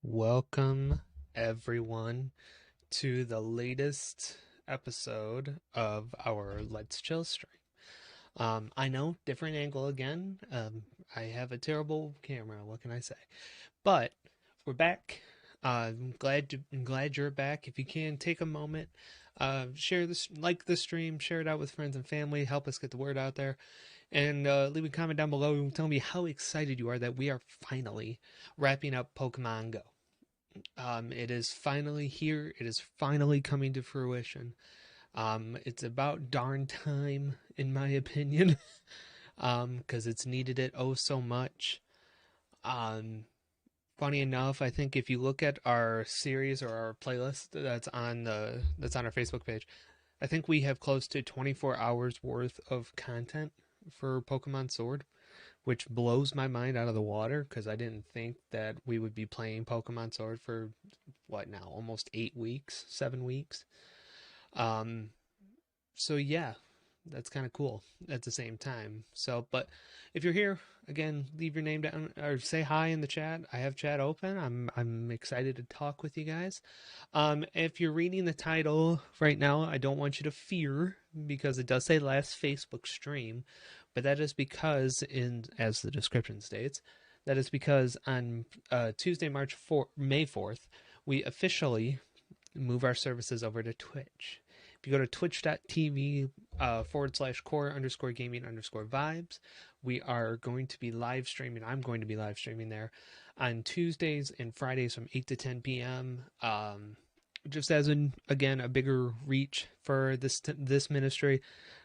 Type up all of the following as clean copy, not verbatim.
Welcome, everyone, to the latest episode of our Let's Chill stream. I know, different angle again. I have a terrible camera. What can I say? But we're back. I'm glad you're back. If you can, take a moment, share this, like the stream, share it out with friends and family. Help us get the word out there, and leave a comment down below and tell me how excited you are that we are finally wrapping up Pokemon Go. It is finally here. It is finally coming to fruition. It's about darn time, in my opinion, because it's needed it oh so much. Um, Funny enough, I think if you look at our series or our playlist that's on our Facebook page, I think we have close to 24 hours worth of content for Pokemon Sword, which blows my mind out of the water because I didn't think that we would be playing Pokemon Sword for what now, almost 8 weeks, 7 weeks. Um, so yeah, that's kind of cool at the same time. So, but if you're here again, leave your name down or say hi in the chat. I have chat open. I'm excited to talk with you guys. If you're reading the title right now, I don't want you to fear because it does say last Facebook stream, but that is because as the description states, that is because on Tuesday, May 4th, we officially move our services over to Twitch. If you go to twitch.tv /core underscore gaming underscore vibes, we are going to be live streaming. I'm going to be live streaming there on Tuesdays and Fridays from 8 to 10 p.m. Just as again, a bigger reach for this ministry.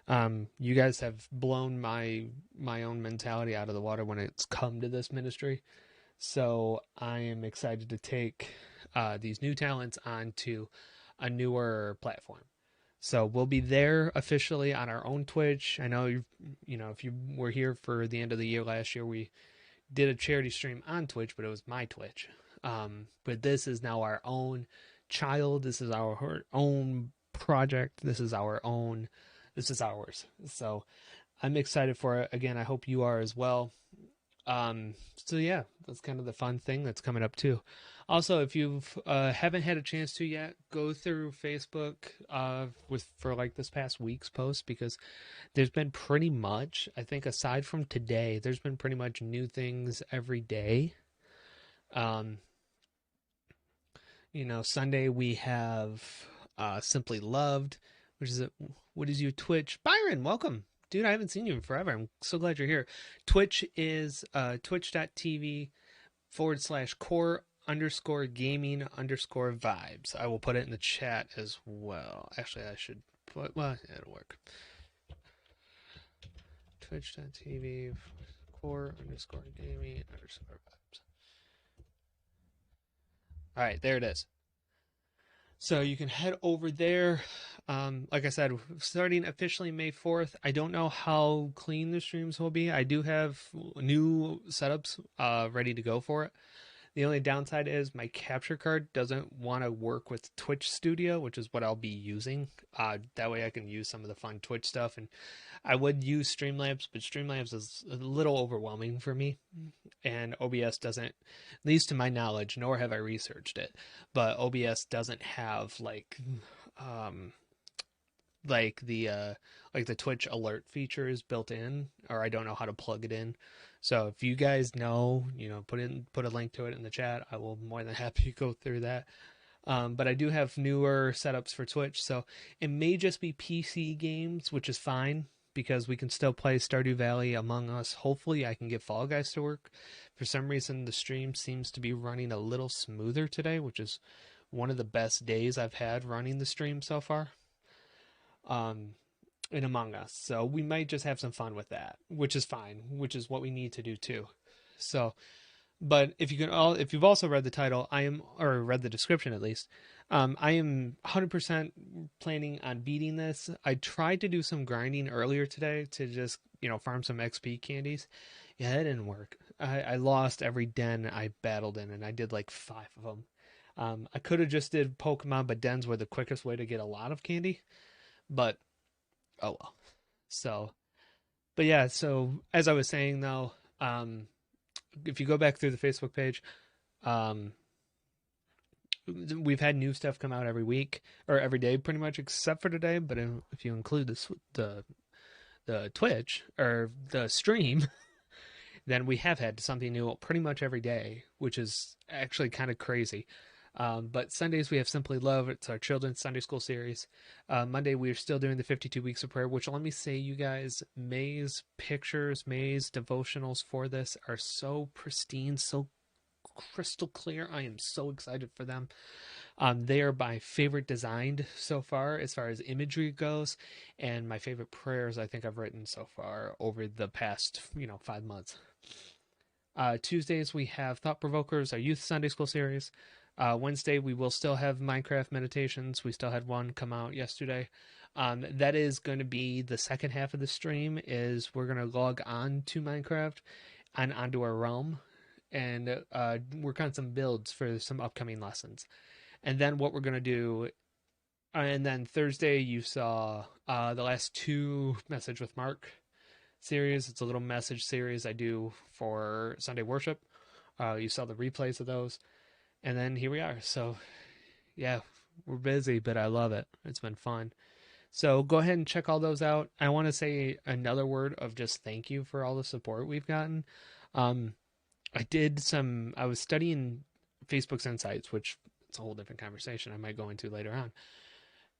You guys have blown my own mentality out of the water when it's come to this ministry. So I am excited to take these new talents onto a newer platform. So we'll be there officially on our own Twitch. I know if you were here for the end of the year last year, we did a charity stream on Twitch, but it was my Twitch. But this is now our own child. This is our own project. This is ours. So I'm excited for it. Again, I hope you are as well. So yeah, that's kind of the fun thing that's coming up too. Also, if you haven't had a chance to yet, go through Facebook for like this past week's post because there's been pretty much, I think aside from today, there's been pretty much new things every day. Um, Sunday we have Simply Loved, which is what is your Twitch? Byron, welcome. Dude, I haven't seen you in forever. I'm so glad you're here. Twitch is twitch.tv /core underscore gaming underscore vibes. I will put it in the chat as well. Actually, I should put, well, it'll work. Twitch.tv core underscore gaming underscore vibes. All right, there it is. So you can head over there. Like I said, starting officially May 4th. I don't know how clean the streams will be. I do have new setups ready to go for it. The only downside is my capture card doesn't want to work with Twitch Studio, which is what I'll be using. That way I can use some of the fun Twitch stuff. And I would use Streamlabs, but Streamlabs is a little overwhelming for me. And OBS doesn't, at least to my knowledge, nor have I researched it, but OBS doesn't have um, the Twitch alert features built in, or I don't know how to plug it in. So if you guys know, put a link to it in the chat. I will more than happy to go through that. But I do have newer setups for Twitch, so it may just be PC games, which is fine because we can still play Stardew Valley, Among Us. Hopefully I can get Fall Guys to work. For some reason the stream seems to be running a little smoother today, which is one of the best days I've had running the stream so far. In Among Us. So we might just have some fun with that, which is fine, which is what we need to do too. So, but if you've also read the title, or read the description at least, I am 100% planning on beating this. I tried to do some grinding earlier today to just, farm some XP candies. Yeah, it didn't work. I lost every den I battled in, and I did like 5 of them. I could have just did Pokemon, but dens were the quickest way to get a lot of candy. But oh well. So, but yeah, so as I was saying though, if you go back through the Facebook page, um, we've had new stuff come out every week or every day, pretty much, except for today. But if you include the Twitch or the stream, then we have had something new pretty much every day, which is actually kind of crazy. But Sundays we have Simply Love. It's our children's Sunday school series. Monday we're still doing the 52 weeks of prayer, which let me say, you guys, May's pictures, May's devotionals for this are so pristine, so crystal clear. I am so excited for them. They are my favorite designed so far as imagery goes, and my favorite prayers I think I've written so far over the past 5 months. Tuesdays we have Thought Provokers, our youth Sunday school series. Wednesday we will still have Minecraft meditations. We still had one come out yesterday. That is going to be the second half of the stream. Is we're going to log on to Minecraft and onto our realm and work on some builds for some upcoming lessons. And then what we're going to do, and then Thursday you saw the last two Message with Mark series. It's a little message series I do for Sunday worship. You saw the replays of those. And then here we are. So yeah, we're busy, but I love it. It's been fun. So go ahead and check all those out. I want to say another word of just thank you for all the support we've gotten. I was studying Facebook's Insights, which it's a whole different conversation I might go into later on.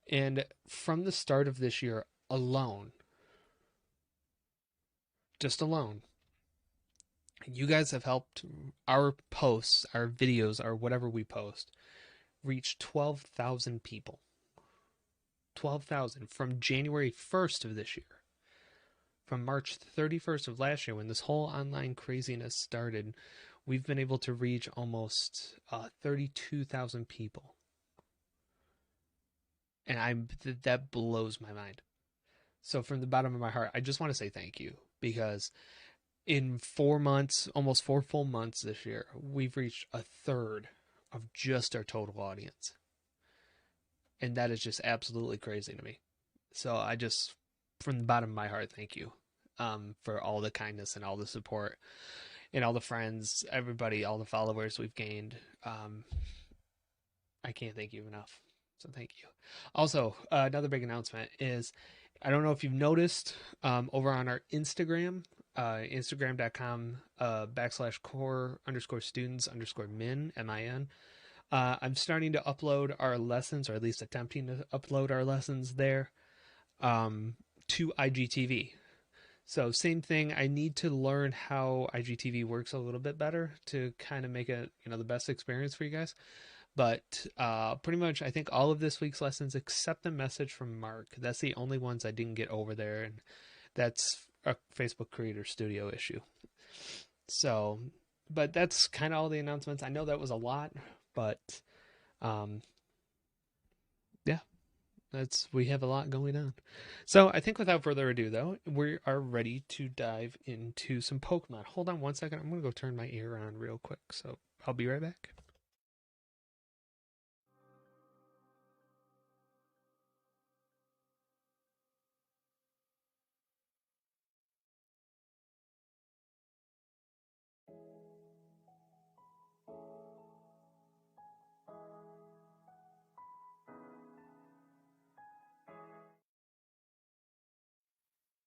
And from the start of this year alone, just alone, you guys have helped our posts, our videos, our whatever we post, reach 12,000 people. 12,000 from January 1st of this year. From March 31st of last year, when this whole online craziness started, we've been able to reach almost 32,000 people. And that blows my mind. So from the bottom of my heart, I just want to say thank you, because in 4 months, almost 4 full months this year, we've reached a third of just our total audience. And that is just absolutely crazy to me. So I just, from the bottom of my heart, thank you for all the kindness and all the support and all the friends, everybody, all the followers we've gained. I can't thank you enough. So thank you. Also, another big announcement is, I don't know if you've noticed, over on our Instagram, instagram.com /core_students_min, MIN. I'm starting to upload our lessons, or at least attempting to upload our lessons there, to IGTV. So same thing, I need to learn how IGTV works a little bit better to kind of make it, the best experience for you guys. But pretty much I think all of this week's lessons, except the message from Mark, that's the only ones I didn't get over there, and that's a Facebook Creator Studio issue. So, but that's kind of all the announcements. I know that was a lot, but yeah, we have a lot going on. So I think without further ado, though, we are ready to dive into some Pokemon. Hold on one second. I'm going to go turn my ear on real quick. So I'll be right back.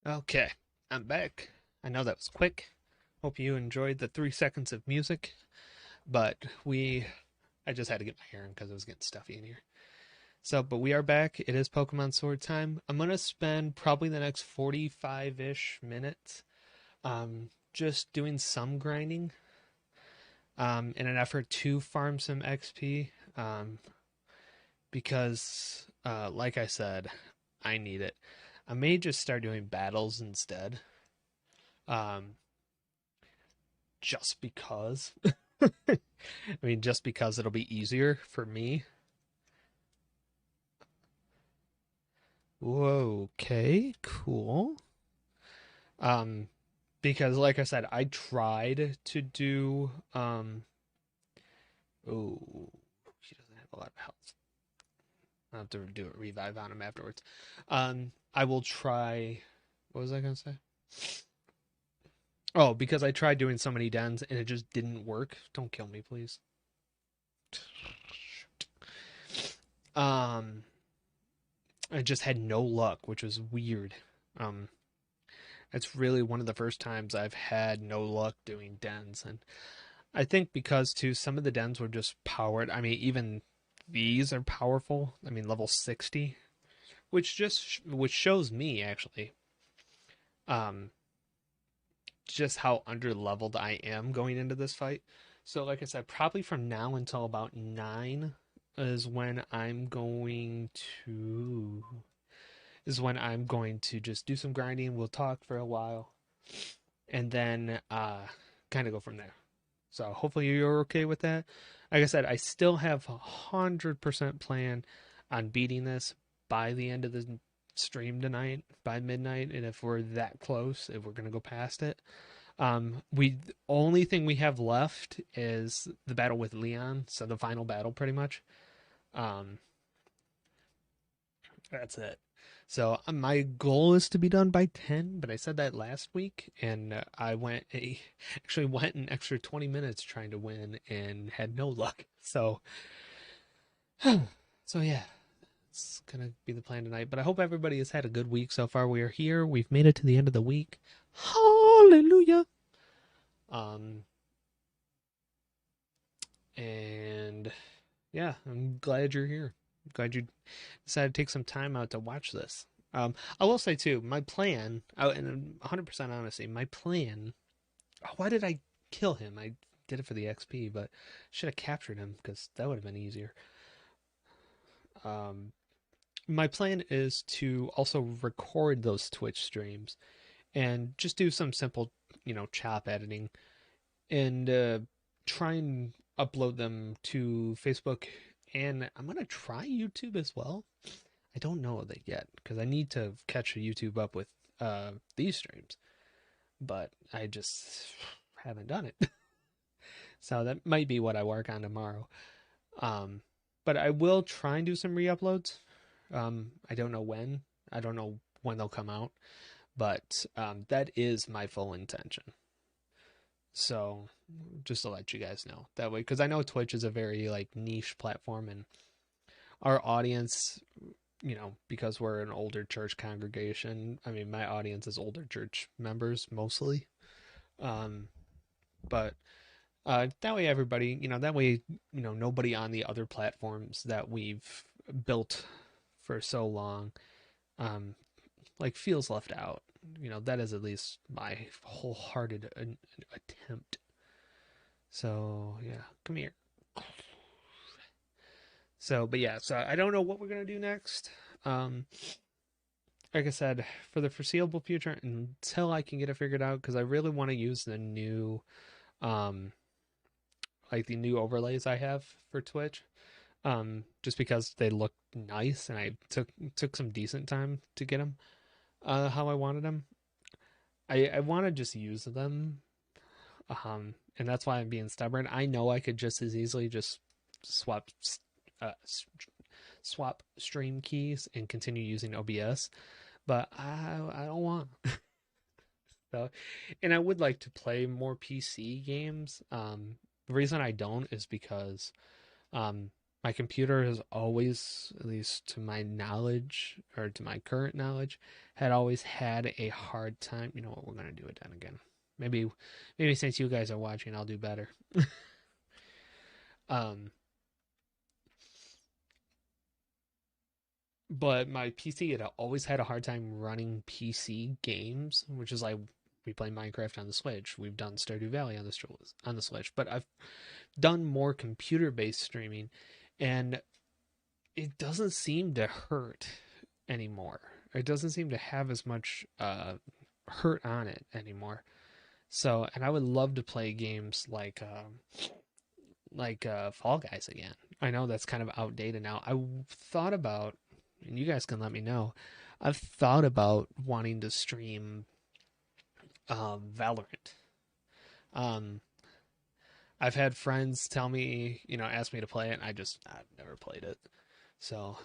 Okay, I'm back. I know that was quick. Hope you enjoyed the 3 seconds of music, but I just had to get my hair in because it was getting stuffy in here. So, but we are back. It is Pokemon Sword time. I'm going to spend probably the next 45-ish minutes just doing some grinding in an effort to farm some XP, because, like I said, I need it. I may just start doing battles instead, just because. I mean, just because it'll be easier for me. Whoa, okay, cool. Because like I said, I tried to do oh, she doesn't have a lot of health. I'll have to do a revive on him afterwards. I will try, what was I gonna say? Oh, because I tried doing so many dens and it just didn't work. Don't kill me, please. Um, I just had no luck, which was weird. Um, it's really one of the first times I've had no luck doing dens, and I think because too some of the dens were just powered. I mean, even these are powerful. I mean, level 60, which shows me actually um just how under leveled I am going into this fight. So like I said, probably from now until about 9 is when I'm going to just do some grinding. We'll talk for a while and then kind of go from there. So hopefully you're okay with that. Like I said, I still have 100% plan on beating this by the end of the stream tonight, by midnight. And if we're that close, if we're gonna go past it, we only thing we have left is the battle with Leon. So the final battle, pretty much. Um, that's it. So my goal is to be done by 10, but I said that last week, and actually went an extra 20 minutes trying to win and had no luck. So, so yeah, it's gonna be the plan tonight. But I hope everybody has had a good week so far. We are here. We've made it to the end of the week. Hallelujah. Um, and yeah, I'm glad you're here. I'm glad you decided to take some time out to watch this. I will say too, my plan, and 100% honesty, my plan. Why did I kill him? I did it for the XP, but should have captured him because that would have been easier. Um, my plan is to also record those Twitch streams and just do some simple, chop editing and try and upload them to Facebook. And I'm gonna try YouTube as well. I don't know that yet because I need to catch YouTube up with these streams, but I just haven't done it. So that might be what I work on tomorrow. Um, but I will try and do some re-uploads. I don't know when. I don't know when they'll come out, but that is my full intention. So just to let you guys know that way, because I know Twitch is a very like niche platform, and our audience, because we're an older church congregation. I mean, my audience is older church members mostly. Um, but that way everybody, that way, nobody on the other platforms that we've built for so long, um, like feels left out. That is at least my wholehearted attempt. So yeah, come here. So, but yeah, so I don't know what we're gonna do next. Um, like I said, for the foreseeable future, until I can get it figured out, because I really want to use the new, um, like the new overlays I have for Twitch. Just because they look nice, and I took some decent time to get them, how I wanted them. I want to just use them, and that's why I'm being stubborn. I know I could just as easily just swap, uh, swap stream keys and continue using OBS, but I don't want. So, and I would like to play more PC games. The reason I don't is because um, my computer has always, at least to my knowledge or to my current knowledge, had always had a hard time. You know what? We're gonna do it then again. Maybe since you guys are watching, I'll do better. um, but my PC had always had a hard time running PC games, which is like we play Minecraft on the Switch. We've done Stardew Valley on the Switch, but I've done more computer-based streaming, and it doesn't seem to hurt anymore. It doesn't seem to have as much hurt on it anymore. So, and I would love to play games like Fall Guys again. I know that's kind of outdated now. I thought about, and you guys can let me know. I've thought about wanting to stream Valorant. Um, I've had friends tell me, ask me to play it, and I've never played it. So,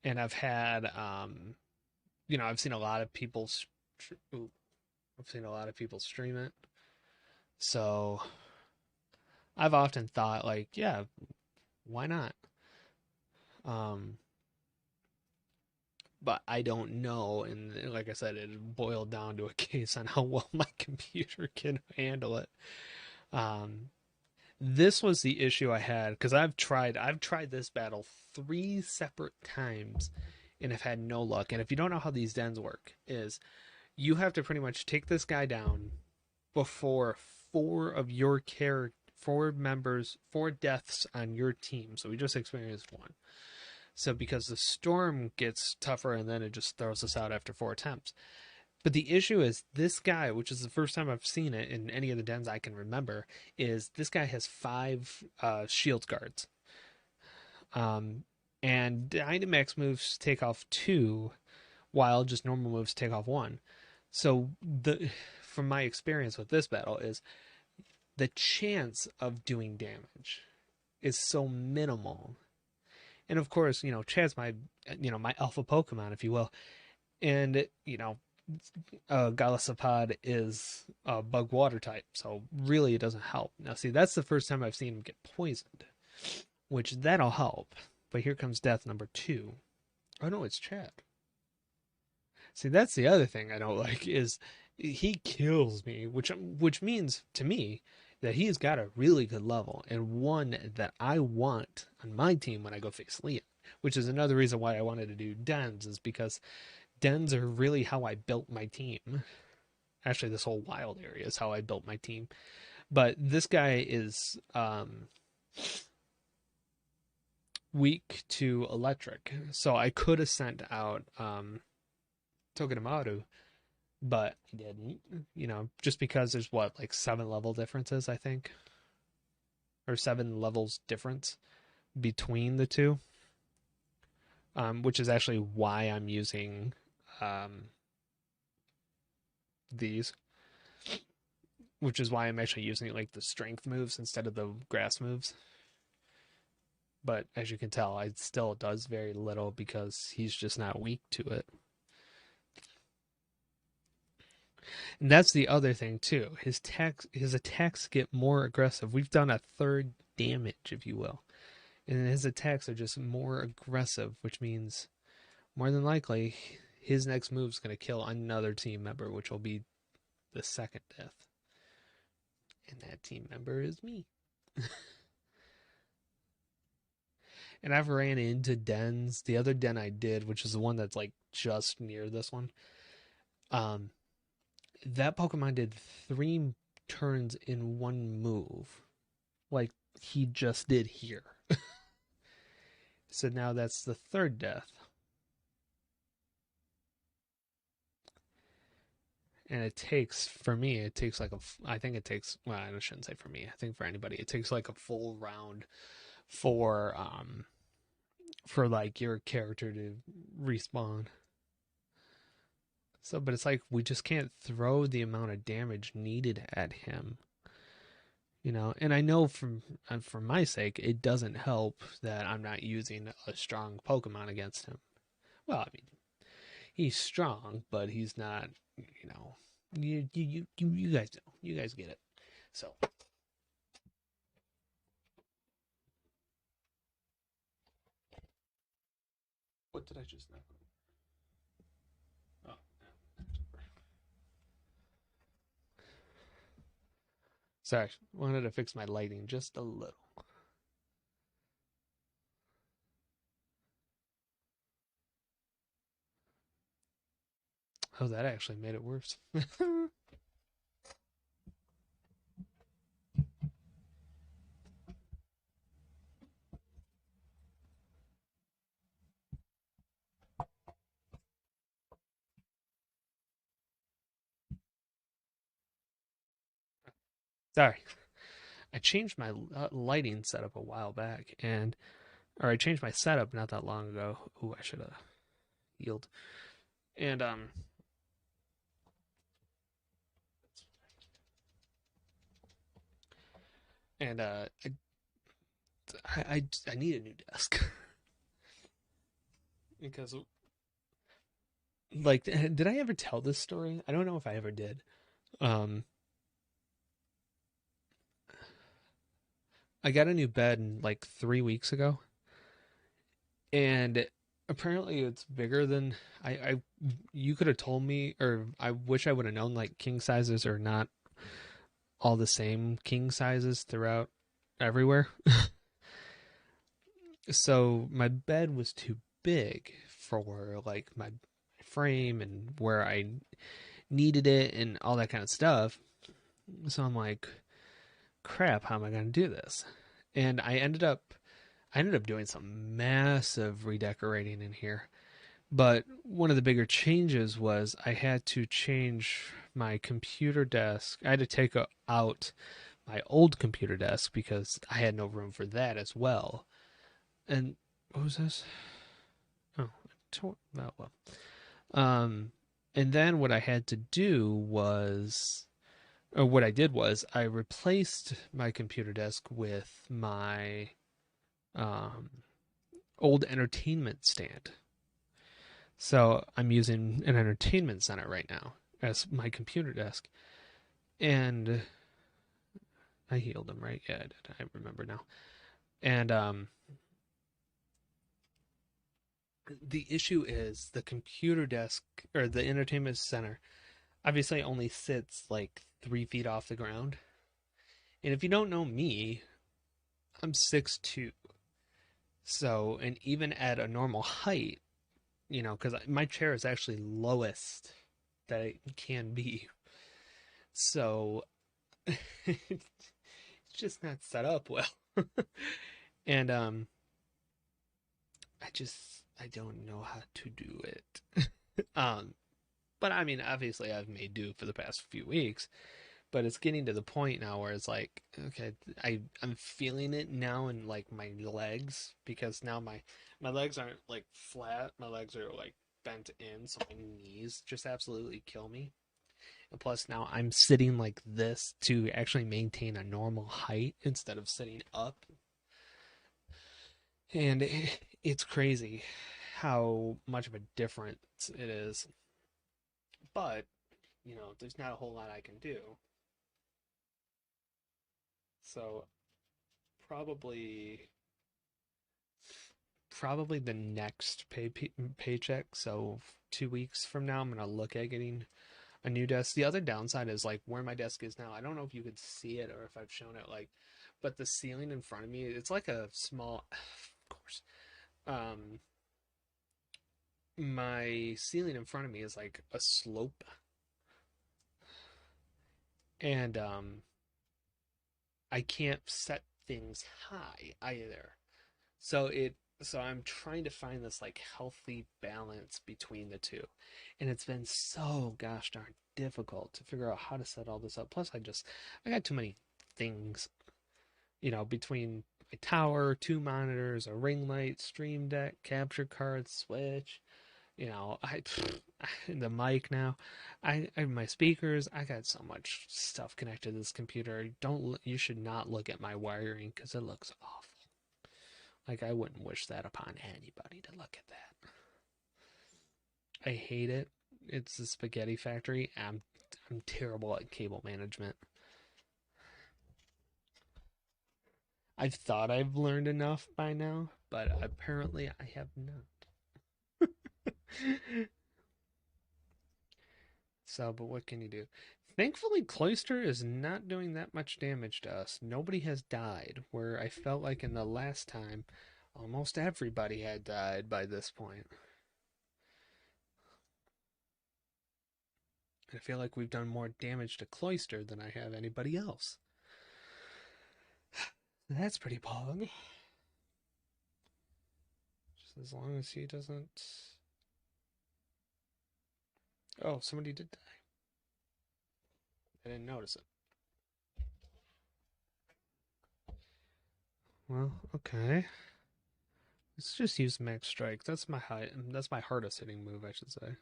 and I've seen a lot of people, I've seen a lot of people stream it. So I've often thought, like, yeah, why not? Um, but I don't know. And like I said, it boiled down to a case on how well my computer can handle it. Um, this was the issue I had because I've tried this battle 3 separate times and have had no luck. And if you don't know how these dens work, is you have to pretty much take this guy down before four deaths on your team. So we just experienced one. So because the storm gets tougher and then it just throws us out after 4 attempts. But the issue is this guy, which is the first time I've seen it in any of the dens I can remember, is this guy has 5 shield guards. Um, and Dynamax moves take off 2, while just normal moves take off 1. So from my experience with this battle is the chance of doing damage is so minimal. And of course, Chad's my alpha Pokemon, if you will. And, Golisopod is a bug water type, so really it doesn't help. Now, see, that's the first time I've seen him get poisoned, which that'll help. But here comes death number 2. Oh no, it's Chad. See, that's the other thing I don't like is he kills me, which means to me that he's got a really good level and one that I want on my team when I go face Leon. Which is another reason why I wanted to do dens, is because dens are really how I built my team. Actually, this whole wild area is how I built my team. But this guy is weak to electric, so I could have sent out Togedemaru, but I didn't. Just because there's like 7 level differences, I think, or 7 levels difference between the two, which is actually why I'm using these, which is why I'm actually using like the strength moves instead of the grass moves. But as you can tell, it still does very little because he's just not weak to it. And that's the other thing too. His attacks get more aggressive. We've done a third damage, if you will. And his attacks are just more aggressive, which means more than likely his next move is going to kill another team member, which will be the second death. And that team member is me. And I've ran into dens. The other den I did, which is the one that's like just near this one, that Pokemon did 3 turns in 1 move, like he just did here. So now that's the 3rd death. And it takes, for me, it takes like I think it takes, well, I shouldn't say for me, I think for anybody, it takes like a full round for like your character to respawn. So, but it's like we just can't throw the amount of damage needed at him, And I know from for my sake, it doesn't help that I'm not using a strong Pokemon against him. Well, I mean, he's strong, but he's not. You guys know, you guys get it. So, what did I just know? Oh, sorry, wanted to fix my lighting just a little. Oh, that actually made it worse. Sorry, I changed my lighting setup a while back, or I changed my setup not that long ago. Ooh, I should have healed. And and I need a new desk because, like, did I ever tell this story? I don't know if I ever did. Um, I got a new bed like 3 weeks ago, and apparently it's bigger than I you could have told me, or I wish I would have known, like king sizes are not all the same king sizes throughout everywhere. So my bed was too big for like my frame and where I needed it and all that kind of stuff. So I'm like, crap, how am I going to do this? And I ended up doing some massive redecorating in here. But one of the bigger changes was I had to change my computer desk. I had to take out my old computer desk because I had no room for that as well. And what was this? Oh, well. Um, and then what I had to do was, or what I did was, I replaced my computer desk with my um, old entertainment stand. So I'm using an entertainment center right now as my computer desk. And I healed him, right? Yeah, I did. I remember now. And the issue is the computer desk or the entertainment center obviously only sits like 3 feet off the ground. And if you don't know me, I'm 6'2". So, and even at a normal height, because my chair is actually lowest that it can be. So, it's just not set up well. And I don't know how to do it. But I mean, obviously I've made do for the past few weeks, but it's getting to the point now where it's like, okay, I'm feeling it now in like my legs, because now my legs aren't like flat, my legs are like bent in, so my knees just absolutely kill me. And plus now I'm sitting like this to actually maintain a normal height instead of sitting up. And it's crazy how much of a difference it is. But, there's not a whole lot I can do. So probably probably the next paycheck. So 2 weeks from now, I'm gonna look at getting a new desk. The other downside is like where my desk is now. I don't know if you could see it or if I've shown it. Like, but the ceiling in front of me, it's like a small. Of course, um, my ceiling in front of me is like a slope, and I can't set things high either. So I'm trying to find this like healthy balance between the two. And it's been so gosh darn difficult to figure out how to set all this up. Plus I got too many things, between my tower, two monitors, a ring light, stream deck, capture card, switch, I the mic now. I my speakers, I got so much stuff connected to this computer. You should not look at my wiring because it looks awful. Like, I wouldn't wish that upon anybody to look at that. I hate it. It's a spaghetti factory. I'm terrible at cable management. I've thought I've learned enough by now, but apparently I have not. So, but what can you do? Thankfully, Cloister is not doing that much damage to us. Nobody has died, where I felt like in the last time, almost everybody had died by this point. I feel like we've done more damage to Cloister than I have anybody else. That's pretty pog. Just as long as he doesn't... Oh, somebody did die. I didn't notice it. Well, okay. Let's just use Max Strike. That's my hardest hitting move, I should say.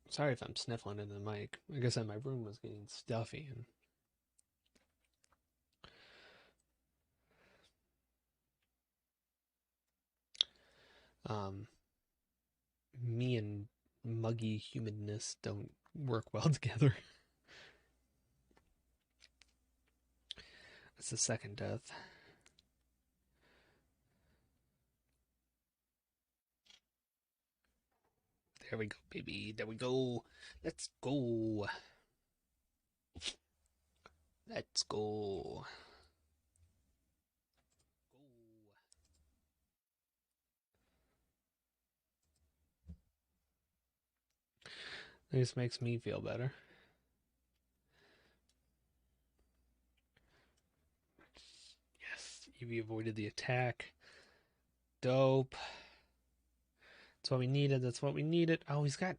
Sorry if I'm sniffling into the mic. Like I said, my room was getting stuffy and um me and muggy humanness don't work well together. It's the second death. There we go, baby. There we go. Let's go. Let's go. This makes me feel better. Yes, Evie avoided the attack. Dope. That's what we needed. That's what we needed. Oh, he's got.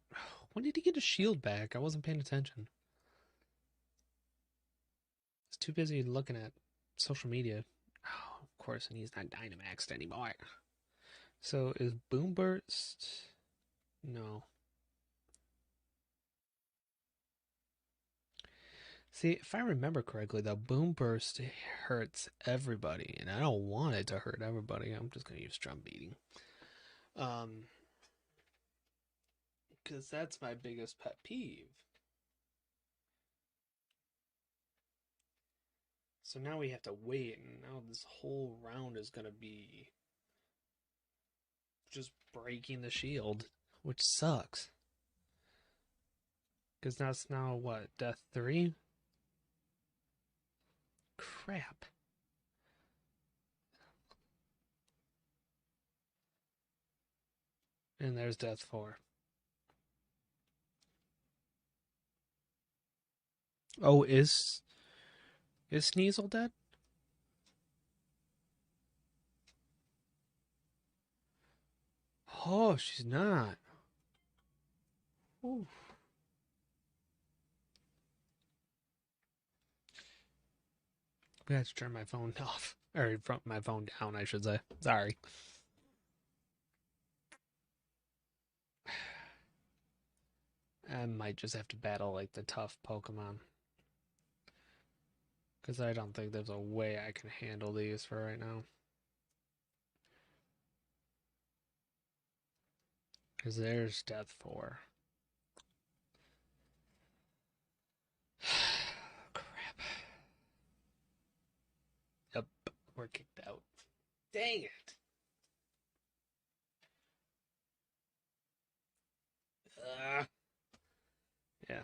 When did he get his shield back? I wasn't paying attention. I was too busy looking at social media. Oh, of course, and he's not Dynamaxed anymore. So is Boom Burst? No. See, if I remember correctly, though, Boom Burst hurts everybody, and I don't want it to hurt everybody. I'm just gonna use Drum Beating. Because that's my biggest pet peeve. So now we have to wait, and now this whole round is gonna be just breaking the shield, which sucks. Because that's now what, Death 3? Crap. And there's Death 4. Oh, is Sneasel dead? Oh, she's not. Ooh. I have to turn my phone off. Or my phone down, I should say. Sorry. I might just have to battle like the tough Pokemon. Because I don't think there's a way I can handle these for right now. Because there's Death 4. Crap. Yep, we're kicked out. Dang it. Yeah.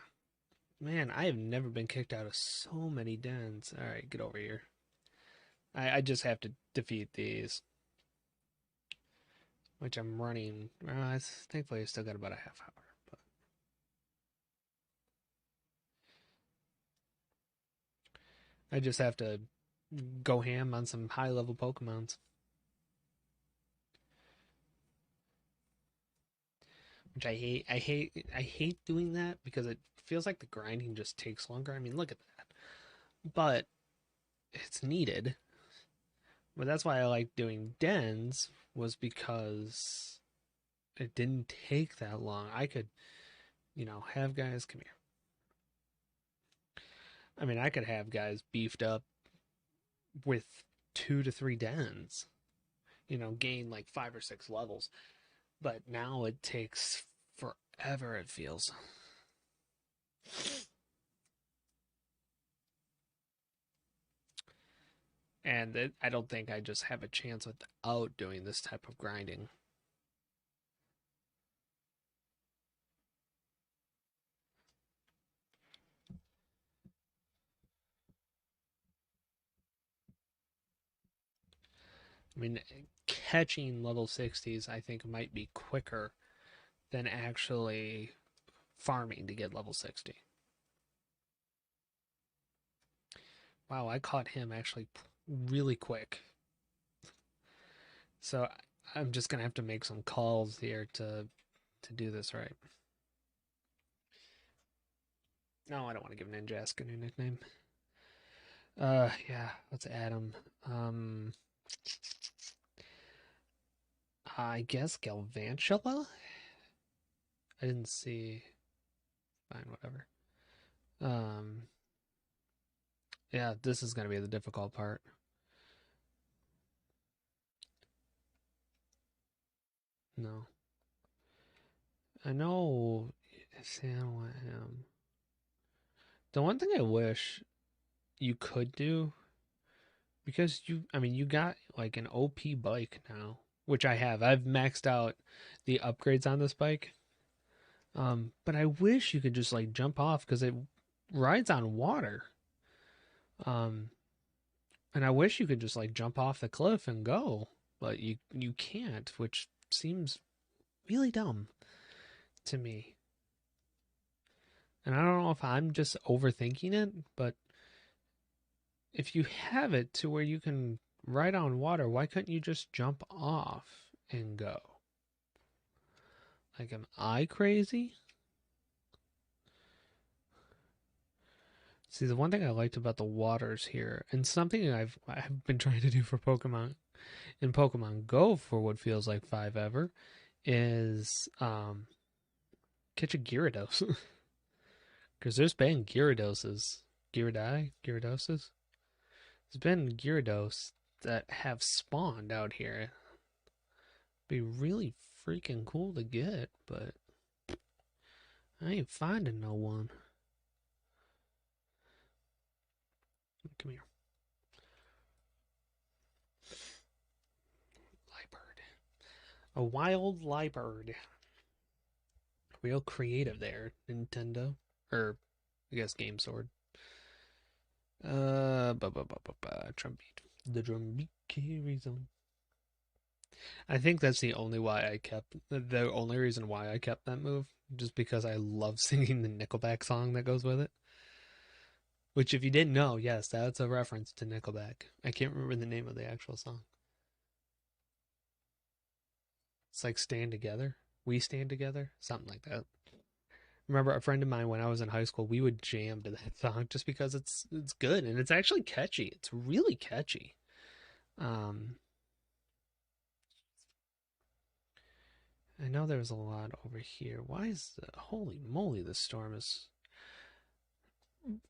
Man, I have never been kicked out of so many dens. Alright, get over here. I just have to defeat these. Which I'm running. Thankfully, I still got about a half hour. But I just have to go ham on some high level Pokemons. Which I hate. I hate doing that because it feels like the grinding just takes longer. I mean, look at that. But it's needed. But that's why I like doing dens, was because it didn't take that long. I could, have guys come here. I mean, I could have guys beefed up with 2 to 3 dens, gain like 5 or 6 levels. But now it takes forever, it feels. And I don't think I just have a chance without doing this type of grinding. I mean, catching level 60s, I think, might be quicker than actually farming to get level 60. Wow, I caught him actually really quick. So I'm just going to have to make some calls here to do this right. No, I don't want to give Ninjask a new nickname. Yeah, let's add him. I guess Galvantula? I didn't see. Fine, whatever. Yeah, this is gonna be the difficult part. No. I know. See, I don't want him. The one thing I wish you could do Because I mean, you got like an OP bike now, which I have. I've maxed out the upgrades on this bike. But I wish you could just like jump off because it rides on water. Um, and I wish you could just like jump off the cliff and go, but you can't, which seems really dumb to me. And I don't know if I'm just overthinking it, but if you have it to where you can ride on water, why couldn't you just jump off and go? Like, am I crazy? See, the one thing I liked about the waters here, and something I've been trying to do for Pokemon in Pokemon Go for what feels like five ever, is catch a Gyarados. Because there's been Gyarados. There's been Gyarados that have spawned out here. Be really freaking cool to get, but I ain't finding no one. Come here. Liebird. A wild Liebird. Real creative there, Nintendo. Or, I guess Game Sword. Drumbeat. The Drumbeat carries on. I think that's the only reason why I kept that move, just because I love singing the Nickelback song that goes with it. Which, if you didn't know, yes, that's a reference to Nickelback. I can't remember the name of the actual song. It's like Stand Together. We Stand Together. Something like that. Remember, a friend of mine when I was in high school, we would jam to that song just because it's good and it's actually catchy. It's really catchy. Um, I know there's a lot over here. Why is holy moly, this storm is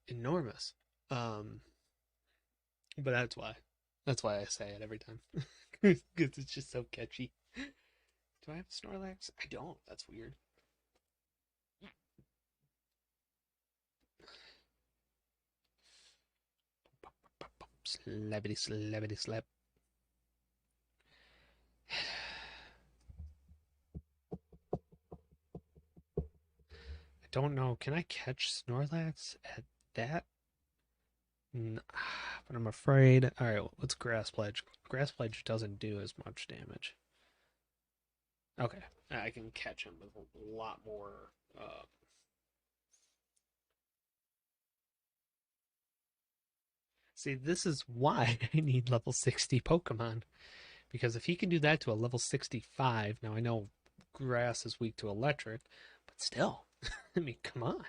enormous. Um, but that's why. That's why I say it every time. Because it's just so catchy. Do I have Snorlax? I don't. That's weird. Slappity slappity slap. I don't know. Can I catch Snorlax at that? But I'm afraid. All right, what's Grass Pledge? Grass Pledge doesn't do as much damage. Okay, I can catch him with a lot more. See, this is why I need level 60 Pokemon. Because if he can do that to a level 65, now I know Grass is weak to electric, but still, I mean, come on.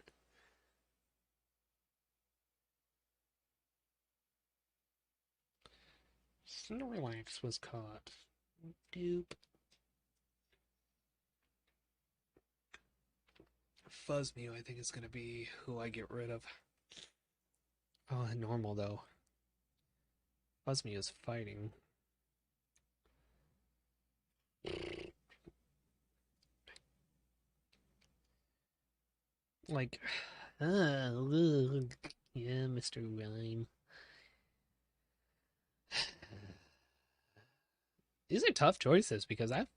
Snorlax was caught. Doop. Fuzzmew, I think, is going to be who I get rid of. Oh, normal, though. Fuzzmew is fighting. Like, yeah, Mr. Rhyme. These are tough choices because I've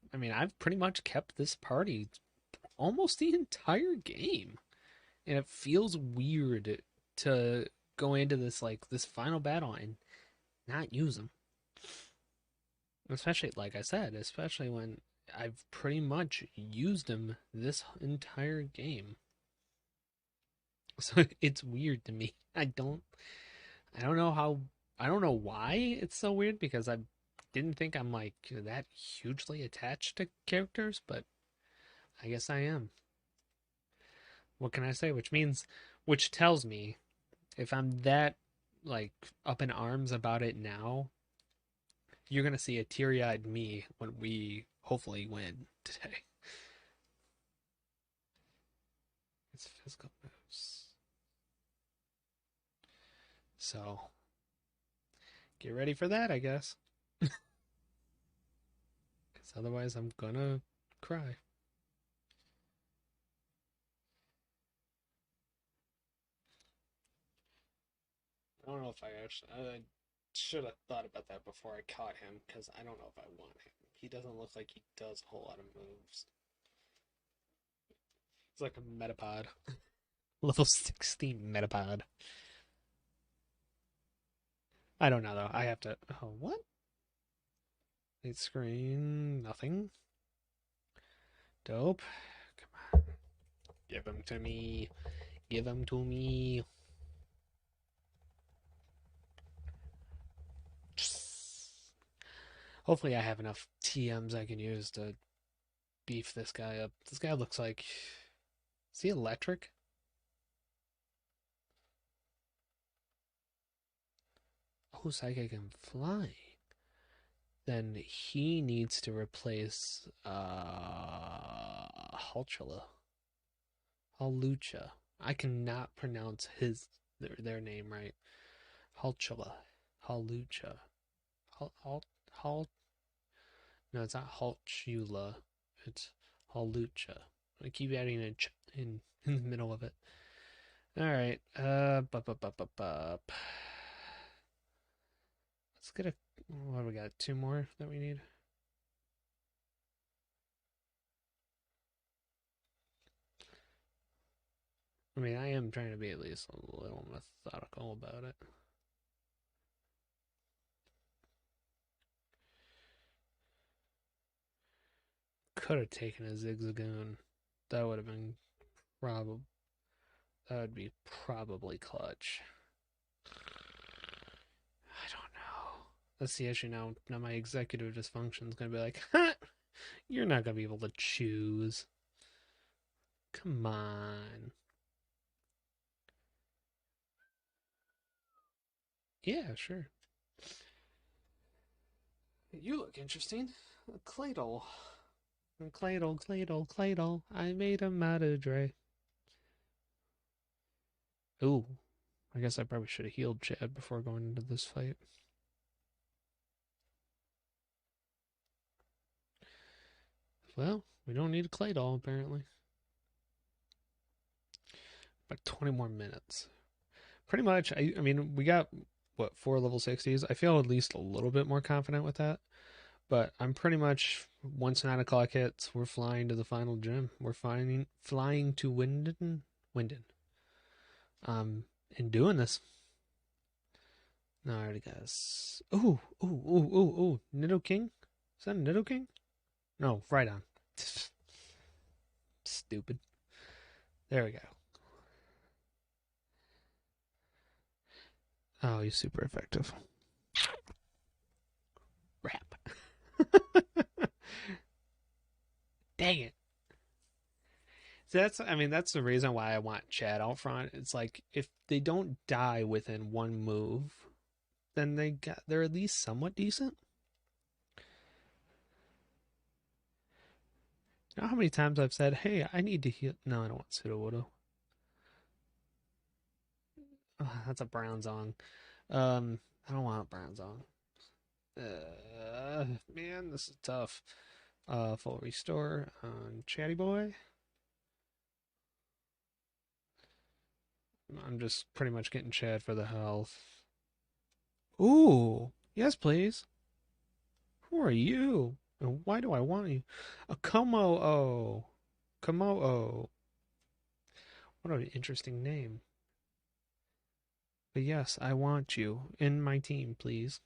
pretty much kept this party almost the entire game. And it feels weird to go into this final battle and not use them. Especially, like I said, especially when I've pretty much used them this entire game. So it's weird to me. I don't know how, I don't know why it's so weird because I didn't think I'm like that hugely attached to characters, but I guess I am. What can I say? Which tells me if I'm that like up in arms about it now, you're gonna see a teary-eyed me when we hopefully win today. It's physical moves. So get ready for that, I guess. Because otherwise I'm gonna cry. I don't know if I actually. should have thought about that before I caught him, because I don't know if I want him. He doesn't look like he does a whole lot of moves. He's like a Metapod. Level 16 Metapod. I don't know, though. I have to... Oh, what? Late screen. Nothing. Dope. Come on. Give him to me. Give him to me. Hopefully I have enough TMs I can use to beef this guy up. This guy looks like... Is he electric? Oh, Psychic and Fly. Then he needs to replace Halchula. Halucha. I cannot pronounce their name right. Halchula. Halucha. Hal No, it's not Halchula. It's Halucha. I keep adding a ch in the middle of it. Alright. Let's get a... What do we got? Two more that we need? I mean, I am trying to be at least a little methodical about it. Could have taken a Zigzagoon. That would have been probably... That would be probably clutch. I don't know. That's the issue now. Now my executive dysfunction is going to be like, ha! You're not going to be able to choose. Come on. Yeah, sure. You look interesting. A Claydol. Claydol. I made him out of Dre. Ooh. I guess I probably should have healed Chad before going into this fight. Well, we don't need a Claydol, apparently. About 20 more minutes. Pretty much, I mean, we got, what, 4 level 60s? I feel at least a little bit more confident with that. But I'm pretty much, once 9 o'clock hits, we're flying to the final gym. We're flying to Winden. And doing this. No, I already guess. Ooh. Nidoking? Is that a Nidoking? No, right on. Stupid. There we go. Oh, he's super effective. Rap. Dang it. So that's the reason why I want Chad out front. It's like if they don't die within one move, then they're at least somewhat decent. You know how many times I've said, "Hey, I need to heal." No, I don't want Sudowoodo. Oh, that's a Bronzong. I don't want a Bronzong. Man, this is tough. Full restore on Chatty Boy. I'm just pretty much getting Chad for the health. Ooh, yes, please. Who are you? And why do I want you? A Komo-o. Komo-o. What an interesting name. But yes, I want you in my team, please.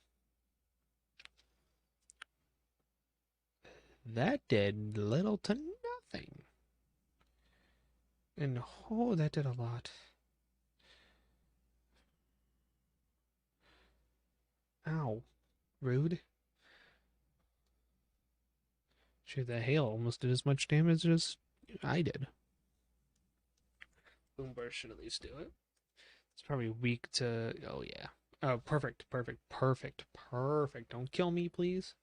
That did little to nothing. And oh, that did a lot. Ow. Rude. Shoot, that hail almost did as much damage as I did. Boom Burst should at least do it. It's probably weak to... Oh, yeah. Oh, perfect. Don't kill me, please.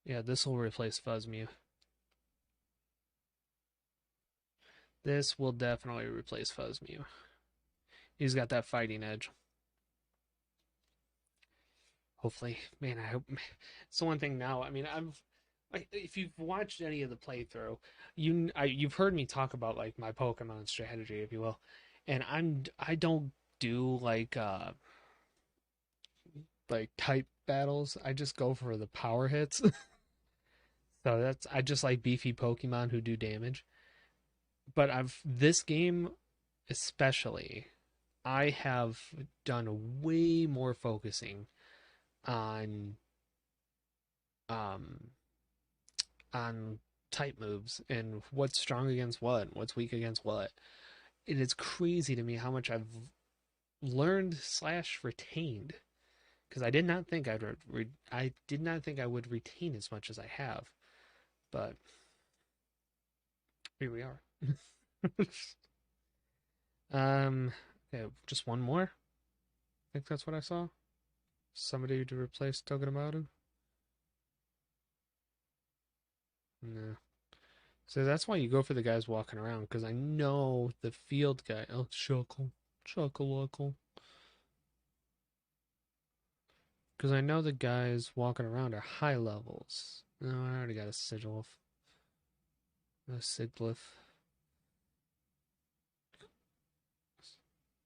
Yeah, this will replace Fuzzmew. This will definitely replace Fuzzmew. He's got that fighting edge. Hopefully. Man, I hope... It's the one thing now. I mean, if you've watched any of the playthrough, you've heard me talk about like my Pokemon strategy, if you will, and I don't do like like type battles, I just go for the power hits. So that's I just like beefy Pokemon who do damage. But I've this game especially, I have done way more focusing on um on type moves and what's strong against what, what's weak against what. And it's crazy to me how much I've learned slash retained because I did not think I would retain as much as I have, but here we are. um, okay, just one more. I think that's what I saw. Somebody to replace Togedemaru. No. So that's why you go for the guys walking around because I know the field guy. Oh, chuckle, chuckle, because I know the guys walking around are high levels. No, I already got a sigil. A Siglyph.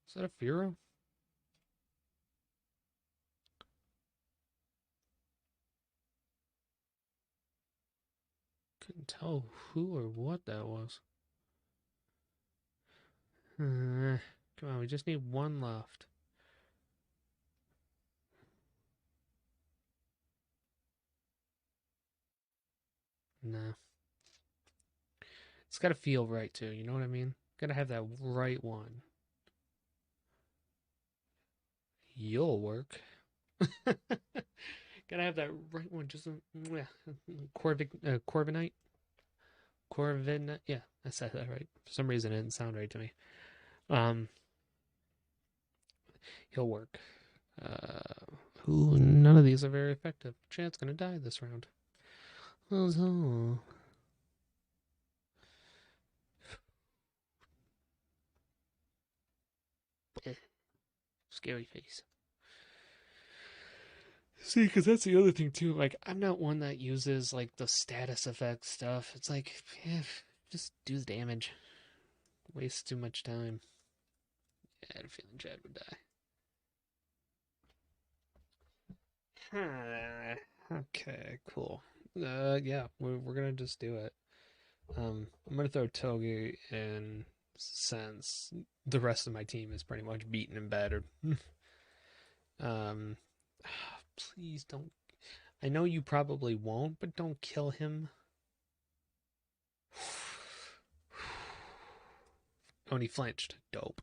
Is that a Furo? Couldn't tell who or what that was. Come on, we just need one left. Nah. It's gotta feel right too, you know what I mean? Gotta have that right one. You'll work. Gotta have that right one. Just Corviknight. Corviknight. Yeah, I said that right. For some reason, it didn't sound right to me. Um, he'll work. Ooh, none of these are very effective. Chad's gonna die this round. Oh, scary face. See, because that's the other thing too. Like, I'm not one that uses like the status effect stuff. It's like, yeah, just do the damage. Waste too much time. Yeah, I had a feeling Chad would die. Okay, cool. Yeah, we're gonna just do it. I'm gonna throw Togi in since the rest of my team is pretty much beaten and battered. um, please don't. I know you probably won't, but don't kill him. Oh, and he flinched. Dope.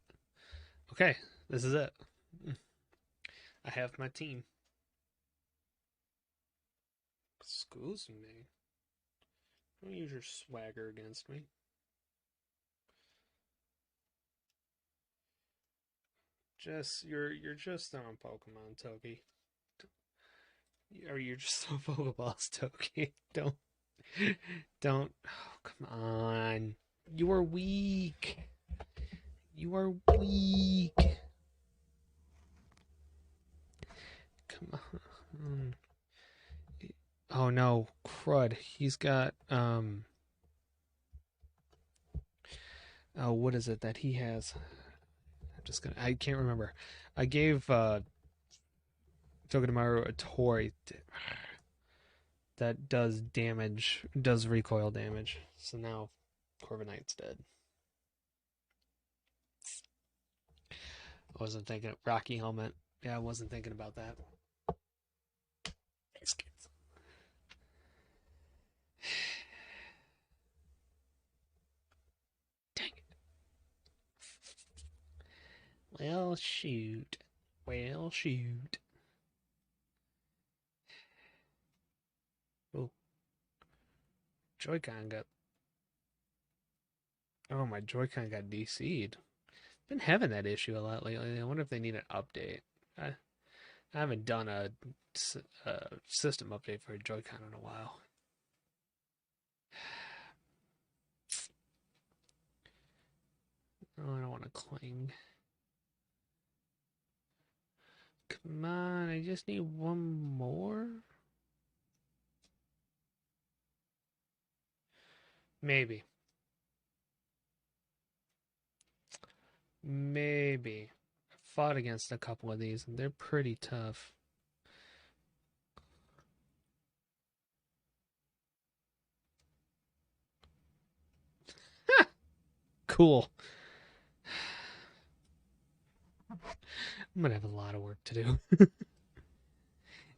Okay, this is it. I have my team. Excuse me. Don't use your swagger against me. You're just throwing Pokemon, Toki. Or you're just throwing Pokeballs, Toki. Don't. Oh, come on. You are weak. You are weak. Come on. Oh no, crud. He's got oh, what is it that he has? I can't remember. I gave Togedemaru a toy that does damage, does recoil damage. So now Corviknight's dead. I wasn't thinking Rocky Helmet. Yeah, I wasn't thinking about that. Biscuits. Dang it. Well, shoot. Well, shoot. Oh, Joy-Con got. Oh, my Joy-Con got DC'd. Been having that issue a lot lately. I wonder if they need an update. I haven't done a system update for a Joy-Con in a while. Oh, I don't want to cling. Come on, I just need one more. Maybe. Maybe. I fought against a couple of these, and they're pretty tough. Cool. I'm gonna have a lot of work to do.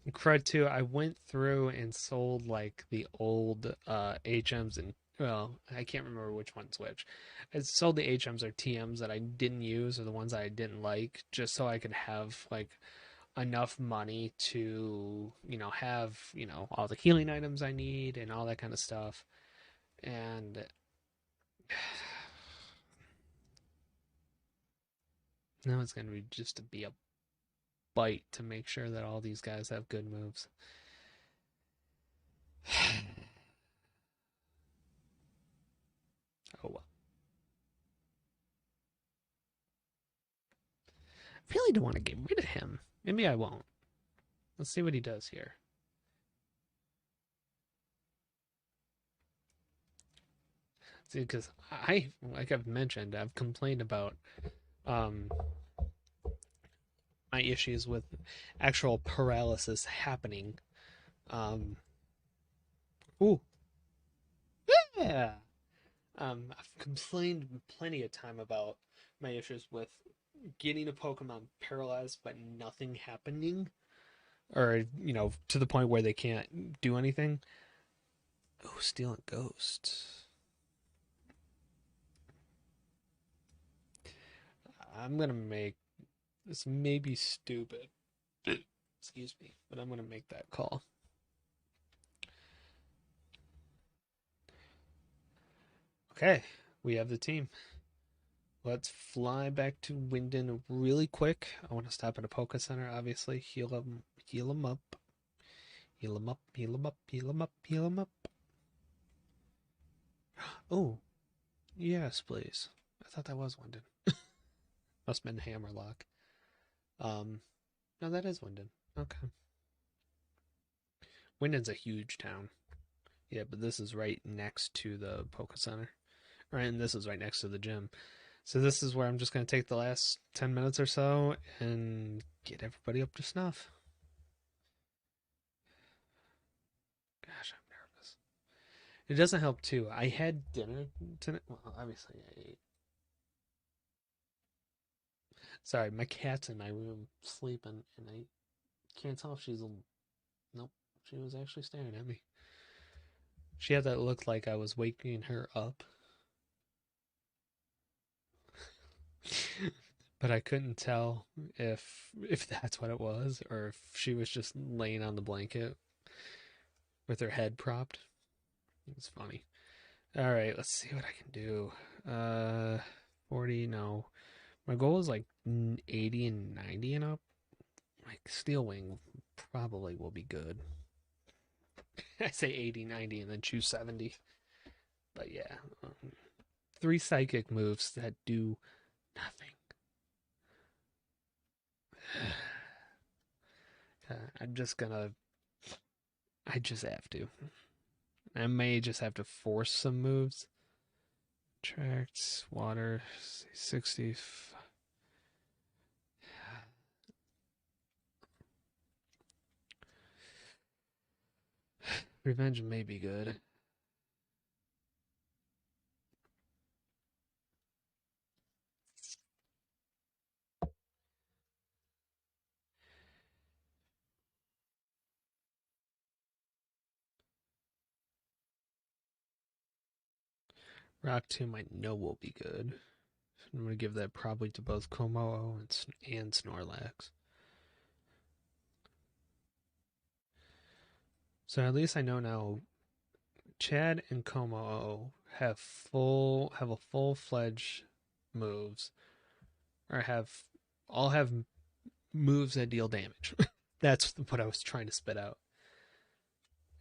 In Crud 2, I went through and sold like the old HMs and well, I can't remember which one's which. I sold the HMs or TMs that I didn't use or the ones that I didn't like, just so I could have like enough money to, have, all the healing items I need and all that kind of stuff. And now it's going to be just to be a bite to make sure that all these guys have good moves. Oh well. I really don't want to get rid of him. Maybe I won't. Let's see what he does here. See, because like I've mentioned, I've complained about um, my issues with actual paralysis happening. Um, ooh, yeah. I've complained plenty of time about my issues with getting a Pokemon paralyzed but nothing happening, or to the point where they can't do anything. Oh, Stealing Ghost. I'm gonna make this may be stupid. Excuse me, but I'm gonna make that call. Okay, we have the team. Let's fly back to Winden really quick. I want to stop at a Poke Center, obviously. Heal him up. Heal him up. Heal him up. Heal him up. Heal him up. Oh, yes, please. I thought that was Winden. Must have been Hammerlock. No, that is Winden. Okay. Winden's a huge town. Yeah, but this is right next to the Poke Center. Right, and this is right next to the gym. So this is where I'm just going to take the last 10 minutes or so and get everybody up to snuff. Gosh, I'm nervous. It doesn't help, too. I had dinner tonight. Well, obviously I ate. Sorry, my cat's in my room sleeping, and I can't tell if she's... Nope, she was actually staring at me. She had that look like I was waking her up. But I couldn't tell if that's what it was or if she was just laying on the blanket with her head propped. It's funny. All right, let's see what I can do. 40, no. My goal is like 80 and 90 and up. Like Steel Wing probably will be good. I say 80, 90, and then choose 70. But yeah, 3 psychic moves that do nothing. I'm just gonna. I just have to. I may just have to force some moves. Tracts, water, 60. Revenge may be good. Rock Tomb I know will be good. I'm going to give that probably to both Komo and Snorlax. So at least I know now Chad and Komo have a full-fledged moves, or all have moves that deal damage. That's what I was trying to spit out.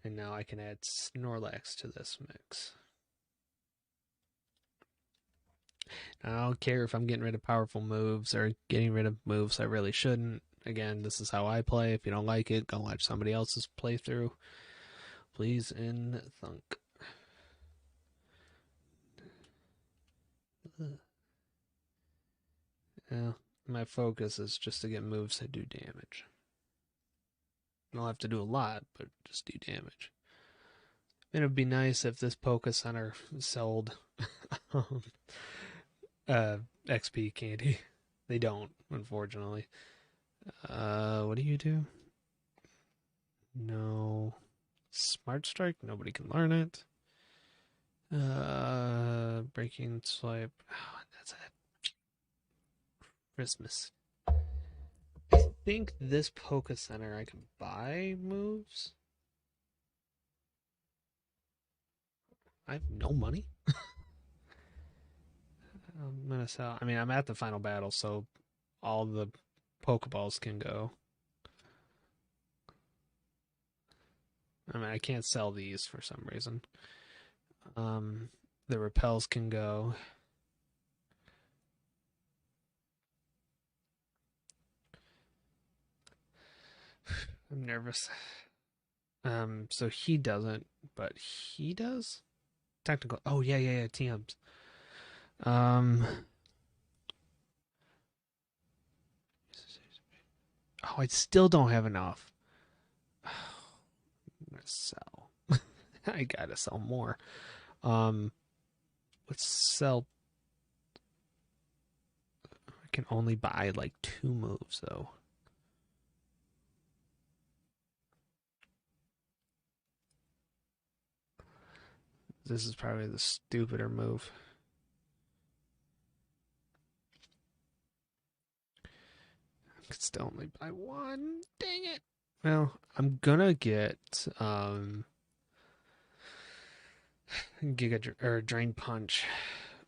And now I can add Snorlax to this mix. I don't care if I'm getting rid of powerful moves or getting rid of moves I really shouldn't. Again, this is how I play. If you don't like it, go watch somebody else's playthrough. Please and thunk. Yeah, my focus is just to get moves that do damage. I don't have to do a lot, but just do damage. And it would be nice if this Poke Center sold uh XP candy. They don't, unfortunately. What do you do? No. Smart Strike, nobody can learn it. Breaking Swipe. Oh, that's it. Christmas. I think this Poke Center I can buy moves. I have no money. I'm gonna sell. I mean, I'm at the final battle, so all the Pokeballs can go. I mean, I can't sell these for some reason. Um, the repels can go. I'm nervous. So he doesn't, but he does. Technical. Oh yeah, yeah, yeah. TMs. Um. Oh, I still don't have enough. I'm gonna sell. I gotta sell more. Um. Let's sell. I can only buy like 2 moves though. This is probably the stupider move. I could still only buy one. Dang it. Well, I'm gonna get Giga or Drain Punch.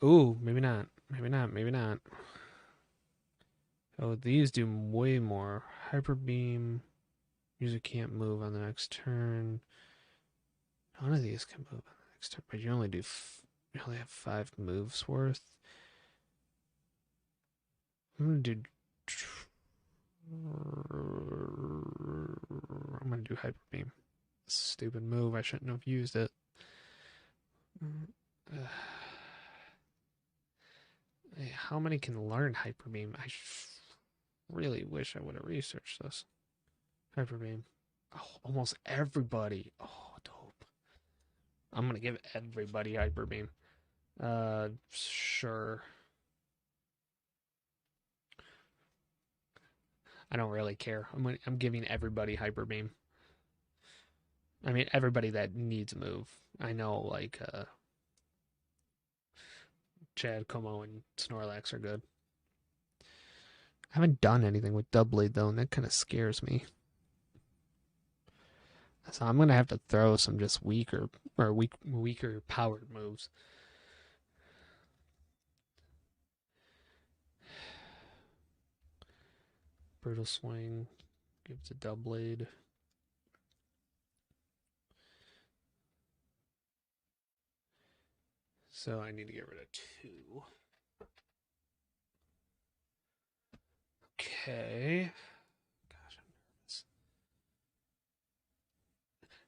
Ooh, maybe not. Maybe not. Maybe not. Oh, these do way more. Hyper Beam. User can't move on the next turn. None of these can move on the next turn, but you only do. You only have 5 moves worth. I'm gonna do. I'm gonna do Hyper Beam. Stupid move. I shouldn't have used it. How many can learn Hyper Beam? I really wish I would have researched this. Hyper Beam. Oh, almost everybody. Oh, dope. I'm gonna give everybody Hyper Beam. Sure. I don't really care. I'm giving everybody Hyper Beam. I mean, everybody that needs a move. I know, like, Chad, Como, and Snorlax are good. I haven't done anything with Doublade, though, and that kind of scares me. So I'm gonna have to throw some just weaker powered moves. Brutal Swing gives a Doublade. So I need to get rid of 2. Okay. Gosh, I'm nervous.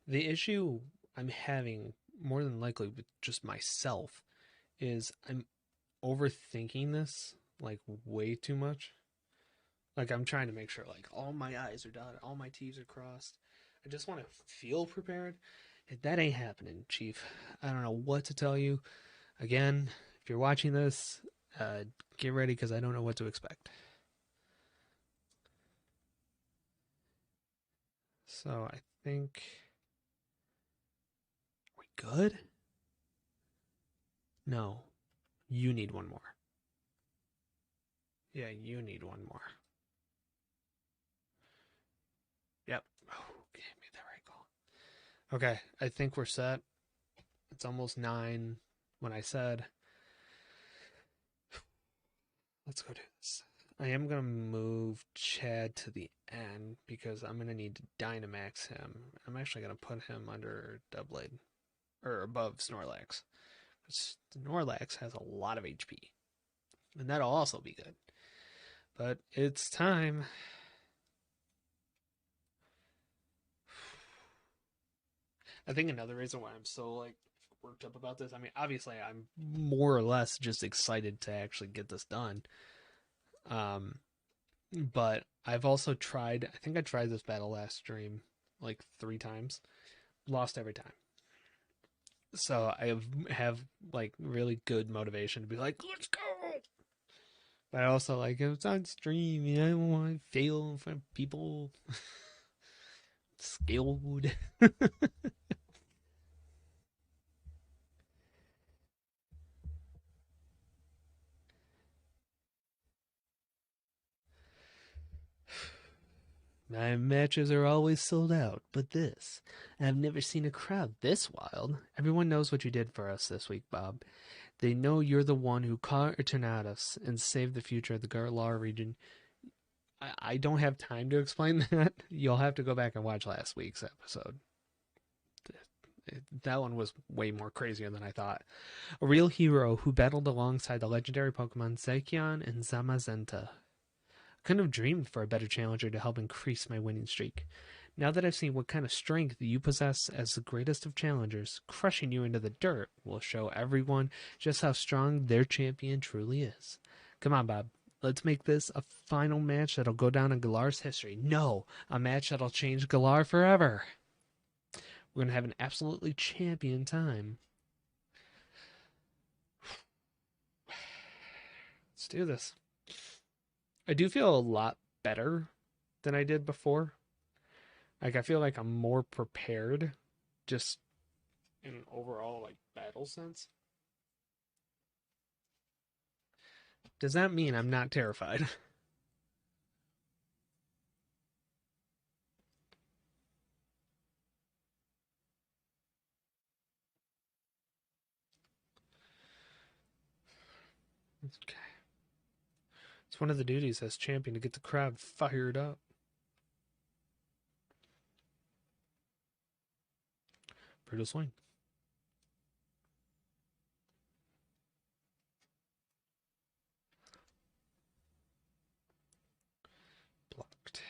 The issue I'm having more than likely with just myself is I'm overthinking this like way too much. Like I'm trying to make sure like all my I's are dotted, all my T's are crossed. I just want to feel prepared. That ain't happening, Chief. I don't know what to tell you. Again, if you're watching this, get ready because I don't know what to expect. So I think we good? No, you need one more. Yeah, you need one more. Yep. Oh, okay, made that right call. Okay, I think we're set. It's almost 9 when I said, let's go do this. I am going to move Chad to the end because I'm going to need to Dynamax him. I'm actually going to put him under Doublade or above Snorlax. Snorlax has a lot of HP, and that'll also be good. But it's time. I think another reason why I'm so like worked up about this. I mean, obviously, I'm more or less just excited to actually get this done. Um, but I've also tried. I think I tried this battle last stream like 3 times, lost every time. So I have like really good motivation to be like, let's go. But I also like it's on stream. You know, I don't want to fail in front of people. Skilled. My matches are always sold out, but this, I've never seen a crowd this wild. Everyone knows what you did for us this week, Bob. They know you're the one who caught Eternatus and saved the future of the Garlar region. I don't have time to explain that. You'll have to go back and watch last week's episode. That one was way more crazier than I thought. A real hero who battled alongside the legendary Pokemon Zacian and Zamazenta. Couldn't have dreamed for a better challenger to help increase my winning streak. Now that I've seen what kind of strength you possess as the greatest of challengers, crushing you into the dirt will show everyone just how strong their champion truly is. Come on, Bob. Let's make this a final match that'll go down in Galar's history. No, a match that'll change Galar forever. We're going to have an absolutely champion time. Let's do this. I do feel a lot better than I did before. Like, I feel like I'm more prepared just in an overall, like, battle sense. Does that mean I'm not terrified? Okay. It's one of the duties as champion to get the crowd fired up. Brutal swing. Blocked.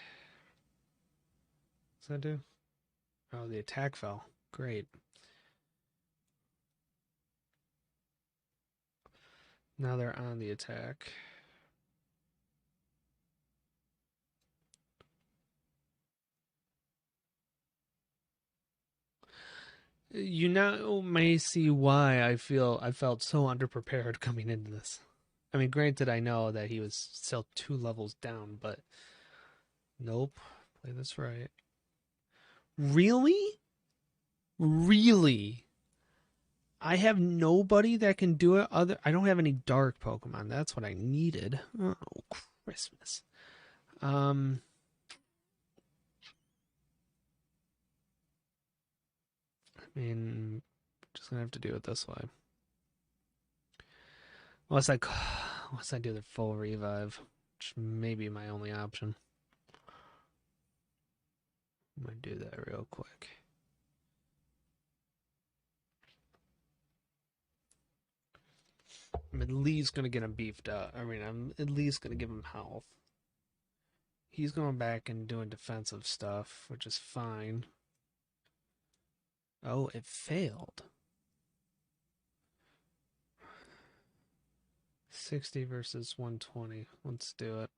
What's that do? Oh, the attack fell. Great. Now they're on the attack. You now may see why I felt so underprepared coming into this. I mean, granted, I know that he was still 2 levels down, but nope. Play this right. Really? Really? I have nobody that can do it other I don't have any dark Pokemon. That's what I needed. Oh, Christmas. Um I mean, just gonna have to do it this way. Unless I unless I do the full revive, which may be my only option. I'm gonna do that real quick. I'm at least gonna get him beefed up. I mean, I'm at least gonna give him health. He's going back and doing defensive stuff, which is fine. Oh, it failed. 60 versus 120. Let's do it.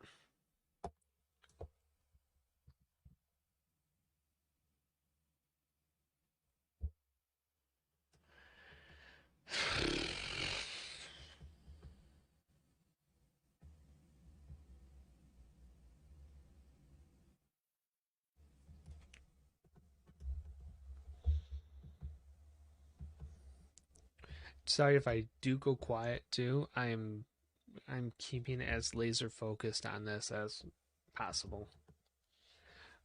Sorry if I do go quiet too. I'm keeping as laser focused on this as possible.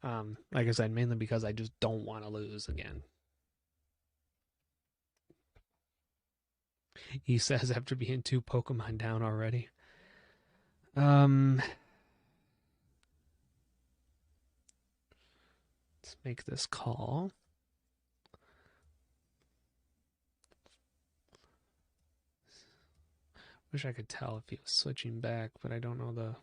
Like I said, mainly because I just don't want to lose again. He says after being 2 Pokemon down already. Let's make this call. Wish I could tell if he was switching back, but I don't know the.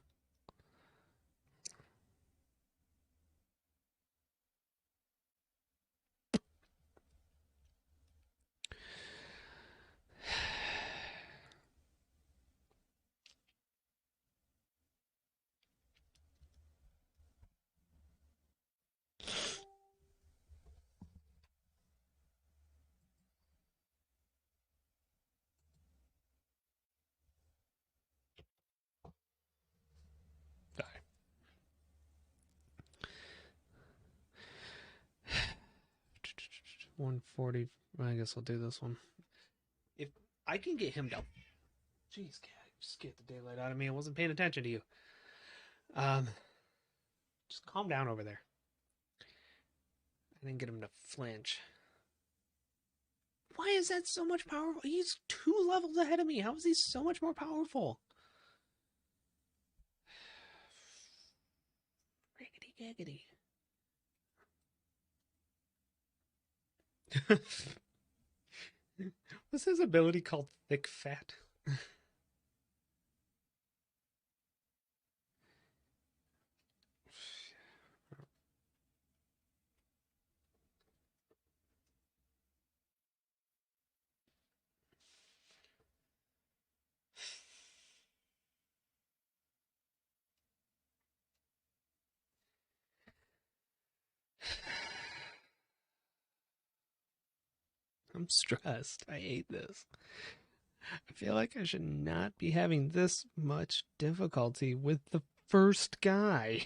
140. I guess I'll do this one. If I can get him down. Jeez, cat, you scared the daylight out of me. I wasn't paying attention to you. Um, just calm down over there. I didn't get him to flinch. Why is that so much powerful? He's 2 levels ahead of me. How is he so much more powerful? Riggedy giggity. Was his ability called Thick Fat? I'm stressed. I hate this. I feel like I should not be having this much difficulty with the first guy.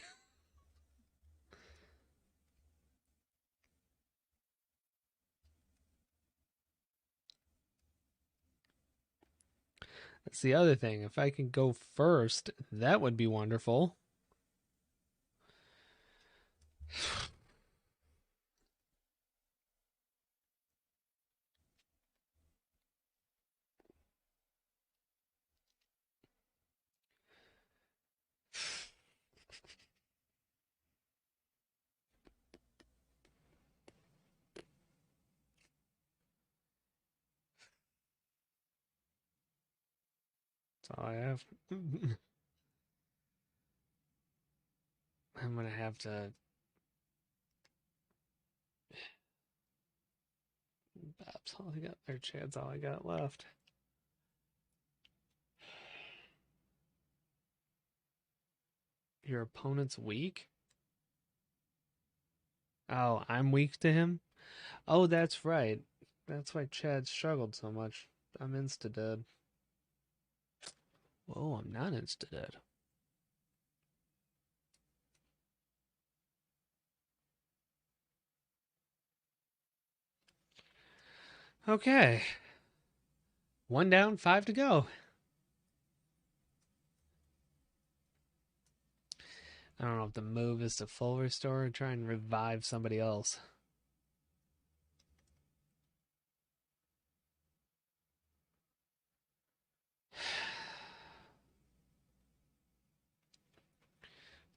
That's the other thing. If I can go first, that would be wonderful. That's all I have. I'm gonna have to. That's all I got. Or Chad's all I got left. Your opponent's weak? Oh, I'm weak to him? Oh, that's right. That's why Chad struggled so much. I'm insta-dead. Whoa, I'm not insta-dead. Okay. 1 down, 5 to go. I don't know if the move is to full restore or try and revive somebody else.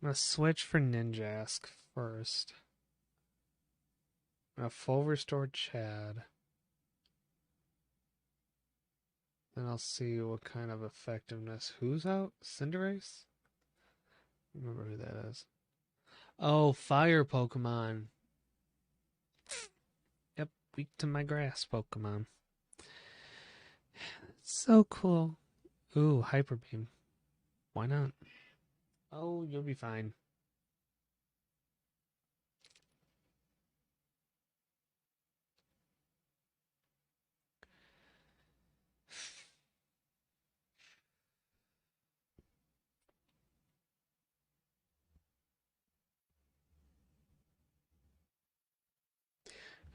I'm gonna switch for Ninjask first. I'm gonna full restore Chad. Then I'll see what kind of effectiveness. Who's out? Cinderace? Remember who that is. Oh, fire Pokemon. Yep, weak to my grass Pokemon. So cool. Ooh, Hyper Beam. Why not? Oh, you'll be fine.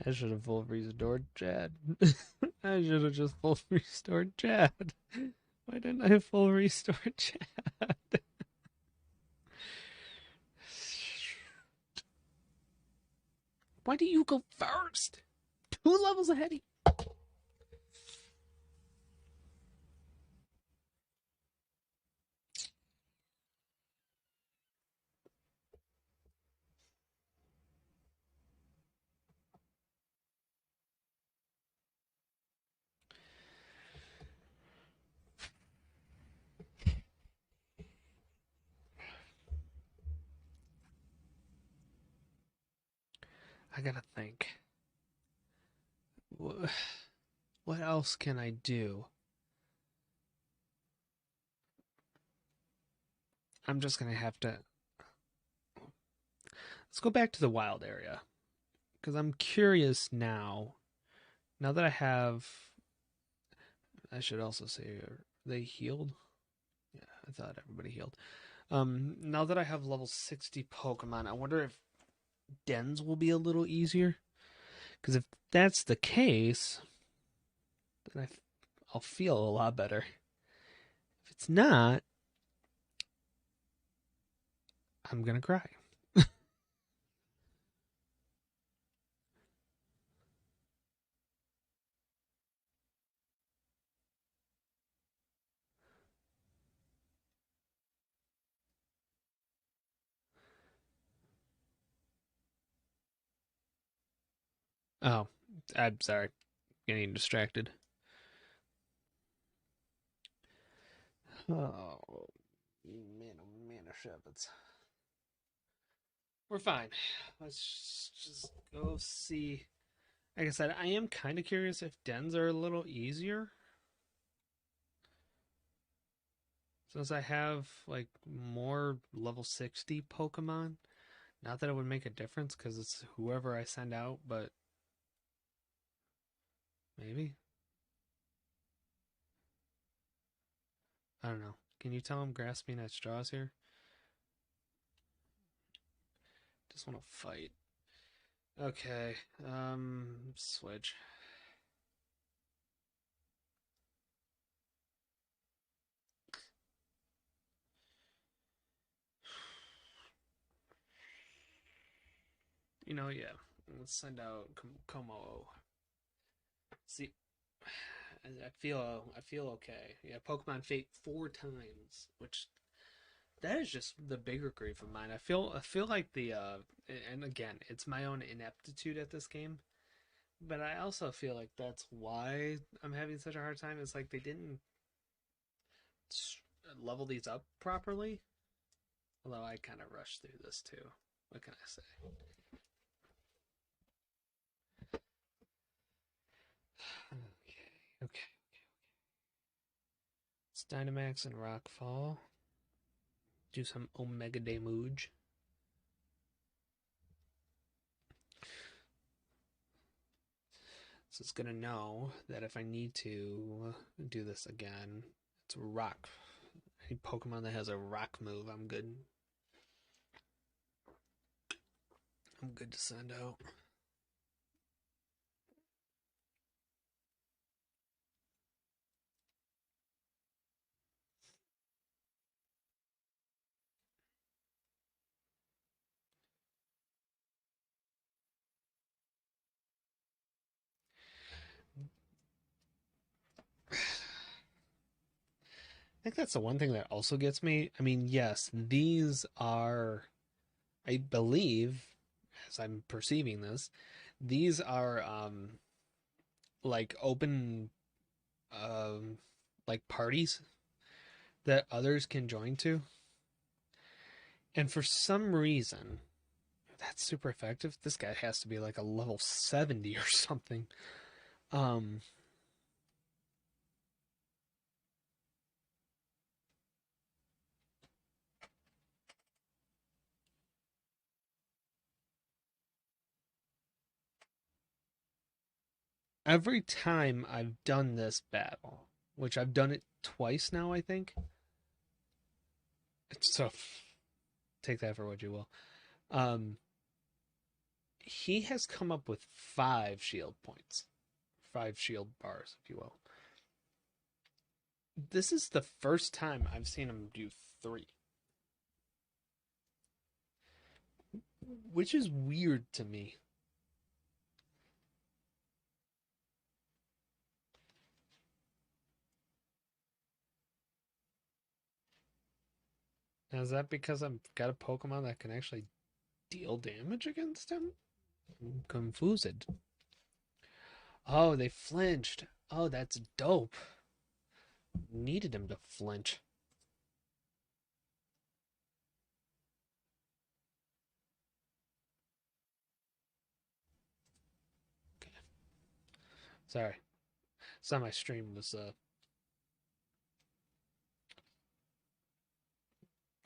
I should have full restored Chad. I should have just full restored Chad. Why didn't I full restore Chad? Why do you go first? 2 levels ahead of you. I gotta think. What else can I do? I'm just gonna have to. Let's go back to the wild area. Because I'm curious now. Now that I have. I should also say, are they healed? Yeah, I thought everybody healed. Now that I have level 60 Pokemon, I wonder if dens will be a little easier. Because if that's the case, then I'll feel a lot better. If it's not, I'm gonna cry. Oh, I'm sorry. Getting distracted. Oh, man, oh Shepherds. We're fine. Let's just go see. Like I said, I am kind of curious if dens are a little easier since I have like more level 60 Pokemon. Not that it would make a difference because it's whoever I send out, but maybe. I don't know. Can you tell I'm grasping at straws here? Just want to fight. Okay. Switch. Yeah. Let's send out Como. See, I feel okay. Yeah, Pokemon Fate 4 times, which that is just the bigger grief of mine. I feel like and again, it's my own ineptitude at this game, but I also feel like that's why I'm having such a hard time. It's like they didn't level these up properly. Although I kind of rushed through this too. What can I say? Okay, okay. It's Dynamax and Rockfall. Do some Omega Demuge. So it's gonna know that if I need to do this again, it's rock. Any Pokemon that has a rock move, I'm good. I'm good to send out. I think that's the one thing that also gets me. I mean, yes, these are, I believe, as I'm perceiving this, these are like open um like parties that others can join to. And for some reason, that's super effective. This guy has to be like a level 70 or something. Um every time I've done this battle, which I've done it twice now, I think. So take that for what you will. Um he has come up with 5 shield points. 5 shield bars, if you will. This is the first time I've seen him do 3, which is weird to me. Now, is that because I've got a Pokemon that can actually deal damage against him? I'm confused. Oh, they flinched. Oh, that's dope. Needed him to flinch. Okay. Sorry. Saw my stream was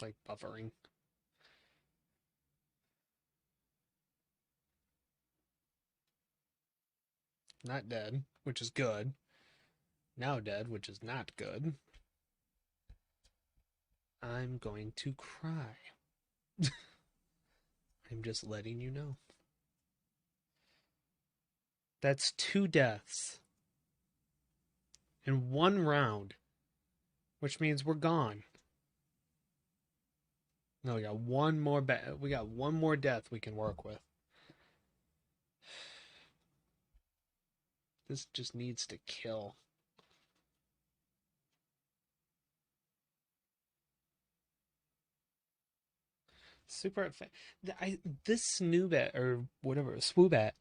like buffering. Not dead, which is good. Now dead, which is not good. I'm going to cry. I'm just letting you know. That's 2 deaths in 1 round, which means we're gone. No, we got one more we got one more death we can work with. This just needs to kill. Super this Snoobat or whatever, Swoobat.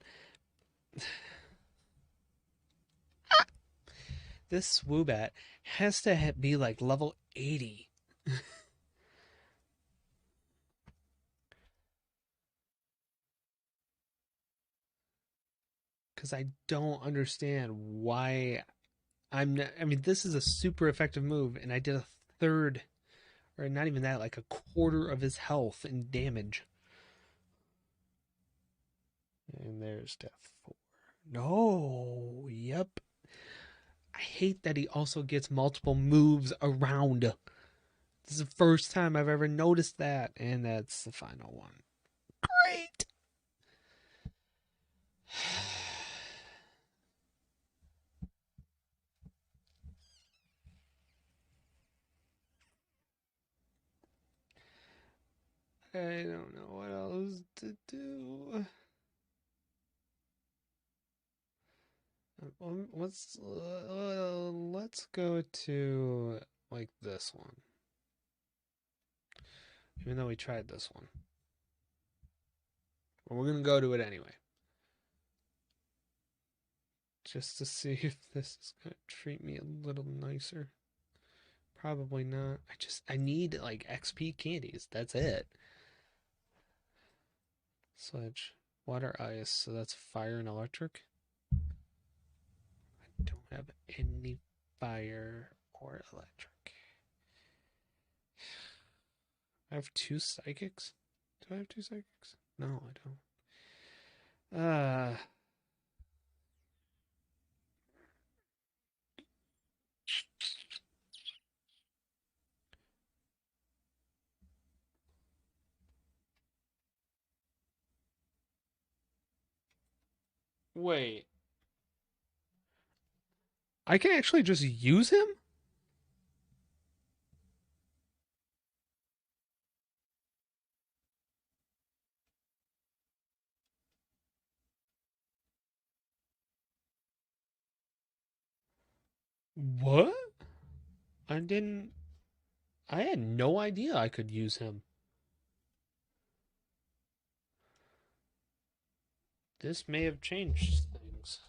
This Swoobat has to be like level 80. Because I don't understand why I'm not, I mean, this is a super effective move, and I did a third, or not even that, like a quarter of his health in damage. And there's death 4. No, yep. I hate that he also gets multiple moves around. This is the first time I've ever noticed that, and that's the final one. Great! I don't know what else to do. Let's go to like this one. Even though we tried this one. But we're gonna go to it anyway. Just to see if this is gonna treat me a little nicer. Probably not. I need like XP candies. That's it. Sledge. Water, ice. So that's fire and electric. I don't have any fire or electric. I have 2 psychics? Do I have 2 psychics? No, I don't. Wait. I can actually just use him? What? I didn't. I had no idea I could use him. This may have changed things.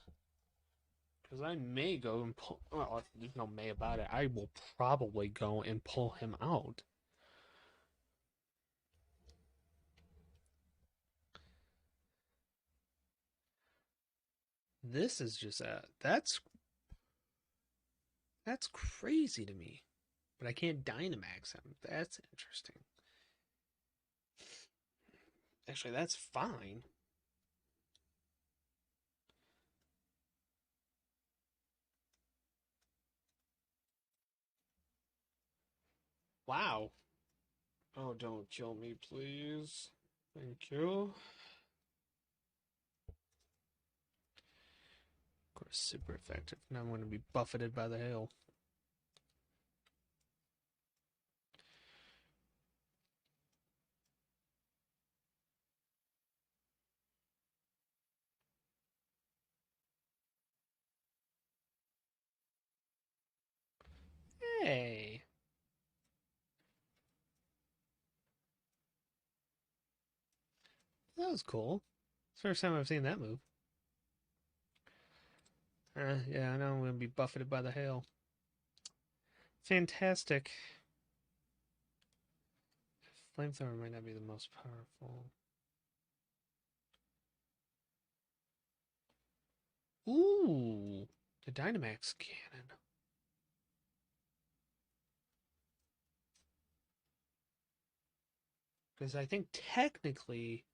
Because I may go and pull. Well, there's no may about it. I will probably go and pull him out. This is just a. That's crazy to me. But I can't Dynamax him. That's interesting. Actually, that's fine. Wow. Oh, don't kill me, please. Thank you. Of course, super effective. Now I'm going to be buffeted by the hail. Hey. That was cool. It's the first time I've seen that move. Yeah, I know I'm going to be buffeted by the hail. Fantastic. Flamethrower might not be the most powerful. Ooh, the Dynamax cannon. Because I think technically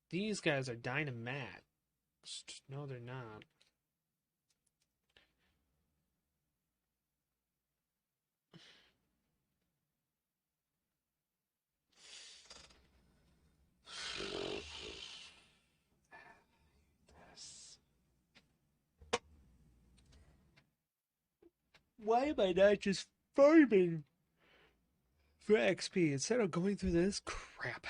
these guys are Dynamax. No, they're not. This. Why am I not just farming for XP instead of going through this crap?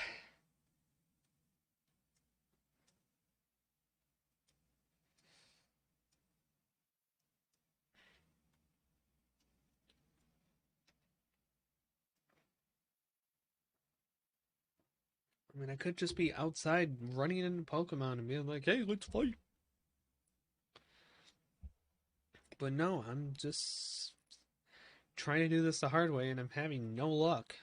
I mean, I could just be outside running into Pokemon and being like, hey, let's fight. But no, I'm just trying to do this the hard way and I'm having no luck.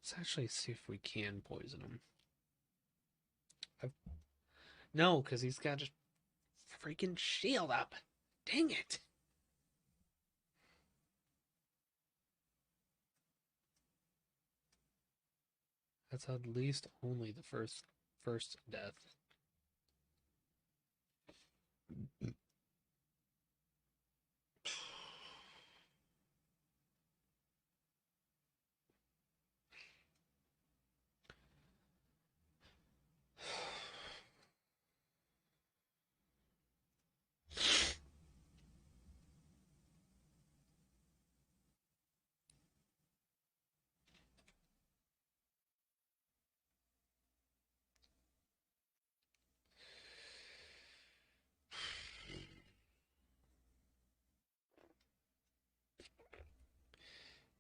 Let's actually see if we can poison him. I've... No, because he's got a freaking shield up. Dang it. That's at least only the first death.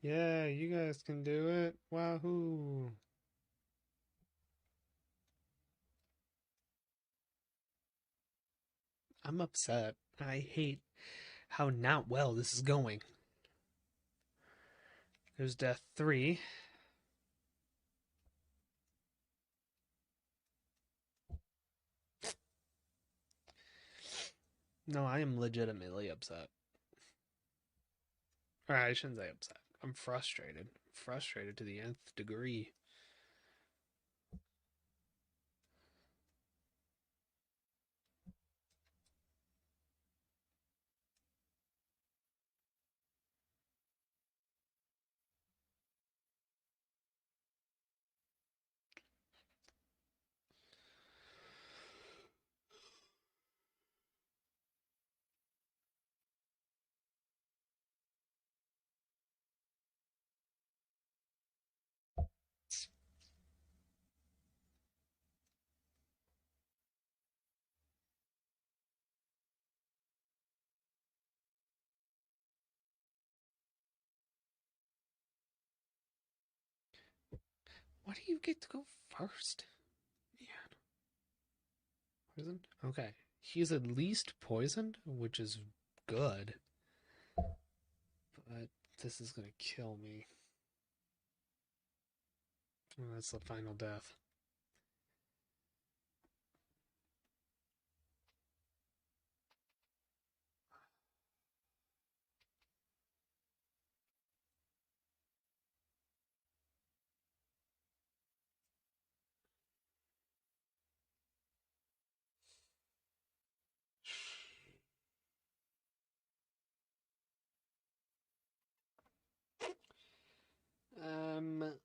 Yeah, you guys can do it. Wahoo. I'm upset. I hate how not well this is going. There's death 3. No, I am legitimately upset. Or I shouldn't say upset. I'm frustrated. Frustrated to the nth degree. Why do you get to go first? Man. Poisoned? Okay. He's at least poisoned, which is good. But this is gonna kill me. Oh, that's the final death.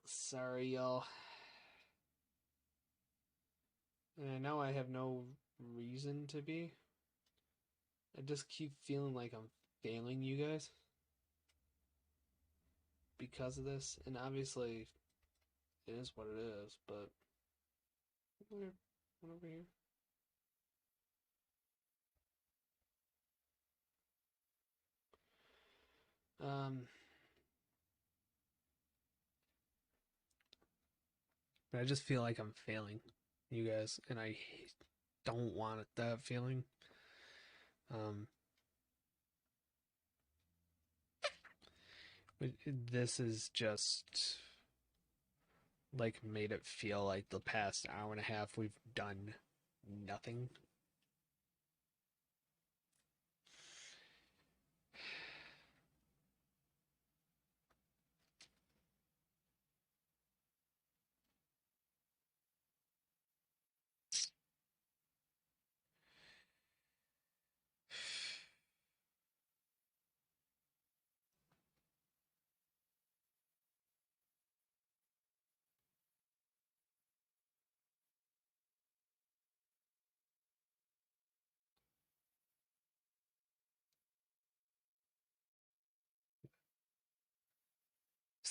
Sorry, y'all. And I know I have no reason to be. I just keep feeling like I'm failing you guys because of this. And obviously, it is what it is, but. What over here? Um. But I just feel like I'm failing you guys, and I don't want that feeling. Um, but this is just like made it feel like the past hour and a half we've done nothing.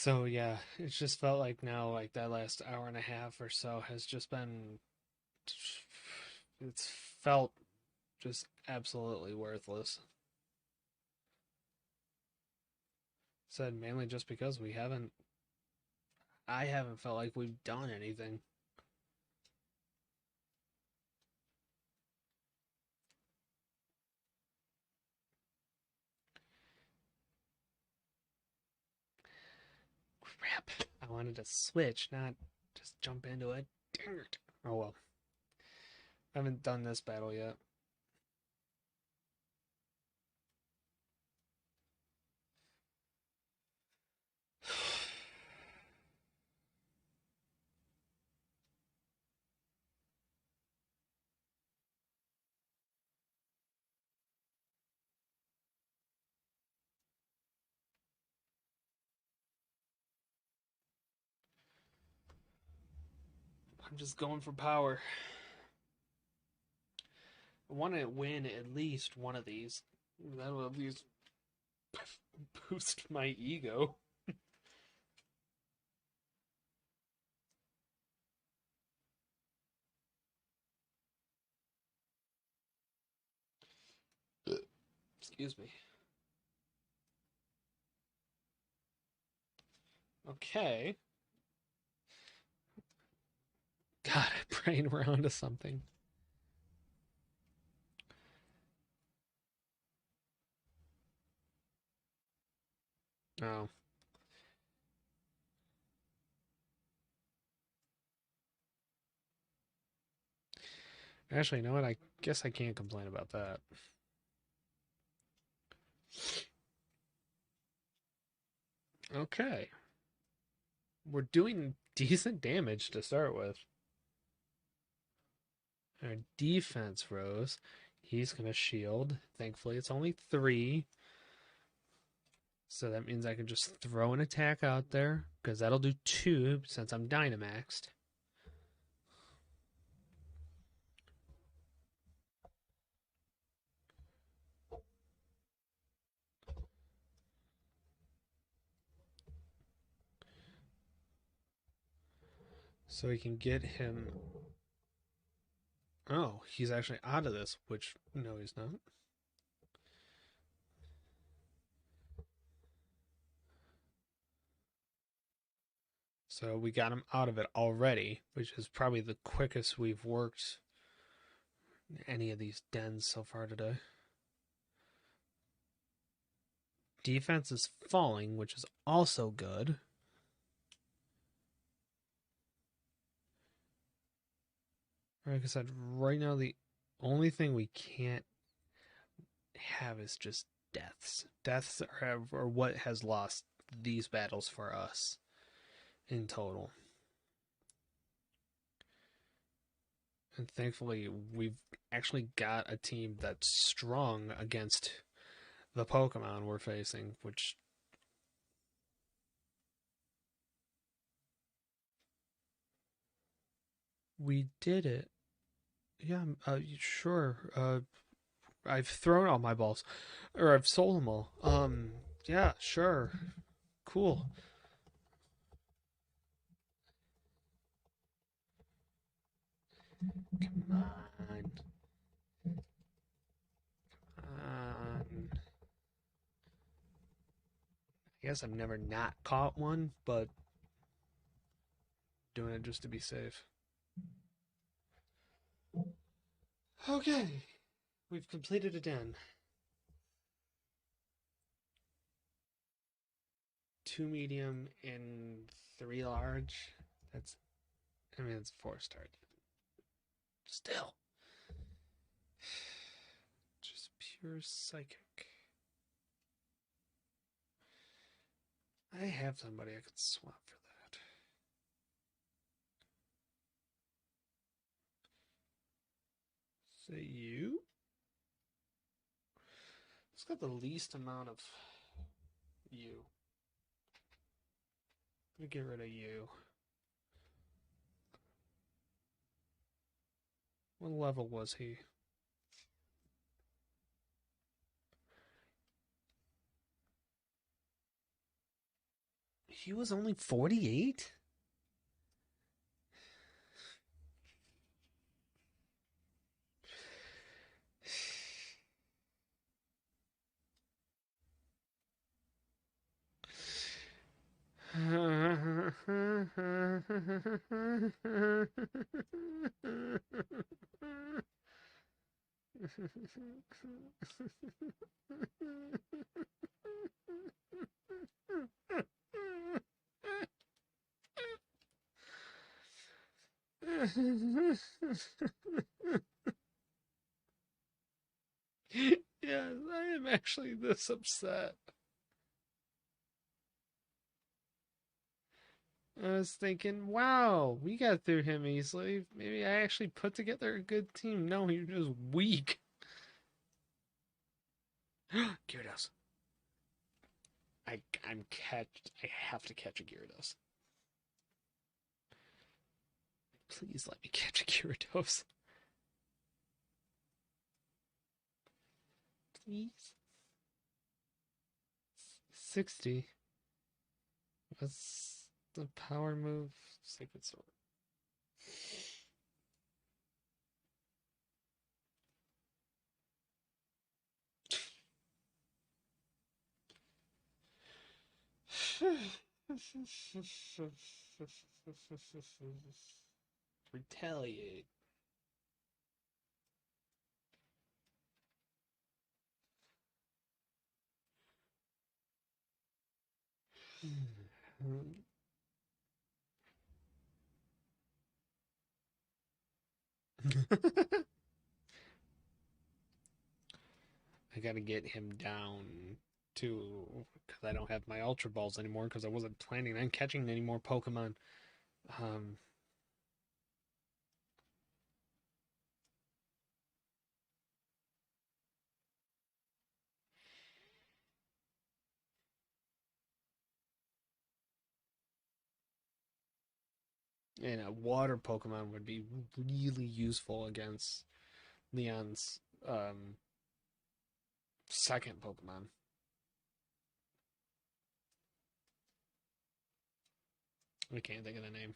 So yeah, it's just felt like now, like that last hour and a half or so has just been, it's felt just absolutely worthless. Said mainly just because I haven't felt like we've done anything. Crap. I wanted to switch, not just jump into it. Dang it. Oh well. I haven't done this battle yet. I'm just going for power. I want to win at least one of these. That will at least boost my ego. Excuse me. Okay. God, I'm praying we're onto something. Oh. Actually, you know what? I guess I can't complain about that. Okay. We're doing decent damage to start with. Our defense rose. He's going to shield. Thankfully, it's only 3. So that means I can just throw an attack out there, because that'll do 2 since I'm Dynamaxed. So we can get him. Oh, he's actually out of this, which, no, he's not. So we got him out of it already, which is probably the quickest we've worked any of these dens so far today. Defense is falling, which is also good. Like I said, right now the only thing we can't have is just deaths. Deaths are what has lost these battles for us in total. And thankfully, we've actually got a team that's strong against the Pokemon we're facing, which we did it. Yeah, sure. I've thrown all my balls, or I've sold them all. Yeah, sure. Cool. Come on. I guess I've never not caught one, but doing it just to be safe. Okay, we've completed a den. 2 medium and 3 large. That's, I mean, it's 4-star. Still. Just pure psychic. I have somebody I could swap for that. Say you? It's got the least amount of you. I'm gonna get rid of you. What level was he? He was only 48? Yes, I am actually this upset. I was thinking, wow, we got through him easily. Maybe I actually put together a good team. No, you're just weak. Gyarados. I'm catch. I have to catch a Gyarados. Please let me catch a Gyarados. Please. 60. What's the power move? Sacred Sword. Retaliate. I gotta get him down to because I don't have my Ultra Balls anymore because I wasn't planning on catching any more Pokemon. Um, and a water Pokemon would be really useful against Leon's second Pokemon. I can't think of the name.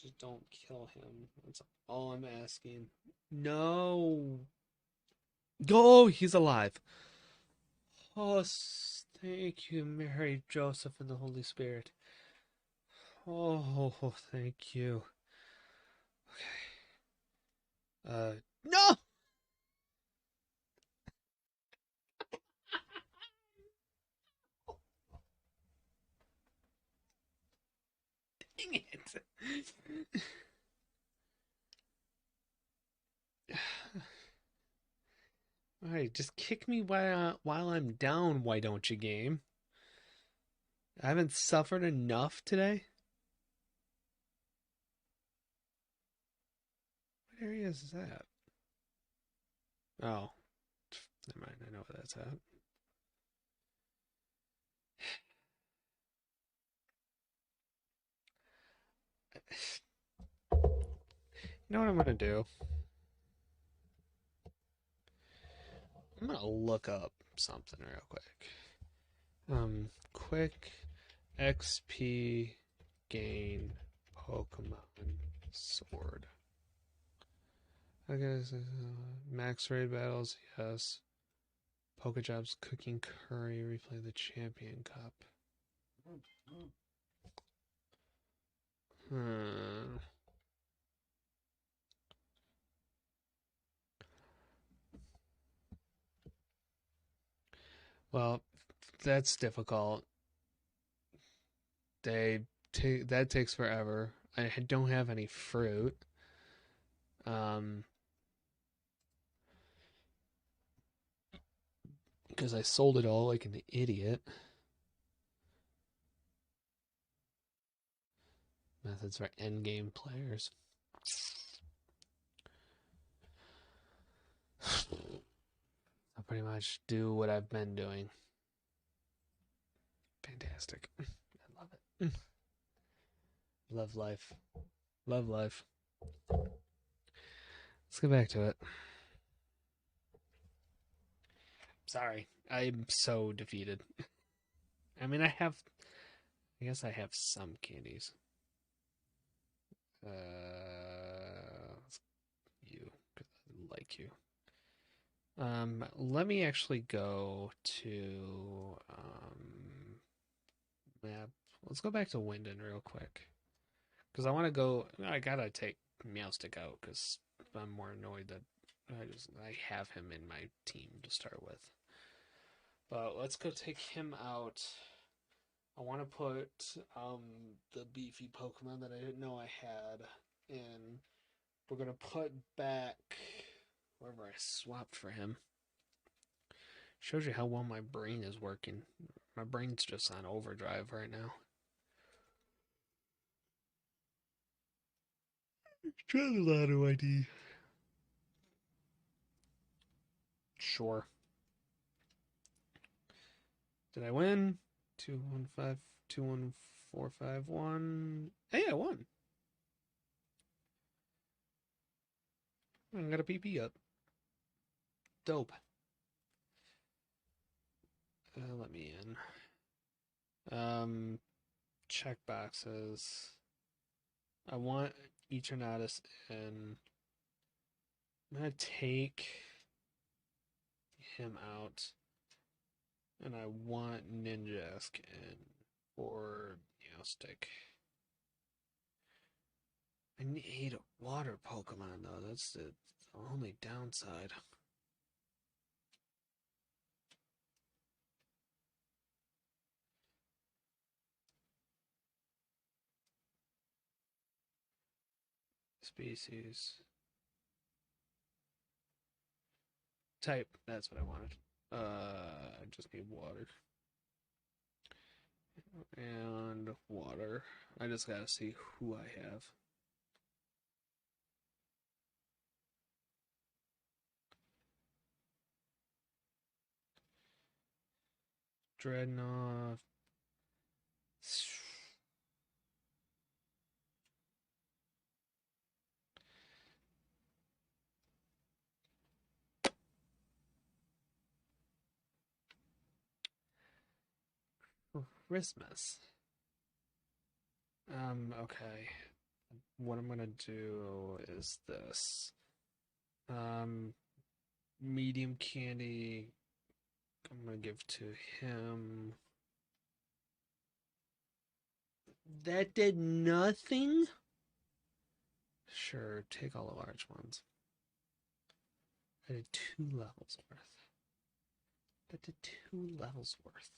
Just don't kill him. That's all I'm asking. No. Oh, he's alive. Oh, thank you, Mary, Joseph, and the Holy Spirit. Oh, thank you. Okay. No! Dang it. Alright, just kick me while I'm down, why don't you, game? I haven't suffered enough today. What area is that? Oh, never mind. I know where that's at. You know what I'm gonna do? I'm gonna look up something real quick. Quick XP gain Pokemon Sword. Okay, so, max raid battles, yes. Pokejobs, cooking curry, replay the champion cup. Hmm. Well, that's difficult. That takes forever. I don't have any fruit. Um, because I sold it all like an idiot. Methods for endgame players. pretty much do what I've been doing. Fantastic. I love it. Love life. Love life. Let's get back to it. Sorry. I'm so defeated. I mean, I guess I have some candies. You, because I like you. Let me actually go to map. Let's go back to Wyndon real quick, because I want to go. I gotta take Meowstick out because I'm more annoyed that I have him in my team to start with. But let's go take him out. I want to put the beefy Pokemon that I didn't know I had in. We're gonna put back wherever I swapped for him. Shows you how well my brain is working. My brain's just on overdrive right now. Try the ladder ID. Sure. Did I win? 215 21451. Hey, I won. I got a PP up. Dope. Let me in. Check boxes. I want Eternatus in. I'm gonna take him out. And I want Ninjask in for Meowstick. I need a water Pokemon though. That's the only downside. Species. Type. That's what I wanted. I just need water. And water. I just gotta see who I have. Dreadnought. Christmas. Okay. What I'm gonna do is this. Medium candy. I'm gonna give to him. That did nothing? Sure, take all the large ones. I did 2 levels worth. That did 2 levels worth.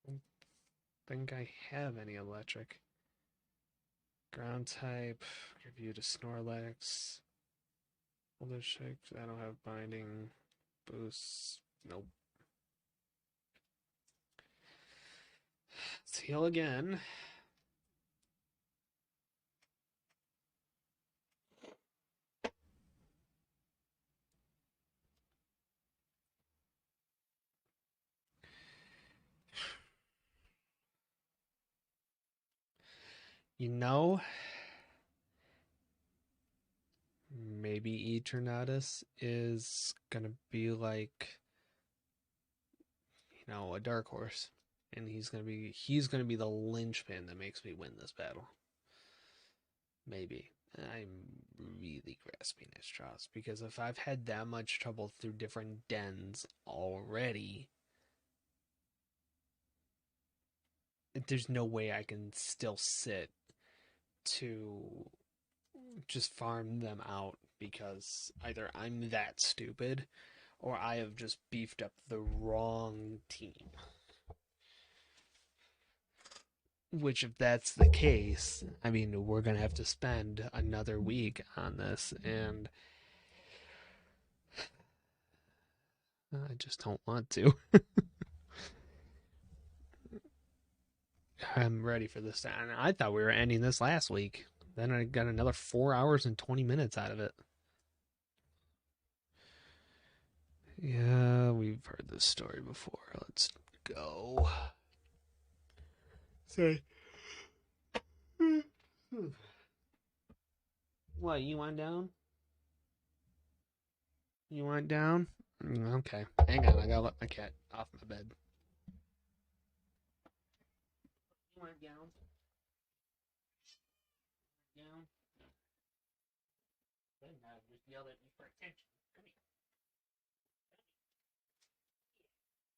I don't think I have any electric. Ground type, give you to Snorlax. Older shake, I don't have binding. Boosts, nope. Let's heal again. You know, maybe Eternatus is gonna be like, a dark horse. And he's gonna be the linchpin that makes me win this battle. Maybe. I'm really grasping at straws because if I've had that much trouble through different dens already, there's no way I can still sit to just farm them out because either I'm that stupid or I have just beefed up the wrong team. Which, if that's the case, I mean, we're going to have to spend another week on this, and I just don't want to. I'm ready for this. And I thought we were ending this last week. Then I got another 4 hours and 20 minutes out of it. Yeah, we've heard this story before. Let's go. Sorry. What, you want down? You want down? Okay. Hang on, I gotta let my cat off my bed. You want down? Down? Then just yelled at me for attention. Come here.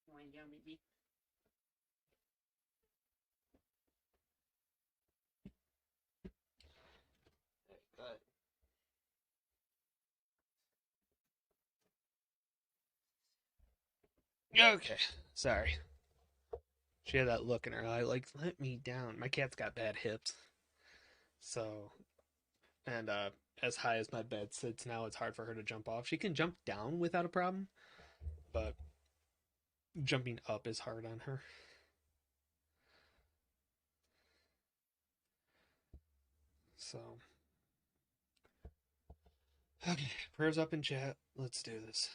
You want down, baby? Good. Okay. Sorry. She had that look in her eye, like, let me down. My cat's got bad hips. So, and as high as my bed sits now, it's hard for her to jump off. She can jump down without a problem, but jumping up is hard on her. So, okay, prayers up in chat. Let's do this.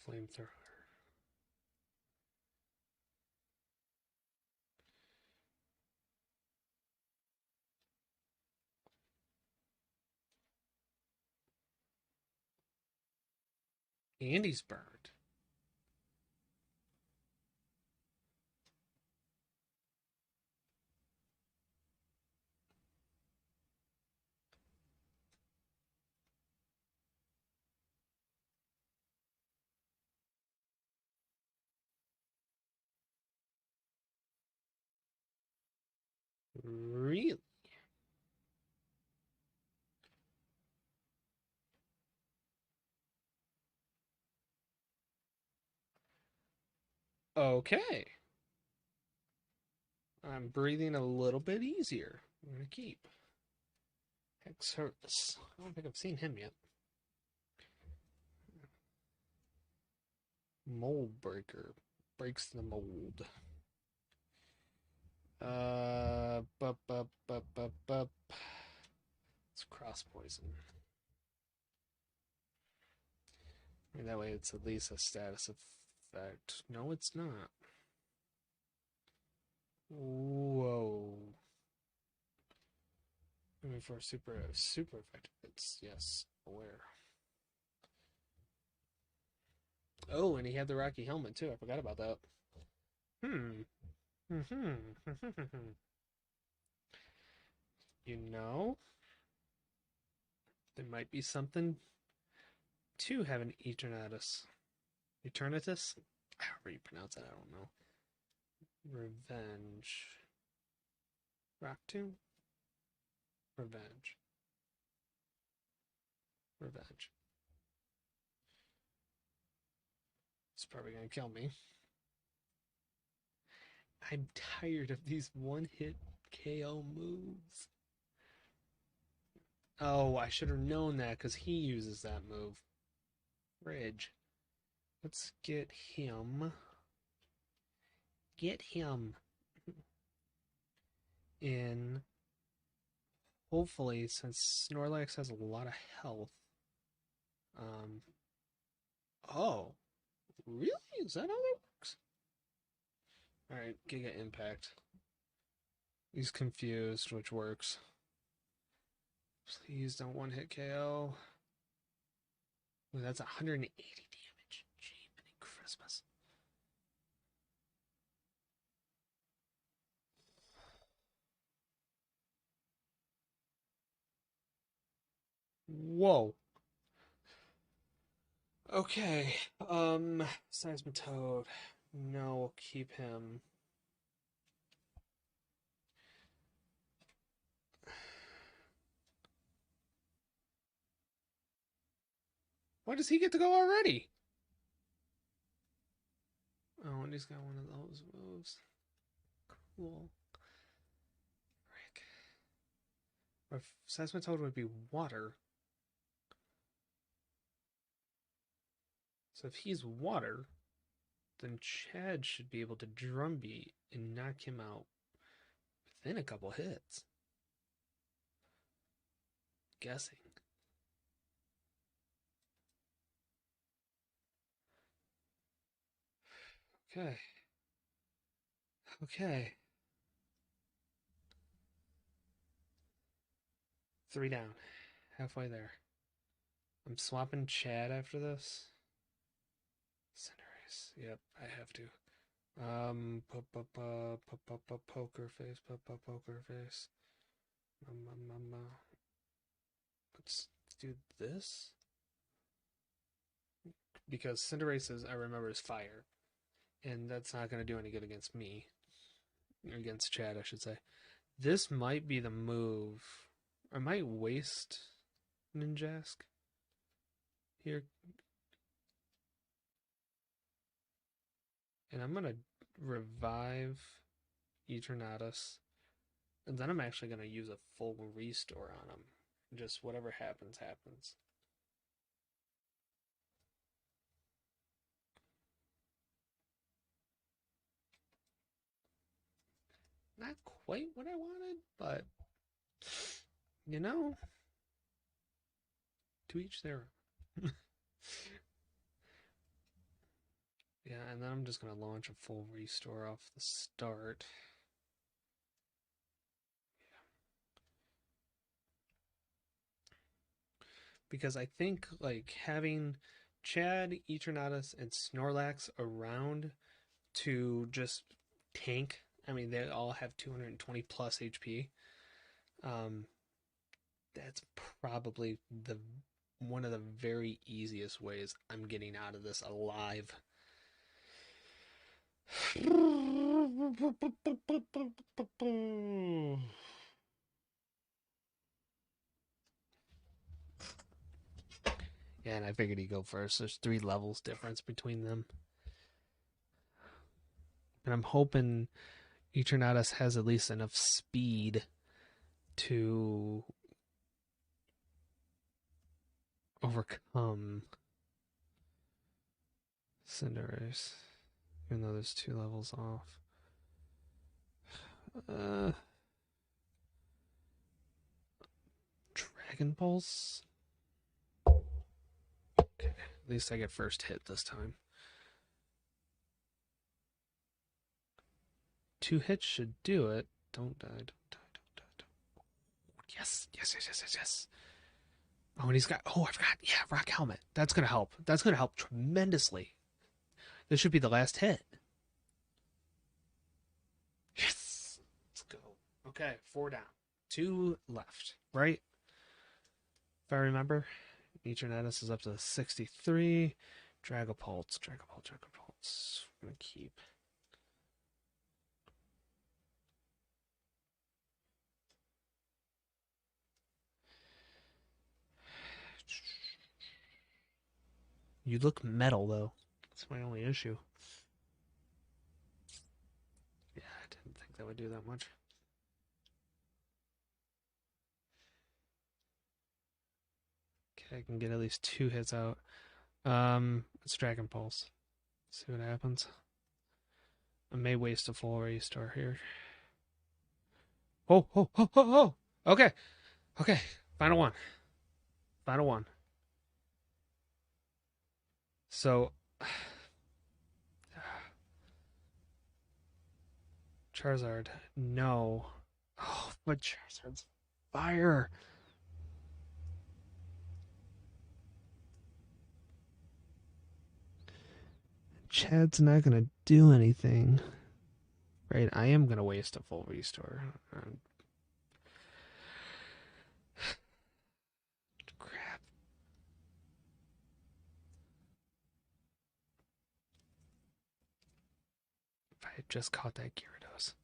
Flamethrower. Andy's burned. Really? Okay. I'm breathing a little bit easier. I'm gonna keep. Hexerus. I don't think I've seen him yet. Mold breaker. Breaks the mold. Bup. It's cross poison. I mean, that way it's at least a status effect. No, it's not. Whoa. I mean, for a super effective, it's yes, aware. Oh, and he had the Rocky helmet too. I forgot about that. Hmm. You know, there might be something to have an Eternatus. Eternatus? However you pronounce it, I don't know. Revenge. Rock Tomb? Revenge. Revenge. It's probably gonna kill me. I'm tired of these one-hit KO moves. Oh, I should have known that because he uses that move. Ridge. Let's get him. Get him in. Hopefully, since Snorlax has a lot of health. Um. Oh, really? Is that how that works? Alright, Giga Impact. He's confused, which works. Please don't one hit KO. Ooh, that's 180 damage. Jiminy Christmas. Whoa. Okay. Seismitoad. No, we'll keep him. Why does he get to go already? Oh, and he's got one of those moves. Cool. Frick. If Seismitoad would be water. So if he's water, then Chad should be able to drumbeat and knock him out within a couple hits. Guessing. Okay. Okay. 3 down. Halfway there. I'm swapping Chad after this. Cinderace. Yep, I have to. Poker face, poker face. Let's do this. Because Cinderace is, I remember, is fire. And that's not going to do any good against me. Against Chad, I should say. This might be the move. I might waste Ninjask here. And I'm going to revive Eternatus. And then I'm actually going to use a full restore on him. Just whatever happens, happens. Not quite what I wanted, but, you know, to each their own. Yeah, and then I'm just going to launch a full restore off the start. Because I think, like, having Chad, Eternatus, and Snorlax around to just tank, I mean, they all have 220 plus HP. That's probably one of the very easiest ways I'm getting out of this alive. Yeah, and I figured he'd go first. There's 3 levels difference between them. And I'm hoping Eternatus has at least enough speed to overcome Cinderace. Even though there's 2 levels off. Dragon Pulse? Okay, at least I get first hit this time. 2 hits should do it. Don't die, don't die, don't die, don't. Yes, yes, yes, yes, yes, yes. Oh, and he's got, oh, I forgot. Yeah, Rock Helmet. That's going to help. That's going to help tremendously. This should be the last hit. Yes. Let's go. Okay, 4 down. 2 left, right? If I remember. Eternatus is up to 63. Dragapult. I'm going to keep. You look metal, though. That's my only issue. Yeah, I didn't think that would do that much. Okay, I can get at least 2 hits out. It's Dragon Pulse. See what happens. I may waste a full restore here. Oh, oh, oh, oh, oh. Okay. Okay. Final one. Final one. So, Charizard, no. Oh, but Charizard's fire. Chad's not going to do anything. Right, I am going to waste a full restore. Crap. If I had just caught that Gyarados.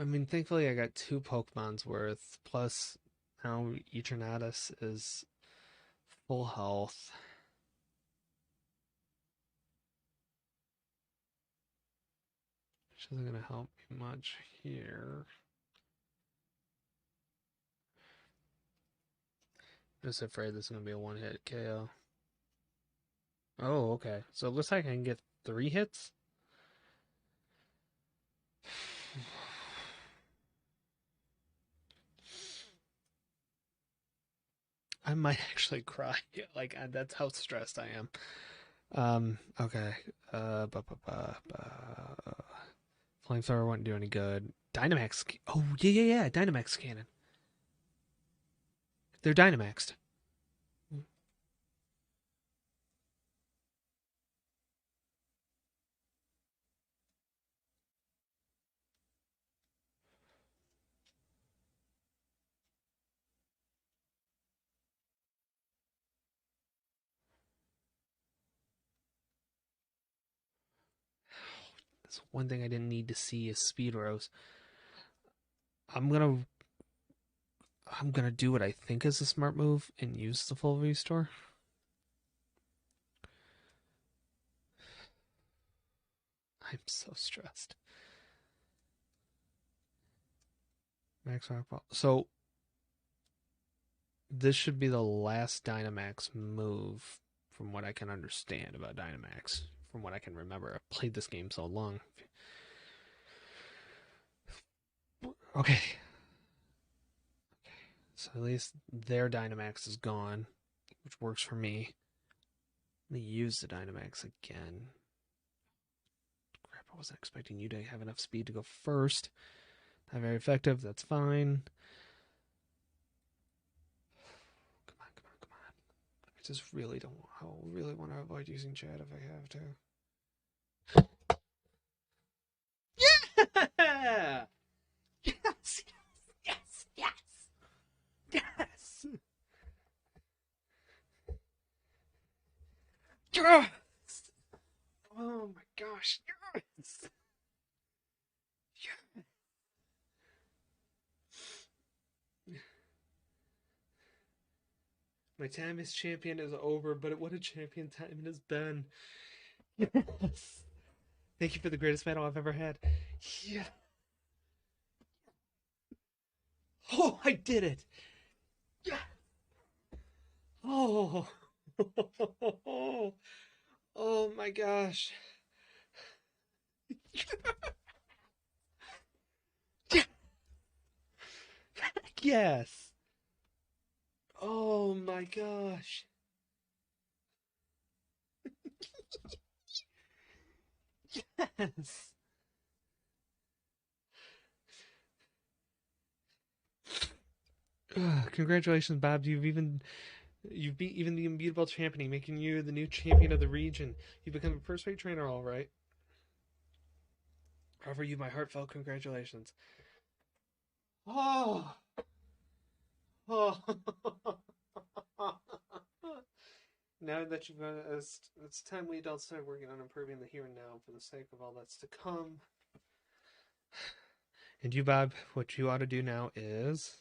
I mean, thankfully I got two Pokemon's worth, plus now Eternatus is full health, which isn't going to help me much here. I'm just afraid this is going to be a one-hit KO. Oh, okay. So it looks like I can get 3 hits? I might actually cry. Like, that's how stressed I am. Okay. Flamethrower wouldn't do any good. Dynamax. Oh, yeah. Dynamax cannon. They're Dynamaxed. That's one thing I didn't need to see is Speed Rose. I'm gonna I'm gonna do what I think is a smart move and use the full restore. I'm so stressed. Max Rock Ball. So this should be the last Dynamax move from what I can understand about Dynamax. From what I can remember. I've played this game so long. Okay. So at least their Dynamax is gone, which works for me. They use the Dynamax again. Crap, I wasn't expecting you to have enough speed to go first. Not very effective, that's fine. Come on. I just really don't I really want to avoid using chat if I have to. Yeah! Yes! Yes! Yes! Oh my gosh, yes! Yes! My time as champion is over, but what a champion time it has been. Yes! Thank you for the greatest battle I've ever had. Yeah. Oh, I did it! Yeah! Oh! Oh my gosh. Yes. Oh my gosh. Yes. Congratulations, Bob. You've beat even the unbeatable champion, making you the new champion of the region. You've become a first-rate trainer, all right. I offer you my heartfelt congratulations. Oh. Oh. Now that you've it's time we adults start working on improving the here and now for the sake of all that's to come. And you, Bob, what you ought to do now is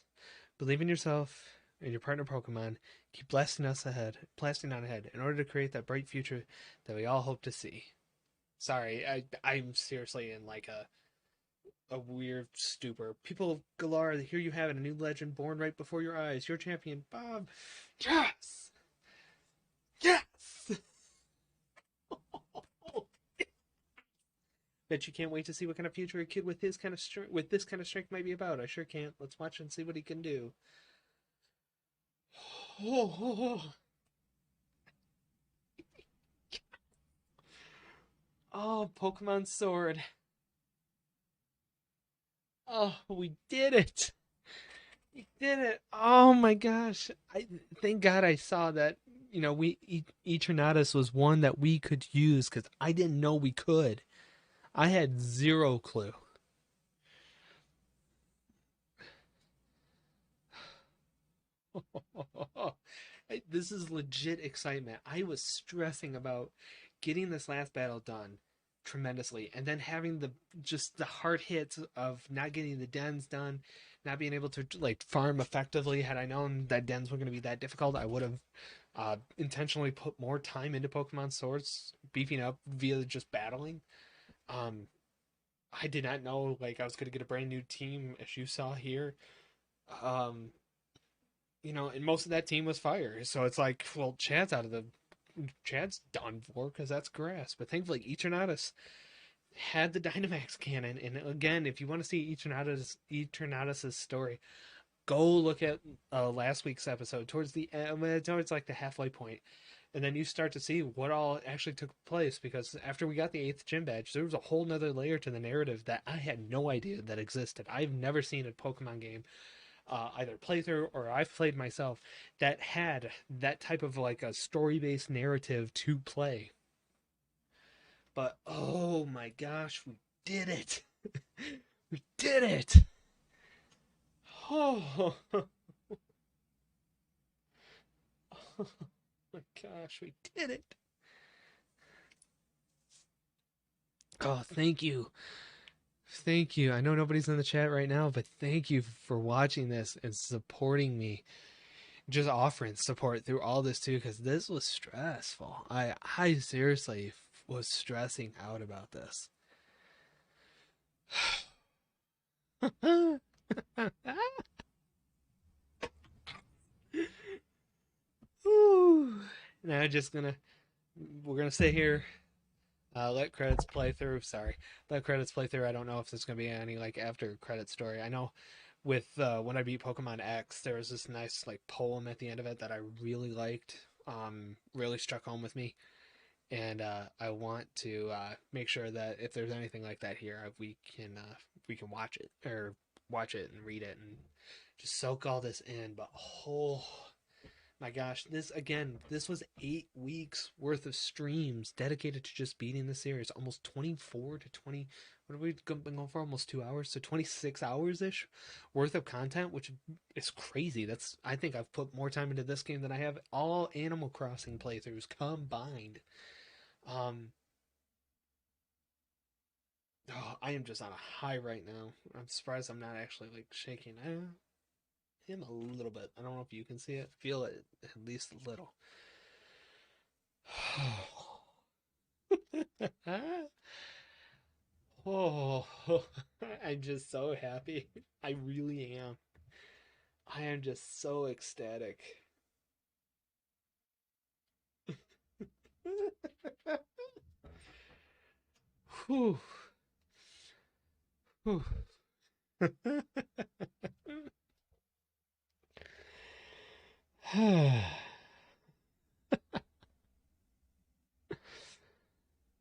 believe in yourself and your partner Pokemon. Keep blasting on ahead, in order to create that bright future that we all hope to see. Sorry, I'm seriously in like a weird stupor. People galore, here you have it, a new legend born right before your eyes. Your champion, Bob. Yes! Yes! Bet you can't wait to see what kind of future a kid with with this kind of strength might be about. I sure can't. Let's watch and see what he can do. Oh, oh, Pokemon Sword. Oh, we did it. We did it. Oh my gosh. Thank God I saw that, Eternatus was one that we could use because I didn't know we could. I had zero clue. This is legit excitement. I was stressing about getting this last battle done tremendously. And then having the just the hard hits of not getting the dens done, not being able to like farm effectively. Had I known that dens were going to be that difficult, I would have intentionally put more time into Pokemon Swords, beefing up via just battling. Um, I did not know like I was going to get a brand new team, as you saw here. Um, and most of that team was fire. So it's like, well, Chad's done for because that's grass. But thankfully, Eternatus had the Dynamax cannon. And again, if you want to see Eternatus's story, go look at last week's episode towards the end, towards like the halfway point, and then you start to see what all actually took place. Because after we got the 8th gym badge, there was a whole nother layer to the narrative that I had no idea that existed. I've never seen a Pokemon game, either playthrough or I've played myself, that had that type of like a story based narrative to play. But oh my gosh, we did it! We did it! Oh, oh my gosh, we did it! Oh, thank you. Thank you. I know nobody's in the chat right now, but thank you for watching this and supporting me. Just offering support through all this too, because this was stressful. I seriously was stressing out about this. Now we're gonna sit here, let credits play through. Sorry, let credits play through. I don't know if there's gonna be any like after credit story. I know with when I beat Pokemon X, there was this nice like poem at the end of it that I really liked. Really struck home with me, and I want to make sure that if there's anything like that here, we can watch it or watch it and read it and just soak all this in. But oh my gosh, this was 8 weeks worth of streams dedicated to just beating the series. Almost 24 to 20. What have we been going for? Almost 2 hours, so 26 hours ish worth of content, which is crazy. I think I've put more time into this game than I have all Animal Crossing playthroughs combined. Um, I am just on a high right now. I'm surprised I'm not actually like shaking. I am a little bit. I don't know if you can see it. Feel it at least a little. Oh, I'm just so happy. I really am. I am just so ecstatic. Whew. Whew.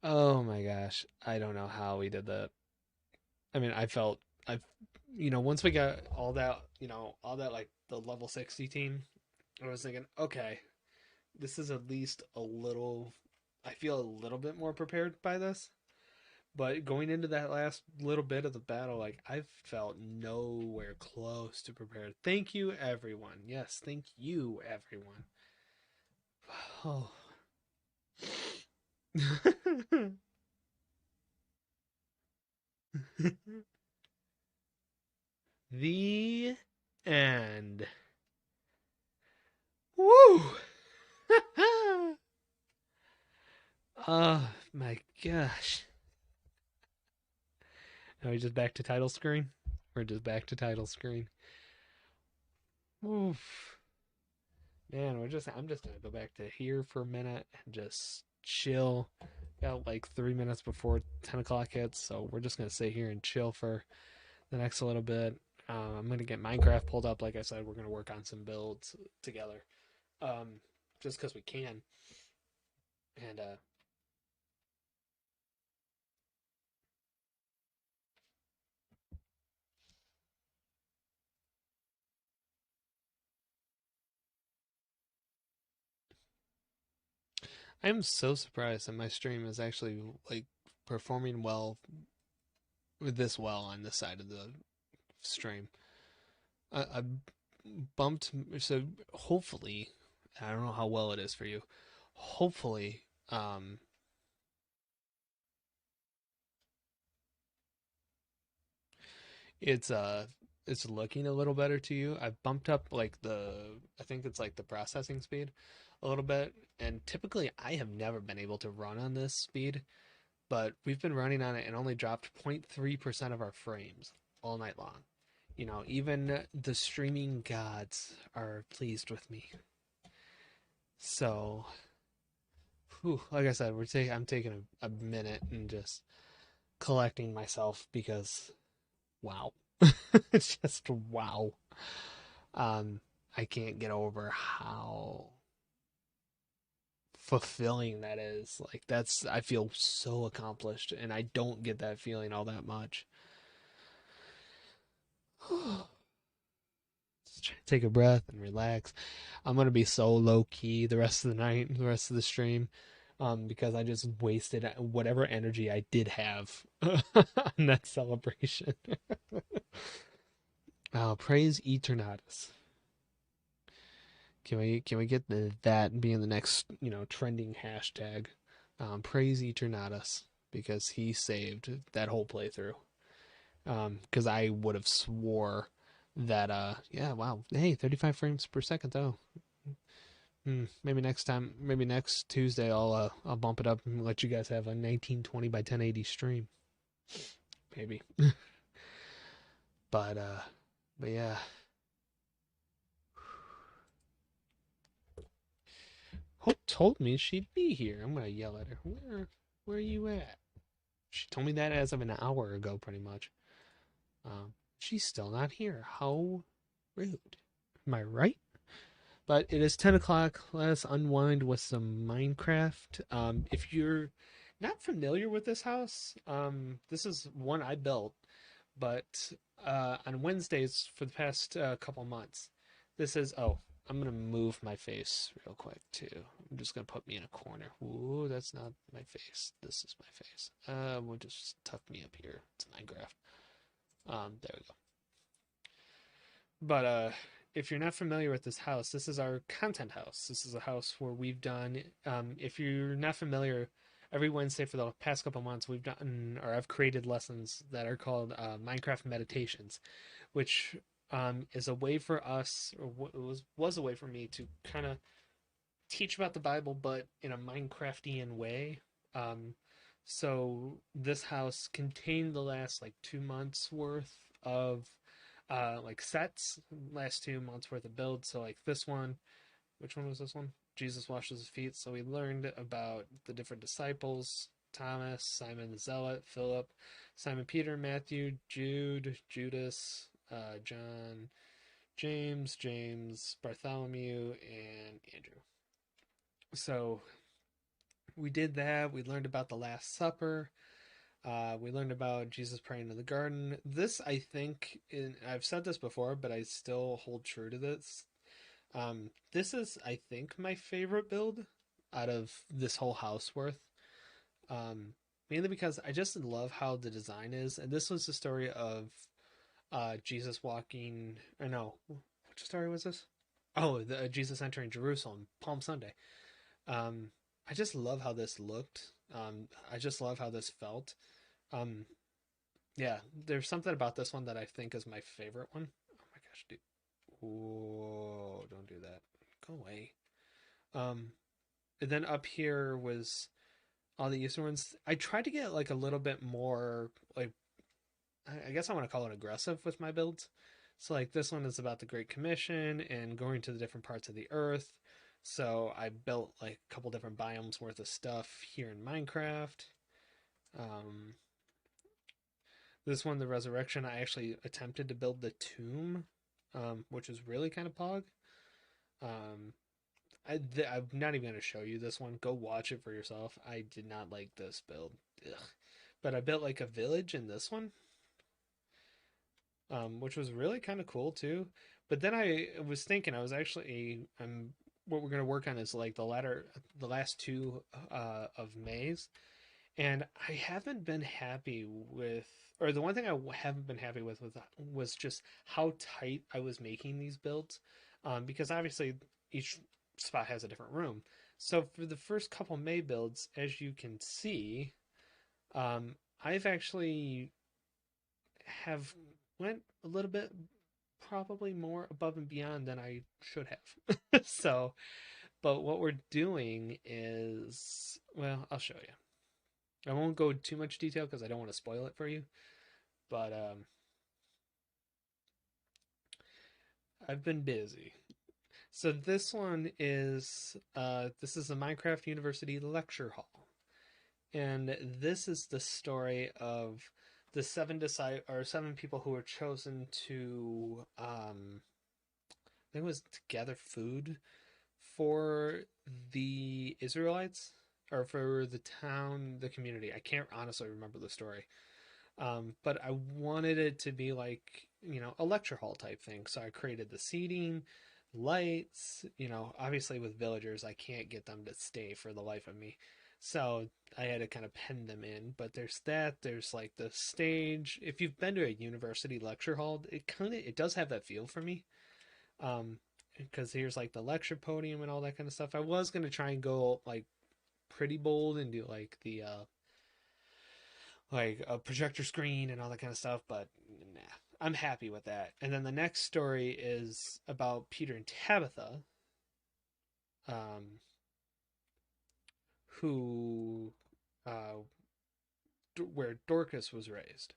Oh my gosh. I don't know how we did that. I mean, once we got all that like the level 60 team, I was thinking, okay, this is at least a little, I feel a little bit more prepared by this. But going into that last little bit of the battle, like I felt nowhere close to prepared. Thank you, everyone. Yes, thank you, everyone. Oh. The end. Woo! Oh my gosh. Are we just back to title screen? We're just back to title screen. Oof. Man, I'm just gonna go back to here for a minute and just chill. Got like 3 minutes before 10 o'clock hits, so we're just gonna sit here and chill for the next little bit. I'm gonna get Minecraft pulled up. Like I said, we're gonna work on some builds together, um, just because we can. And I'm so surprised that my stream is actually like performing this well on this side of the stream. I bumped, so hopefully, I don't know how well it is for you. Hopefully, It's it's looking a little better to you. I've bumped up like I think it's like the processing speed a little bit. And typically I have never been able to run on this speed, but we've been running on it and only dropped 0.3% of our frames all night long. You know, even the streaming gods are pleased with me. So, whew, like I said, I'm taking a minute and just collecting myself because wow. It's just wow. Um, I can't get over how fulfilling that is. Like I feel so accomplished and I don't get that feeling all that much. Just take a breath and relax. I'm gonna be so low key the rest of the night, the rest of the stream, because I just wasted whatever energy I did have on that celebration. Praise Eternatus. Can we get that being the next trending hashtag? Praise Eternatus because he saved that whole playthrough. Because I would have swore that yeah, wow, hey, 35 frames per second though. Maybe next time, maybe next Tuesday, I'll bump it up and let you guys have a 1920 by 1080 stream. Maybe, but uh, but yeah. Hope told me she'd be here. I'm gonna yell at her. Where are you at? She told me that as of an hour ago, pretty much. She's still not here. How rude. Am I right? But it is 10 o'clock. Let us unwind with some Minecraft. If you're not familiar with this house, this is one I built, but on Wednesdays for the past couple months, this is. Oh, I'm going to move my face real quick too. I'm just going to put me in a corner. Ooh, that's not my face. This is my face. We'll just tuck me up here. It's Minecraft. There we go. But if you're not familiar with this house, this is our content house. This is a house where we've done. If you're not familiar, every Wednesday for the past couple months, we've done or I've created lessons that are called Minecraft meditations, which is a way for us, or was a way for me to kind of teach about the Bible, but in a Minecraftian way. Um, so this house contained the last like 2 months worth of like sets, last 2 months worth of builds. So like this one, which one was this one? Jesus washes his feet. So we learned about the different disciples: Thomas, Simon the Zealot, Philip, Simon Peter, Matthew, Jude, Judas, John, James, Bartholomew, and Andrew. So we did that. We learned about the Last Supper. We learned about Jesus praying in the garden. This, I think, I've said this before, but I still hold true to this. This is, I think, my favorite build out of this whole house worth. Um, Mainly because I just love how the design is. And this was the story of Jesus walking. Or no, which story was this? Oh, Jesus entering Jerusalem, Palm Sunday. Um, I just love how this looked. I just love how this felt. Um, yeah, there's something about this one that I think is my favorite one. Oh my gosh, dude. Whoa, don't do that. Go away. Um, and then up here was all the Easter ones. I tried to get like a little bit more, like, I guess I want to call it aggressive with my builds. So like this one is about the Great Commission and going to the different parts of the earth. So I built like a couple different biomes worth of stuff here in Minecraft. Um, this one, the Resurrection, I actually attempted to build the tomb, which was really kind of pog. Um, I'm not even going to show you this one. Go watch it for yourself. I did not like this build. Ugh. But I built like a village in this one, which was really kind of cool too. But then I was thinking, I was actually, what we're going to work on is like the last two of May's. And I haven't been happy with, or the one thing I haven't been happy with was just how tight I was making these builds, because obviously each spot has a different room. So for the first couple May builds, as you can see, I've actually have went a little bit, probably more above and beyond than I should have. So, but what we're doing is, well, I'll show you. I won't go too much detail because I don't want to spoil it for you. But I've been busy. So this is the Minecraft University lecture hall, and this is the story of the seven people who were chosen to I think it was to gather food for the Israelites or for the town, the community. I can't honestly remember the story. But I wanted it to be like, a lecture hall type thing. So I created the seating, lights, obviously with villagers, I can't get them to stay for the life of me. So I had to kind of pen them in. But there's like the stage. If you've been to a university lecture hall, it does have that feel for me. Um, because here's like the lecture podium and all that kind of stuff. I was gonna try and go like pretty bold and do like the like a projector screen and all that kind of stuff, but nah, I'm happy with that. And then the next story is about Peter and Tabitha, um, who, where Dorcas was raised.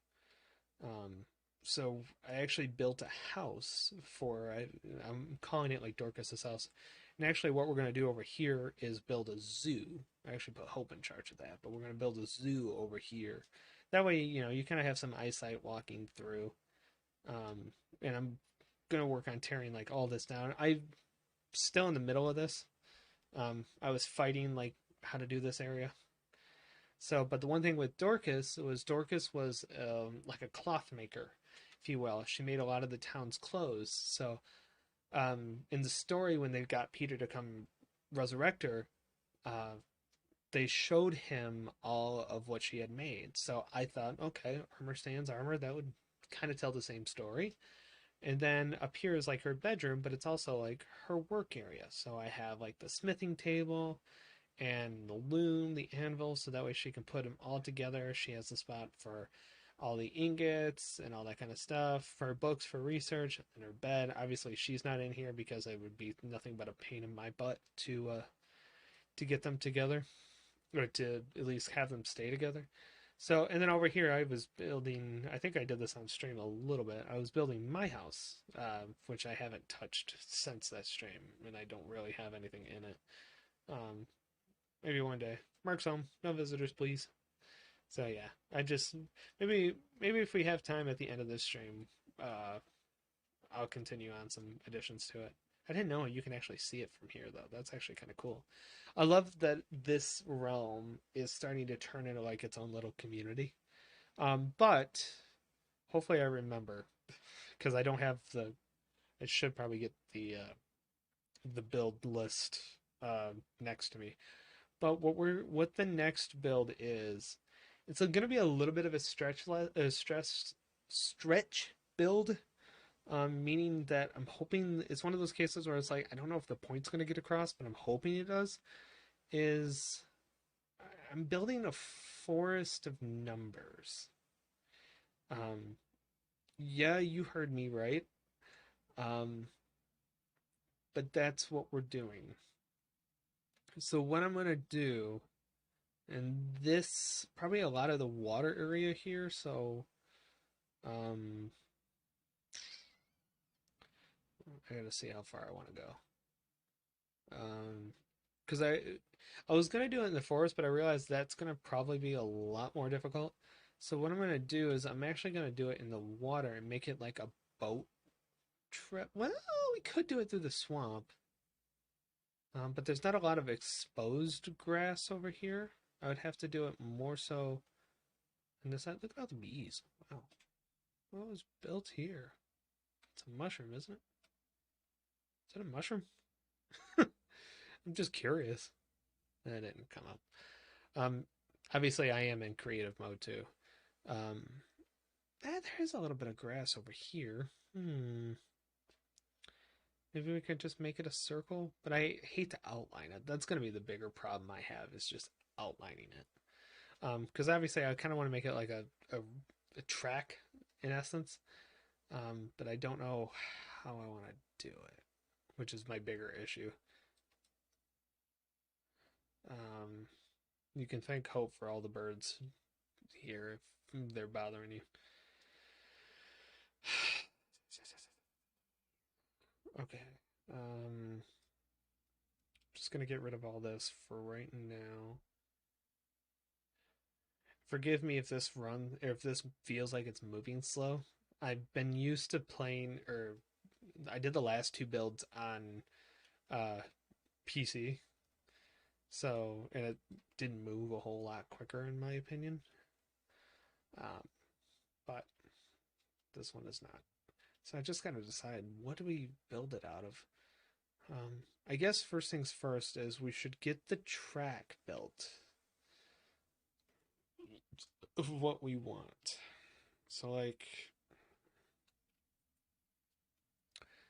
Um, so I actually built a house I'm calling it like Dorcas's house. And actually, what we're going to do over here is build a zoo. I actually put Hope in charge of that, but we're going to build a zoo over here. That way, you kind of have some eyesight walking through. Um, and I'm going to work on tearing like all this down. I'm still in the middle of this. I was fighting like how to do this area. So, but the one thing with Dorcas was like a cloth maker, if you will. She made a lot of the town's clothes. So, in the story, when they got Peter to come resurrect her, uh, they showed him all of what she had made. So I thought, okay, armor stands armor, that would kind of tell the same story. And then up here is like her bedroom, but it's also like her work area. So I have like the smithing table and the loom, the anvil, so that way she can put them all together. She has a spot for all the ingots and all that kind of stuff, for her books, for research, and her bed. Obviously, she's not in here because it would be nothing but a pain in my butt to get them together, or to at least have them stay together. So, and then over here, I was building, I think I did this on stream a little bit. I was building my house, which I haven't touched since that stream, and I don't really have anything in it. Um, Maybe one day. Mark's home. No visitors, please. So yeah, I just maybe if we have time at the end of this stream, uh, I'll continue on some additions to it. I didn't know you can actually see it from here though. That's actually kind of cool. I love that this realm is starting to turn into like its own little community. But hopefully I remember because I don't have the. I should probably get the build list next to me. But what the next build is, it's going to be a little bit of a stretch build, meaning that I'm hoping it's one of those cases where it's like I don't know if the point's going to get across, but I'm hoping it does. Is I'm building a forest of numbers. Um, yeah, you heard me right. Um, but that's what we're doing. So what I'm going to do, and this probably a lot of the water area here, so um I gotta see how far I want to go. Because I was gonna do it in the forest, but I realized that's gonna probably be a lot more difficult. So what I'm gonna do is I'm actually gonna do it in the water and make it like a boat trip. Well, we could do it through the swamp, but there's not a lot of exposed grass over here. I would have to do it more so. And this side, look at all the bees. Wow, what was built here? It's a mushroom, isn't it? Is that a mushroom? I'm just curious. That didn't come up. Um, Obviously, I am in creative mode too. Um, there's a little bit of grass over here. Maybe we could just make it a circle, but I hate to outline it. That's going to be the bigger problem I have is just outlining it. Because obviously I kind of want to make it like a track in essence. But I don't know how I want to do it, which is my bigger issue. Um, you can thank Hope for all the birds here if they're bothering you. Okay. Um, just gonna get rid of all this for right now. Forgive me if this run or if this feels like it's moving slow. I've been used to playing, or I did the last two builds on uh PC, so and it didn't move a whole lot quicker in my opinion. Um, but this one is not. So I just gotta decide what do we build it out of. I guess first things first is we should get the track built of what we want. So like,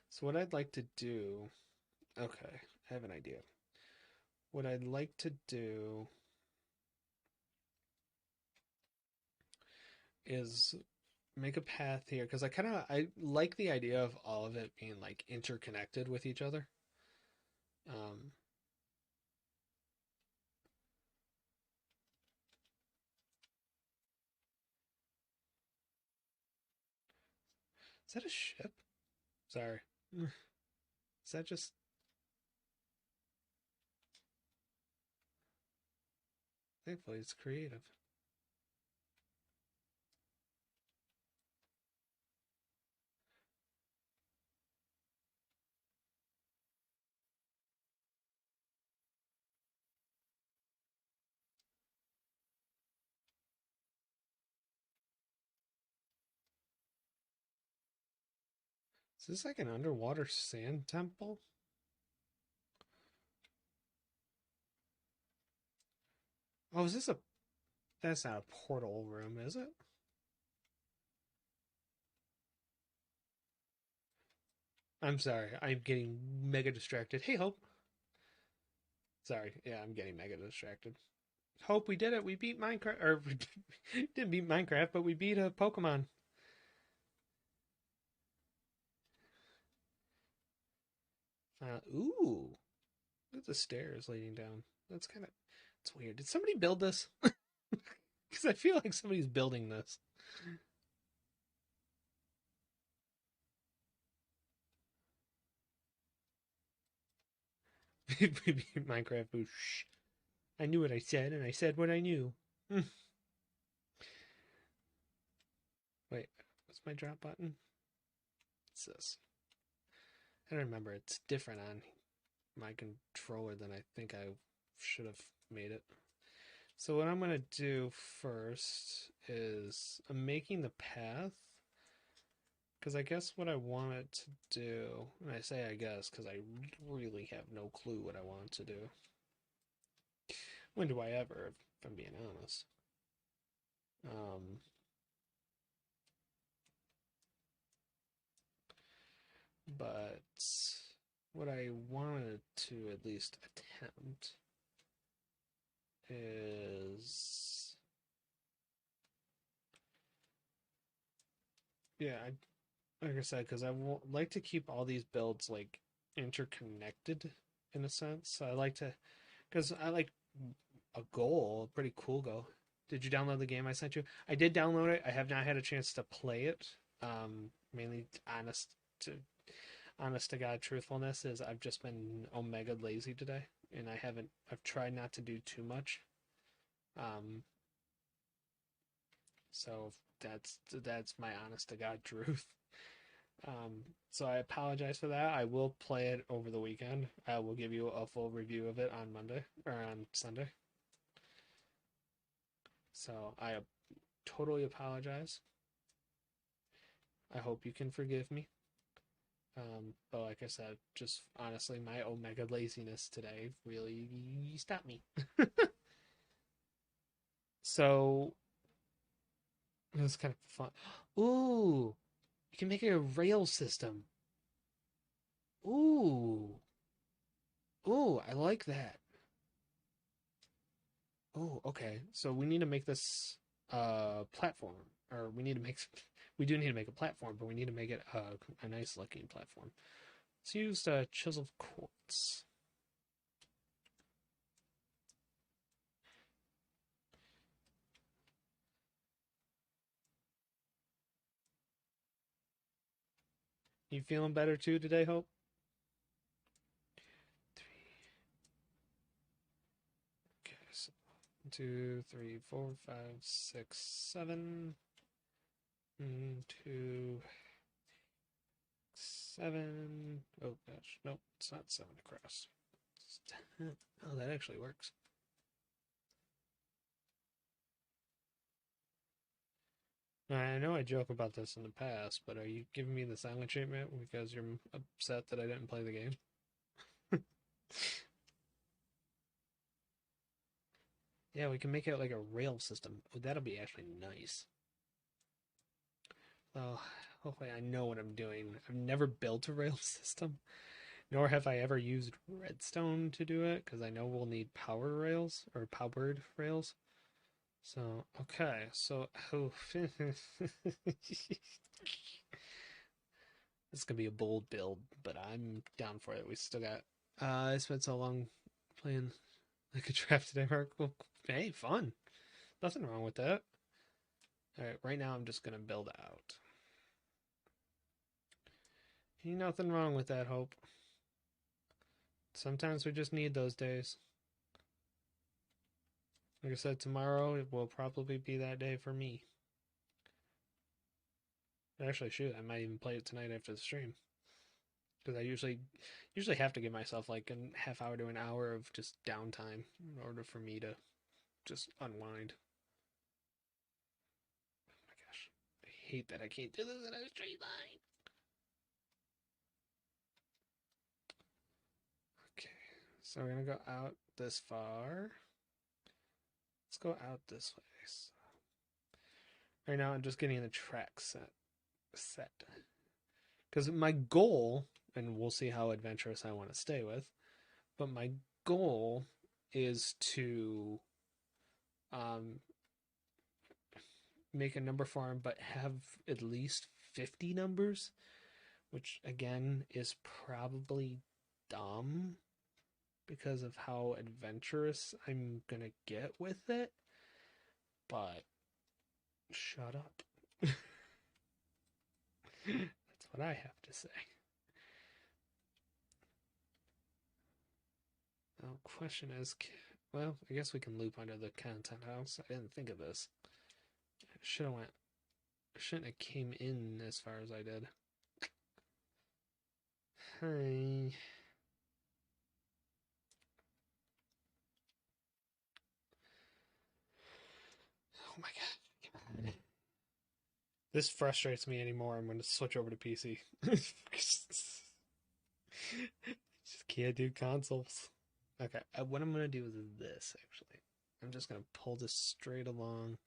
so what I'd like to do. Okay, I have an idea. What I'd like to do is make a path here because I like the idea of all of it being like interconnected with each other. Um, is that a ship? Sorry. Is that just thankfully it's creative. Is this like an underwater sand temple? Oh, is this a that's not a portal room, is it? I'm sorry. I'm getting mega distracted. Hey, Hope. Sorry. Yeah, I'm getting mega distracted. Hope, we did it. We beat Minecraft. Or, we didn't beat Minecraft, but we beat a Pokemon. Ooh. Look at the stairs leading down. That's kind of. It's weird. Did somebody build this? Because I feel like somebody's building this. We beat Minecraft. Shh. I knew what I said, and I said what I knew. Wait, what's my drop button? What's this? I don't remember. It's different on my controller than I think I should have made it. So what I'm going to do first is I'm making the path because I guess what I want it to do, and I say I guess because I really have no clue what I want to do. When do I ever, if I'm being honest? Um, but what I wanted to at least attempt is, yeah, like I said, because like to keep all these builds like interconnected in a sense. So I like to, because I like a goal, a pretty cool goal. Did you download the game I sent you? I did download it. I have not had a chance to play it. Mainly to honest to God truthfulness is I've just been omega lazy today, and I haven't. I've tried not to do too much. Um, so that's my honest to God truth. So I apologize for that. I will play it over the weekend. I will give you a full review of it on Monday or on Sunday. So I totally apologize. I hope you can forgive me. But like I said, just honestly, my omega laziness today really stopped me. So it was kind of fun. Ooh, you can make it a rail system. Ooh, ooh, I like that. Oh, okay. So we need to make this platform, or we need to make We do need to make a platform, but we need to make it a nice looking platform. Let's use chiseled quartz. You feeling better too today, Hope? 3. Okay, so 1, 2, 3, 4, 5, 6, 7. 2, 7. Oh gosh, nope, it's not 7 across. It's 10. Oh, that actually works. I know I joke about this in the past, but are you giving me the silent treatment because you're upset that I didn't play the game? Yeah, we can make it like a rail system. Oh, that'll be actually nice. Oh, hopefully I know what I'm doing. I've never built a rail system, nor have I ever used redstone to do it, because I know we'll need power rails or powered rails. So, okay, so oh, this is gonna be a bold build, but I'm down for it. We still got. I spent so long playing like a draft today, Mark. Well, hey, fun. Nothing wrong with that. All right, right now I'm just gonna build out. Ain't nothing wrong with that, Hope. Sometimes we just need those days. Like I said, tomorrow it will probably be that day for me. Actually, shoot, I might even play it tonight after the stream. Because I usually have to give myself like a half hour to an hour of just downtime in order for me to just unwind. Oh my gosh. I hate that I can't do this in a straight line. Okay, so we're gonna go out this far. Let's go out this way. So, right now I'm just getting the track set. Because my goal, and we'll see how adventurous I want to stay with, but my goal is to make a number farm, but have at least 50 numbers, which again is probably dumb because of how adventurous I'm gonna get with it. But shut up. That's what I have to say. Now, question is, well, I guess we can loop under the content house. I didn't think of this. Shouldn't have came in as far as I did. Hi. Oh my god. This frustrates me anymore. I'm going to switch over to PC. Just can't do consoles. Okay, what I'm going to do is this, actually. I'm just going to pull this straight along.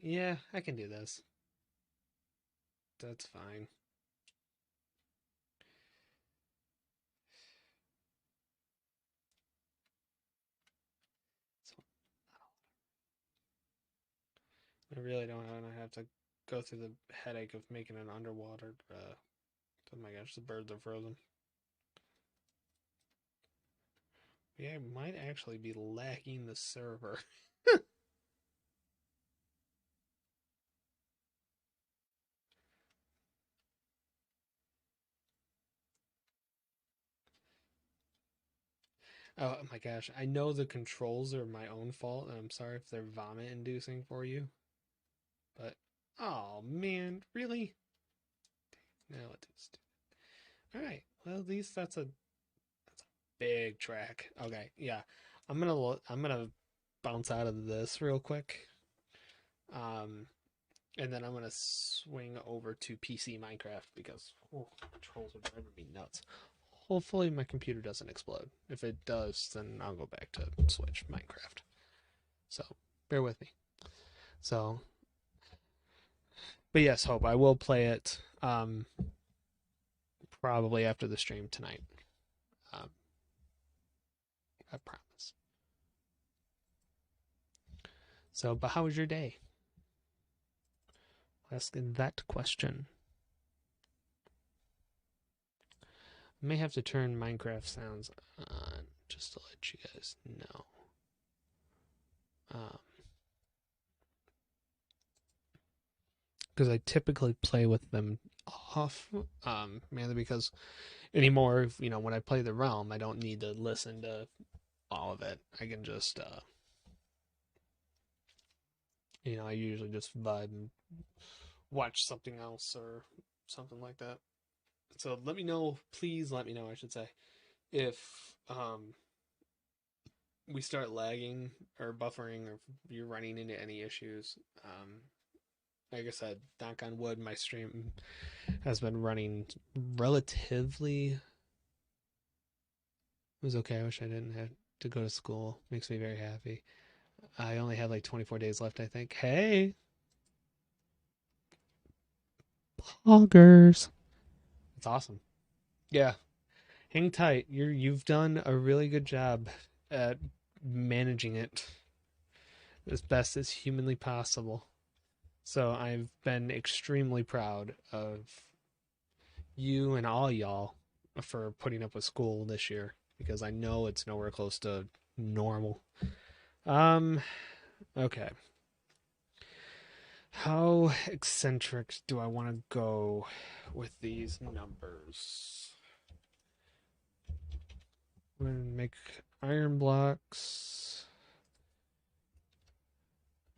Yeah, I can do this. That's fine. So, I really don't want to have to go through the headache of making an underwater. Oh my gosh, the birds are frozen. Yeah, I might actually be lagging the server. Oh my gosh, I know the controls are my own fault, and I'm sorry if they're vomit inducing for you. But oh man, really? Now it is. Alright, well at least that's a big track. Okay, yeah. I'm gonna bounce out of this real quick. Um and then I'm gonna swing over to PC Minecraft because controls are driving me nuts. Hopefully my computer doesn't explode. If it does, then I'll go back to Switch Minecraft. So bear with me. So, but yes, Hope I will play it probably after the stream tonight. Um, I promise. So, but how was your day? Ask that question. I may have to turn Minecraft sounds on just to let you guys know. Because I typically play with them off, mainly because anymore, when I play the realm, I don't need to listen to all of it. I can just, I usually just vibe and watch something else or something like that. So let me know, please let me know, I should say, if we start lagging or buffering or if you're running into any issues. Like I said, knock on wood, my stream has been running relatively. It was okay. I wish I didn't have to go to school. Makes me very happy. I only have like 24 days left, I think. Hey, poggers. It's awesome. Yeah, hang tight. You've done a really good job at managing it as best as humanly possible. So I've been extremely proud of you and all y'all for putting up with school this year because I know it's nowhere close to normal. Um, okay. How eccentric do I want to go with these numbers? I'm going to make iron blocks.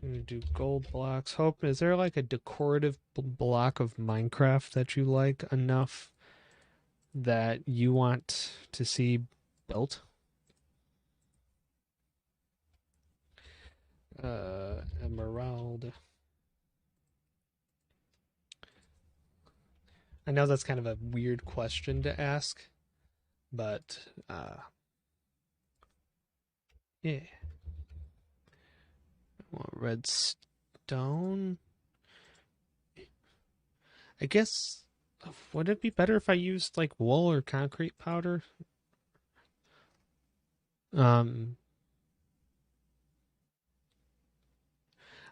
I'm going to do gold blocks. Hope, is there like a decorative block of Minecraft that you like enough that you want to see built? Emerald. I know that's kind of a weird question to ask, but yeah. I want redstone. I guess, would it be better if I used like wool or concrete powder? Um,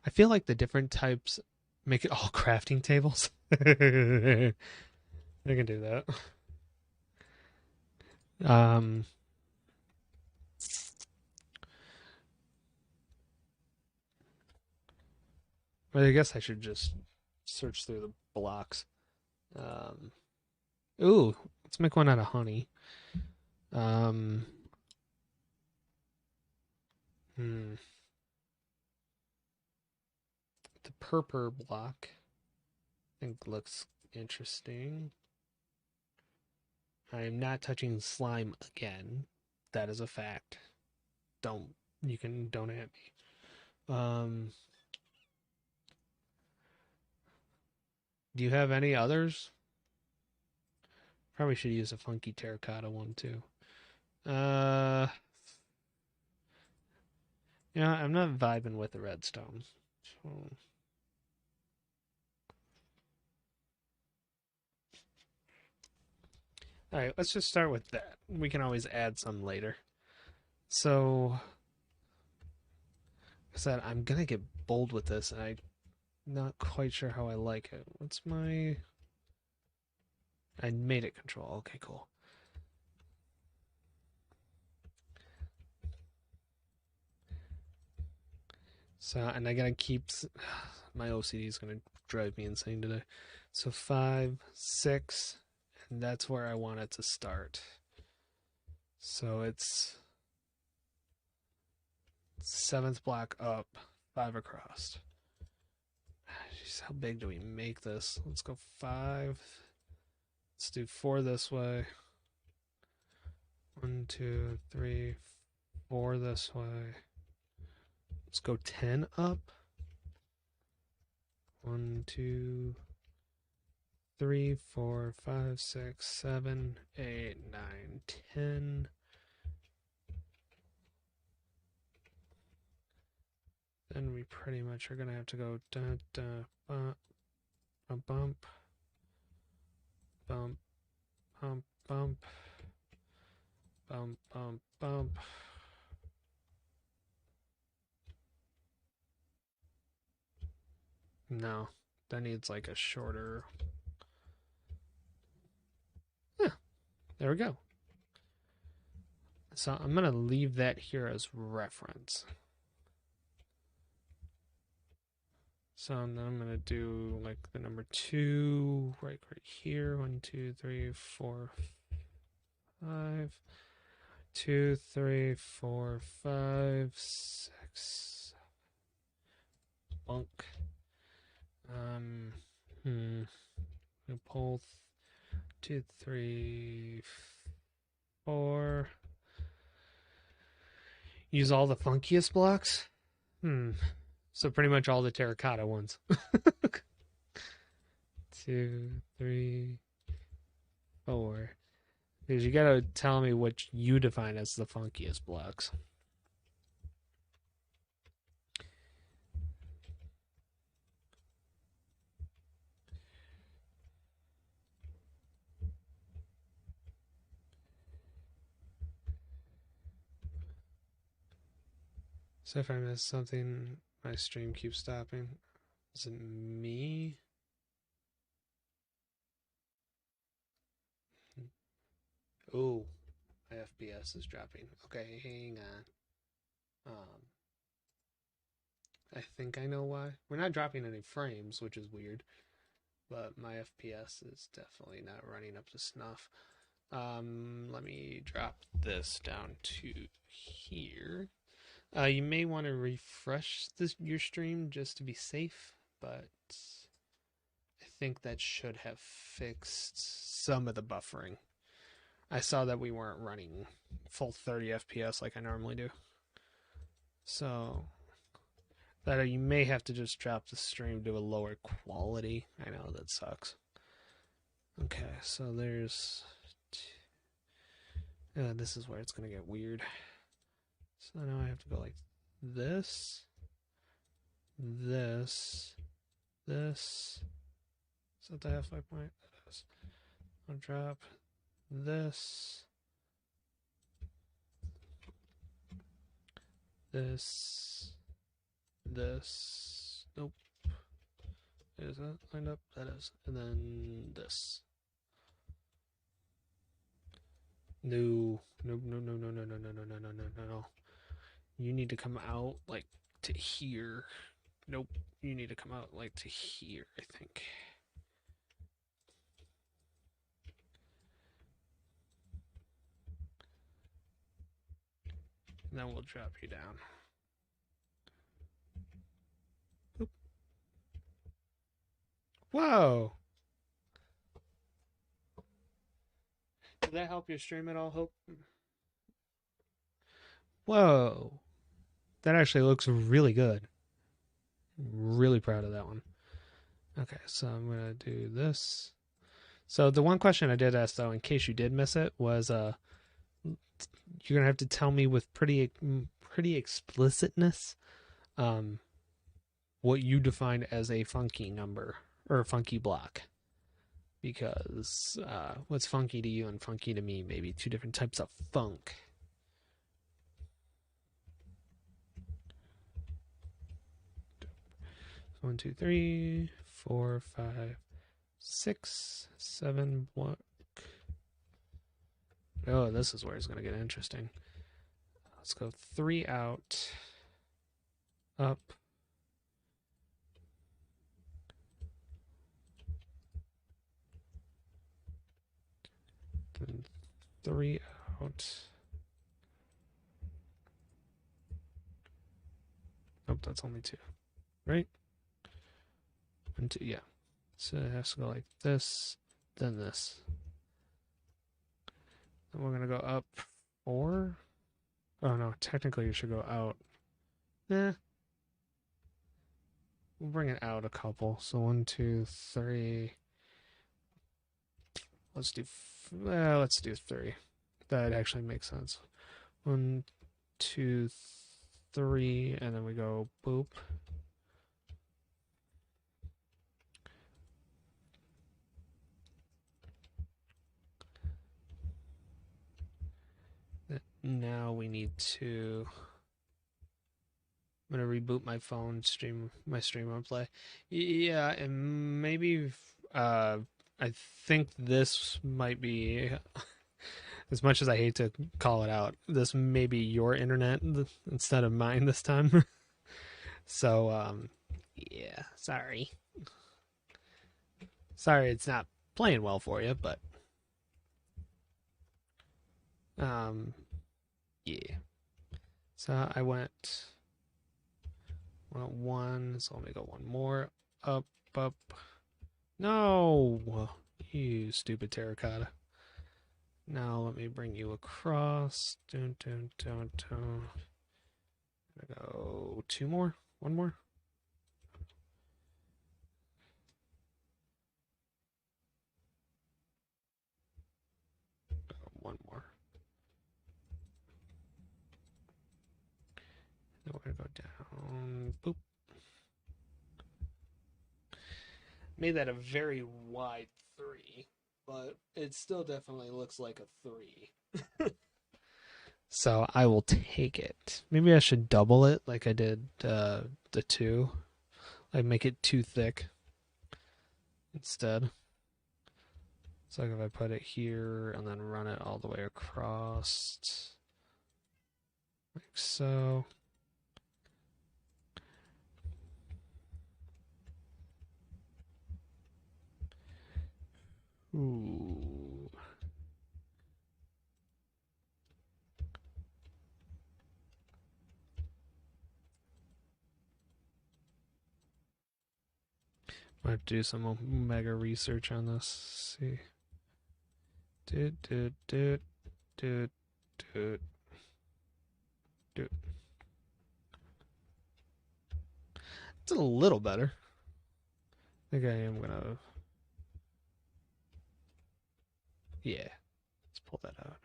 I feel like the different types make it all crafting tables. I can do that. Um, but I guess I should just search through the blocks. Um, ooh, let's make one out of honey. Um, hmm, the purple block I think looks interesting. I am not touching slime again. That is a fact. Don't at me. Do you have any others? Probably should use a funky terracotta one too. Uh, yeah, I'm not vibing with the redstone. So, all right, let's just start with that. We can always add some later. So, I said I'm gonna get bold with this, and I'm not quite sure how I like it. What's my? I made it control. Okay, cool. So, and I gotta keep my OCD is gonna drive me insane today. So 5, 6, and that's where I want it to start. So it's seventh block up, 5 across. Jeez, how big do we make this? Let's go 5. Let's do 4 this way. 1, 2, 3, 4 this way. Let's go 10 up. 1, 2, 3, 4, 5, 6, 7, 8, 9, 10. Then we pretty much are gonna have to go da da bump bump bump bump bump bump bump bump. No, That needs like a shorter. Yeah, there we go. So I'm gonna leave that here as reference. So then I'm gonna do like the number 2 right here. 1, 2, 3, 4, 5. 2, 3, 4, 5, 6. Bunk. We pull 2, 3, 4. Use all the funkiest blocks. So pretty much all the terracotta ones. 2, 3, 4. Because you gotta tell me what you define as the funkiest blocks. So if I miss something, my stream keeps stopping. Is it me? Oh, my FPS is dropping. Okay, hang on. I think I know why. We're not dropping any frames, which is weird, but my FPS is definitely not running up to snuff. Let me drop this down to here. You may want to refresh your stream just to be safe, but I think that should have fixed some of the buffering. I saw that we weren't running full 30 FPS like I normally do. So that you may have to just drop the stream to a lower quality. I know that sucks. Okay, so there's this is where it's gonna get weird. So now I have to go like this, this. Is that the halfway point? That is. I'll drop this, this. Nope. Is that lined up? That is. And then this. No. No. You need to come out like to here. Nope. You need to come out like to here, I think. And then we'll drop you down. Oop. Whoa! Did that help your stream at all, Hope? Whoa. That actually looks really good. Really proud of that one. Okay, so I'm going to do this. So the one question I did ask, though, in case you did miss it, was you're going to have to tell me with pretty explicitness what you define as a funky number or a funky block. Because what's funky to you and funky to me may be two different types of funk. One, 2, 3, 4, 5, 6, 7 block. Oh, this is where it's going to get interesting. Let's go 3 out, up, then 3 out. Nope, that's only 2, right? 1, 2, yeah. So it has to go like this, then this. Then we're going to go up 4. Oh no, technically you should go out. We'll bring it out a couple. So 1, 2, 3. Let's do 3. That actually makes sense. 1, 2, 3, and then we go boop. Now we need to I'm gonna reboot my phone, stream my stream and play. Yeah, and maybe uh I think this might be, as much as I hate to call it out, this may be your internet instead of mine this time. So yeah, sorry. Sorry it's not playing well for you, but um yeah. So I went one, so let me go one more. Up, up. No! You stupid terracotta. Now let me bring you across. Dun, dun, dun, dun. Go two more. One more. One more. Then we're gonna go down. Boop. Made that a very wide three, but it still definitely looks like a three. So I will take it. Maybe I should double it like I did the two. Like make it too thick instead. So like if I put it here and then run it all the way across, like so. Ooh. I have to do some mega research on this. Let's see. Do. It's a little better. I think I am gonna. Yeah. Let's pull that out.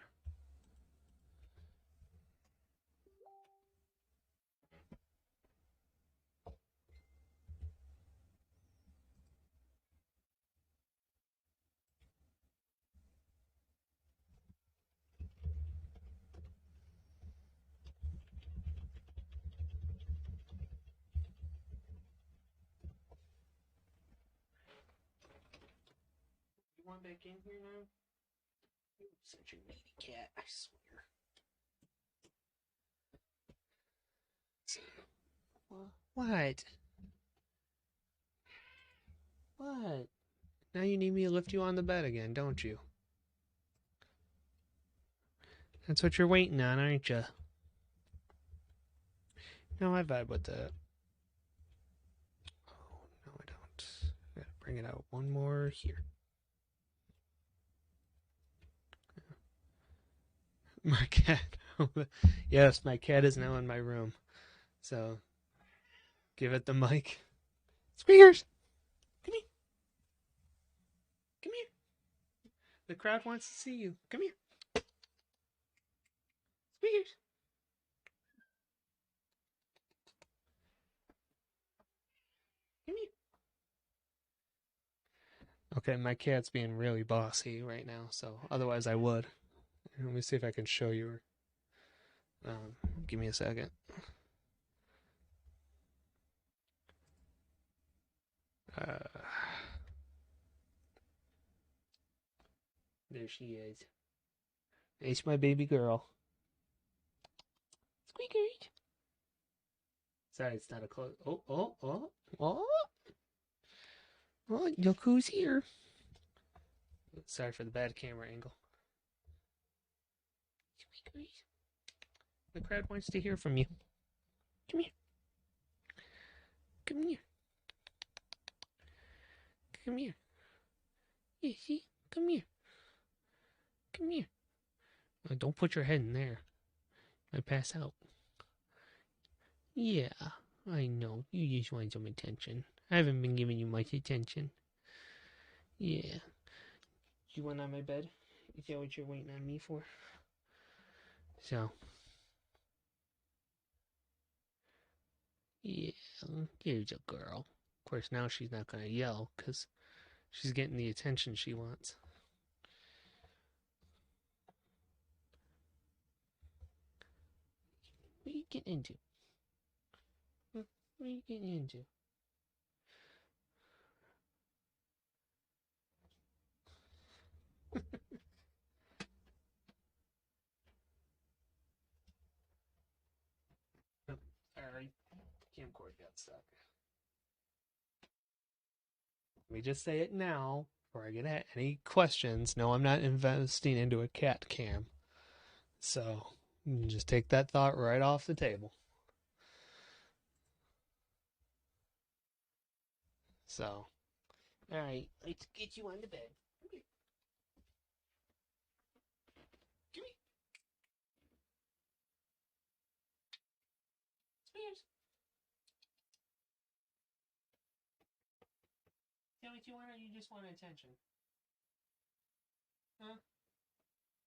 You want back in here now? You're such a needy cat, I swear. What? What? Now you need me to lift you on the bed again, don't you? That's what you're waiting on, aren't you? No, I vibe with that. Oh, no, I don't. I gotta bring it out one more here. My cat. Yes, my cat is now in my room. So, give it the mic. Squeakers! Come here. Come here. The crowd wants to see you. Come here. Squeakers! Come here. Okay, my cat's being really bossy right now, so otherwise I would. Let me see if I can show you her. Give me a second. Uh, there she is. It's my baby girl. Squeakers. Sorry, it's not a close. Oh. Oh, look who's here. Sorry for the bad camera angle. Squeakers. The crowd wants to hear from you. Come here. Come here. Come here. Yeah, see? Come here. Come here. Oh, don't put your head in there. I pass out. Yeah, I know. You just want some attention. I haven't been giving you much attention. Yeah. You went on my bed? Is that what you're waiting on me for? So. Yeah, here's a girl. Of course, now she's not going to yell because she's getting the attention she wants. What are you getting into? What are you getting into? Yep. Sorry, camcord got stuck. Let me just say it now before I get any questions. No, I'm not investing into a cat cam. So you can just take that thought right off the table. So, all right, let's get you on the bed. Come here. Come here. Spears. Is that what you want, or you just want attention? Huh?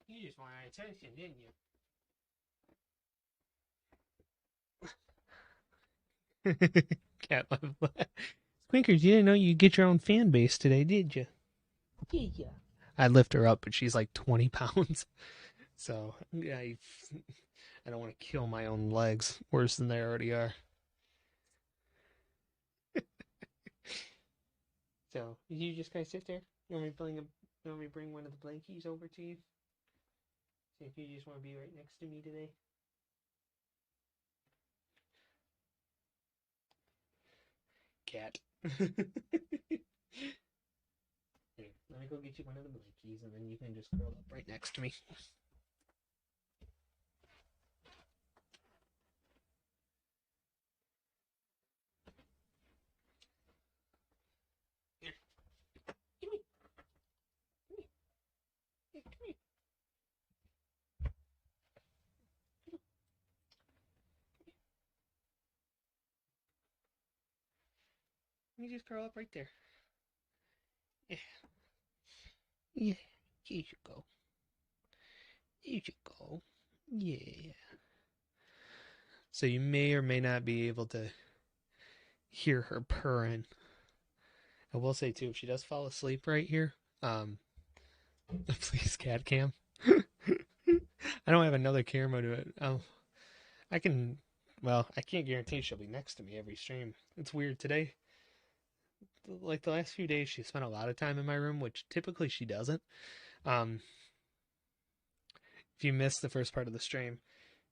You just wanted attention, didn't you? Cat love. Squinkers, you didn't know you get your own fan base today, did you? Did ya? I lift her up, but she's like 20 pounds. So yeah, I don't want to kill my own legs worse than they already are. So you just kind of sit there. You want me to bring one of the blankies over to you? See if you just want to be right next to me today. Cat. Here, let me go get you one of the blankies, and then you can just curl up right next to me. Here, give me. Come here. Come here. Let me just curl up right there. Yeah. Yeah. Here you go. Here you go. Yeah. So you may or may not be able to hear her purring. I will say too, if she does fall asleep right here, please cat cam. I don't have another camera to it. I can, well, I can't guarantee she'll be next to me every stream. It's weird today. Like the last few days, she spent a lot of time in my room, which typically she doesn't. Um, if you missed the first part of the stream,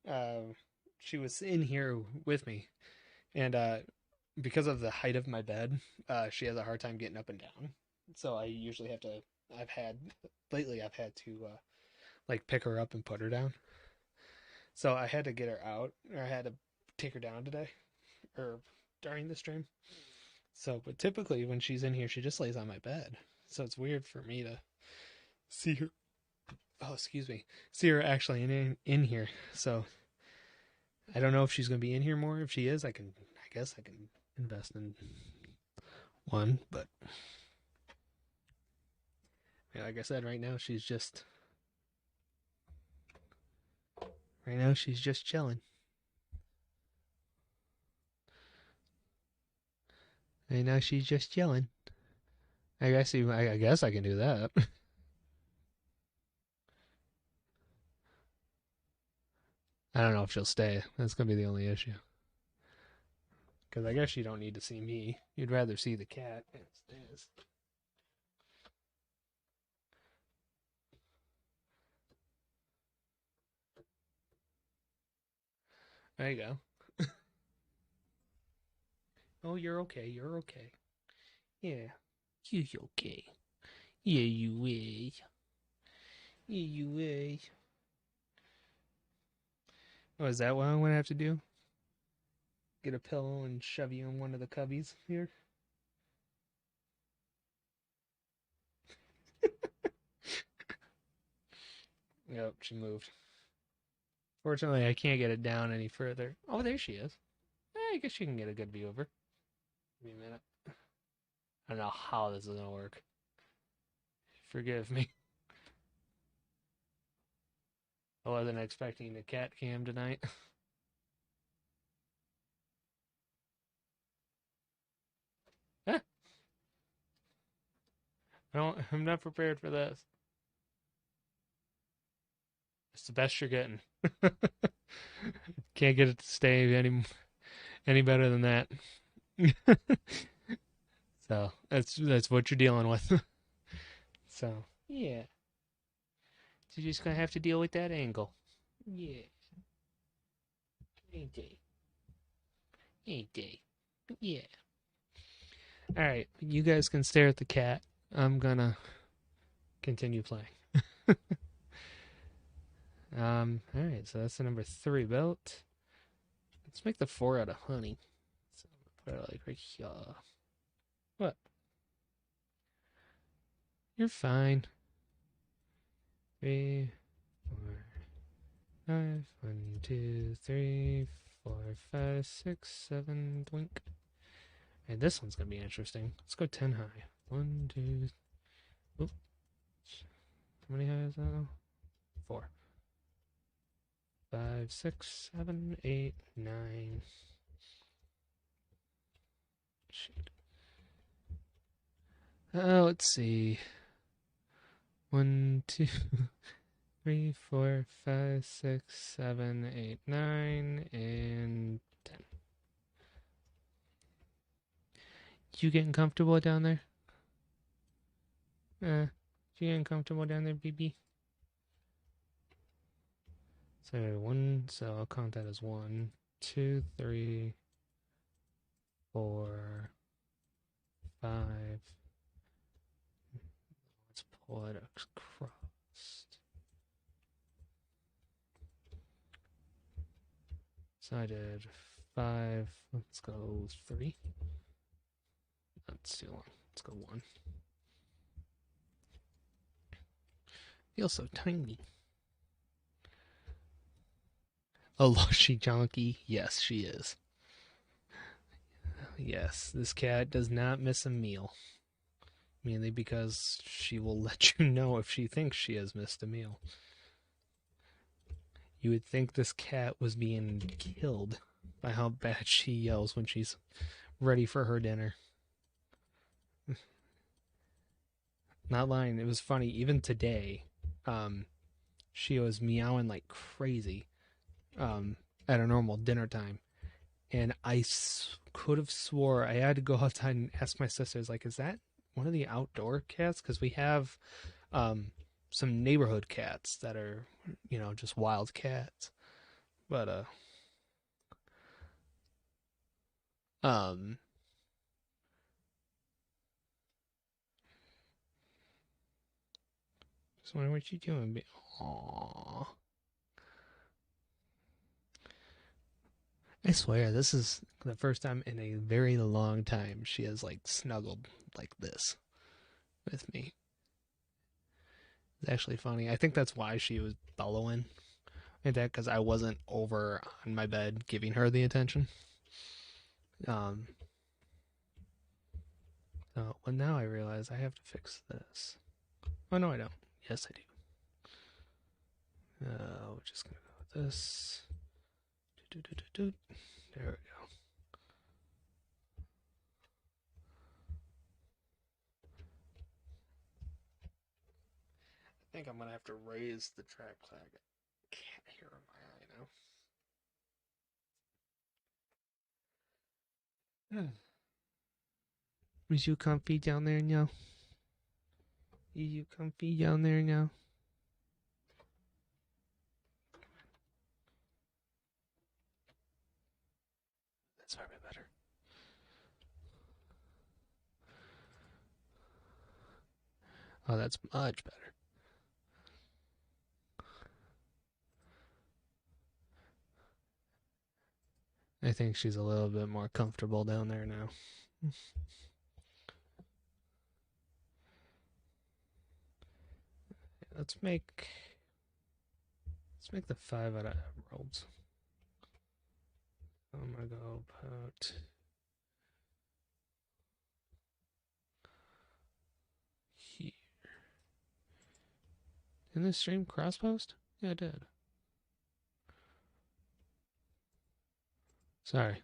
uh, she was in here with me, and because of the height of my bed, she has a hard time getting up and down. So I usually have to. I've had lately. I've had to like pick her up and put her down. So I had to get her out, or I had to take her down today, or during the stream. So, but typically when she's in here, she just lays on my bed. So it's weird for me to see her. Oh, excuse me. See her actually in here. So I don't know if she's going to be in here more. If she is, I guess I can invest in one. But yeah, like I said, right now she's just chilling. Right now she's just chilling. I guess I can do that. I don't know if she'll stay. That's gonna be the only issue. Because I guess you don't need to see me. You'd rather see the cat. Yes. There you go. Oh, you're okay. You're okay. Yeah. You're okay. Yeah, you is. Yeah, you is. Oh, is that what I'm gonna have to do? Get a pillow and shove you in one of the cubbies here? Yep, she moved. Fortunately, I can't get it down any further. Oh, there she is. I guess you can get a good view of her. Give me a minute. I don't know how this is gonna work. Forgive me. I wasn't expecting a cat cam tonight. Ah, I'm not prepared for this. It's the best you're getting. Can't get it to stay Any better than that? So that's what you're dealing with. So yeah, so you're just gonna have to deal with that angle. Yeah, ain't they? Ain't they? Yeah. All right, you guys can stare at the cat. I'm gonna continue playing. All right, so that's the number 3 belt. Let's make the 4 out of honey. So put it like right here. What? You're fine. 3, 4, 5. 1, 2, 3, 4, 5, 6, 7. Blink. And this one's gonna be interesting. Let's go 10 high. 1, 2. Oops. How many high is that now? 4. 5, 6, 7, 8, 9. Shoot. Let's see. 1, 2, 3, 4, 5, 6, 7, 8, 9, and 10. You getting comfortable down there? You getting comfortable down there, BB? So 1, so I'll count that as 1, 2, 3, 4, 5. Let's pull it across. So I did 5. Let's go 3. That's too long. Let's go 1. Feels so tiny. A lushy junkie? Yes, she is. Yes, this cat does not miss a meal. Mainly because she will let you know if she thinks she has missed a meal. You would think this cat was being killed by how bad she yells when she's ready for her dinner. Not lying, it was funny. Even today, she was meowing like crazy at a normal dinner time. And I could have swore I had to go outside and ask my sisters, like, is that one of the outdoor cats? Because we have um, some neighborhood cats that are, just wild cats. But um, just wondering what you doing. Aww. I swear, this is the first time in a very long time she has like snuggled like this with me. It's actually funny. I think that's why she was bellowing like that, because I wasn't over on my bed giving her the attention. Um, well, now I realize I have to fix this. Oh, no, I don't. Yes, I do. We're just going to go with this. There we go. I think I'm going to have to raise the track flag. I can't hear my eye now. Is you comfy down there now? Is you comfy down there now? That's probably better. Oh, that's much better. I think she's a little bit more comfortable down there now. Let's make the 5 out of emeralds. I'm gonna go about here. Didn't this stream cross post? Yeah, it did. Sorry.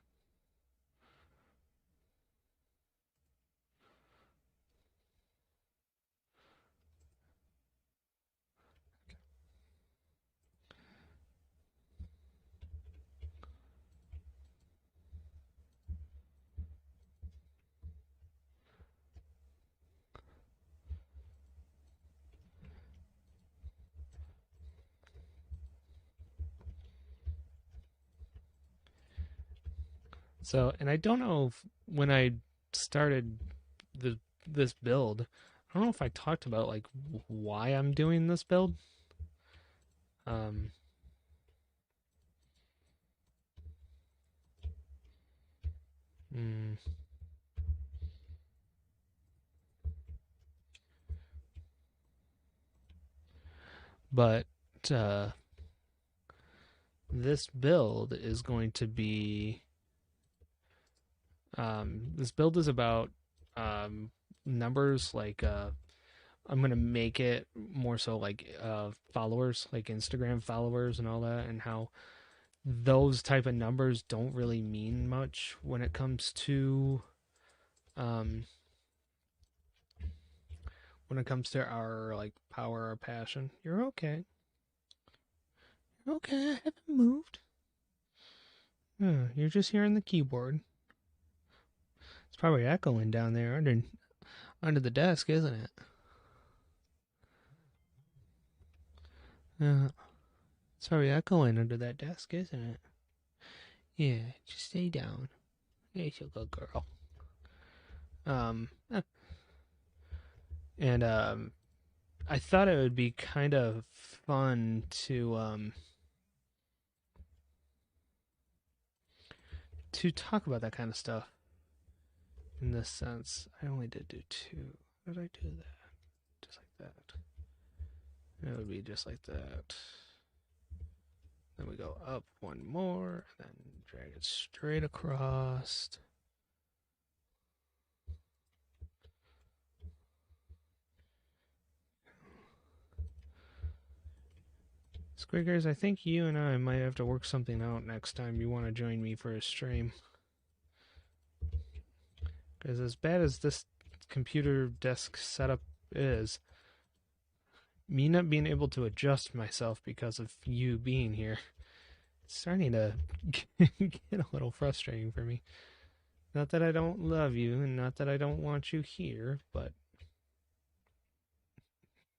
So, and I don't know if when I started the this build, I don't know if I talked about like why I'm doing this build. Um, mm, but uh, this build is going to be this build is about um, numbers like I'm gonna make it more so like followers, like Instagram followers and all that, and how those type of numbers don't really mean much when it comes to um our like power or passion. You're okay. You're okay. I haven't moved. You're just hearing the keyboard. It's probably echoing down there under the desk, isn't it? Uh, it's probably echoing under that desk, isn't it? Yeah, just stay down. Hey, you good girl. Um, and I thought it would be kind of fun to talk about that kind of stuff. In this sense, I only did do two. How did I do that? Just like that. It would be just like that. Then we go up one more, and then drag it straight across. Squiggers, I think you and I might have to work something out next time you want to join me for a stream. Because as bad as this computer desk setup is, me not being able to adjust myself because of you being here, it's starting to get a little frustrating for me. Not that I don't love you, and not that I don't want you here, but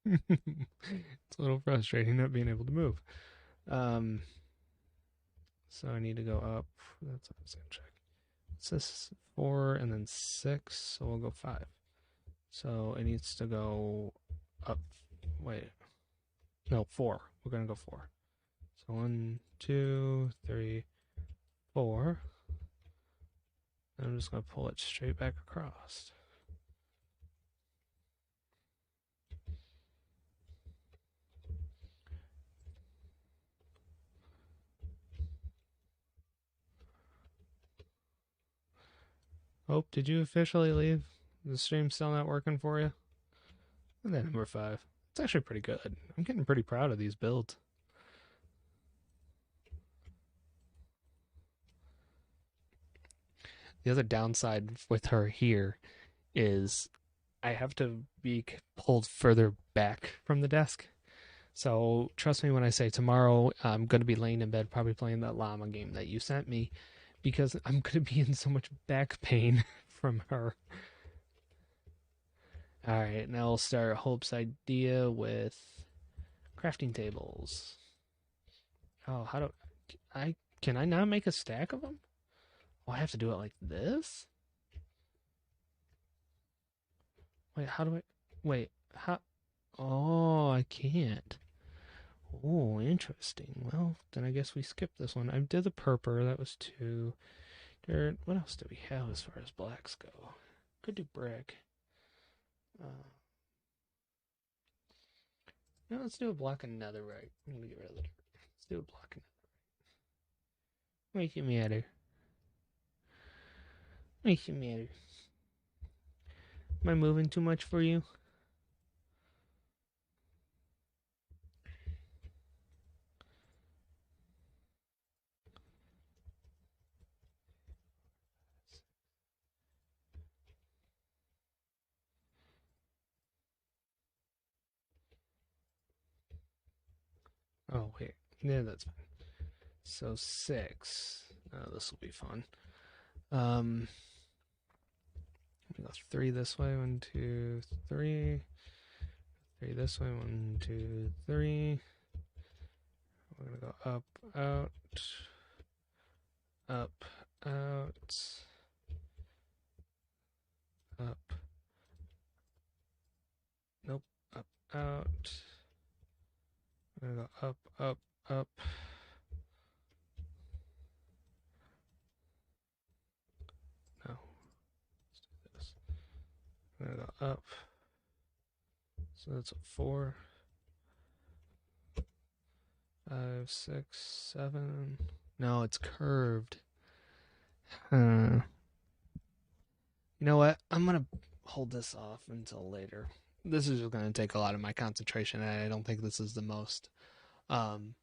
it's a little frustrating not being able to move. Um, so I need to go up. That's what I was gonna check. It says 4 and then 6, so we'll go 5. So it needs to go up. Wait, no, 4. We're gonna go 4. So 1, 2, 3, 4. And I'm just gonna pull it straight back across. Oh, did you officially leave? The stream's still not working for you? And then number 5. It's actually pretty good. I'm getting pretty proud of these builds. The other downside with her here is I have to be pulled further back from the desk. So trust me when I say tomorrow I'm going to be laying in bed probably playing that llama game that you sent me because I'm going to be in so much back pain from her. All right, now we'll start Hope's idea with crafting tables. Oh, how do I can I not make a stack of them? Oh, I have to do it like this? Wait, how do I wait, how oh, I can't. Oh, interesting. Well, then I guess we skip this one. I did the purple. That was 2. Dirt. What else do we have as far as blacks go? Could do brick. Uh, no, let's do a block of netherite. I'm gonna get rid of the dirt. Let's do a block of netherite. Make it matter. Make it matter. Am I moving too much for you? Oh wait, yeah, that's fine. So 6. This will be fun. We go 3 this way. 1, 2, 3. 3 this way. 1, 2, 3. We're gonna go up, out, up, out. up. So that's 4, 5, 6, 7. No, it's curved. You know what? I'm gonna hold this off until later. This is just gonna take a lot of my concentration, and I don't think this is the most 6.69,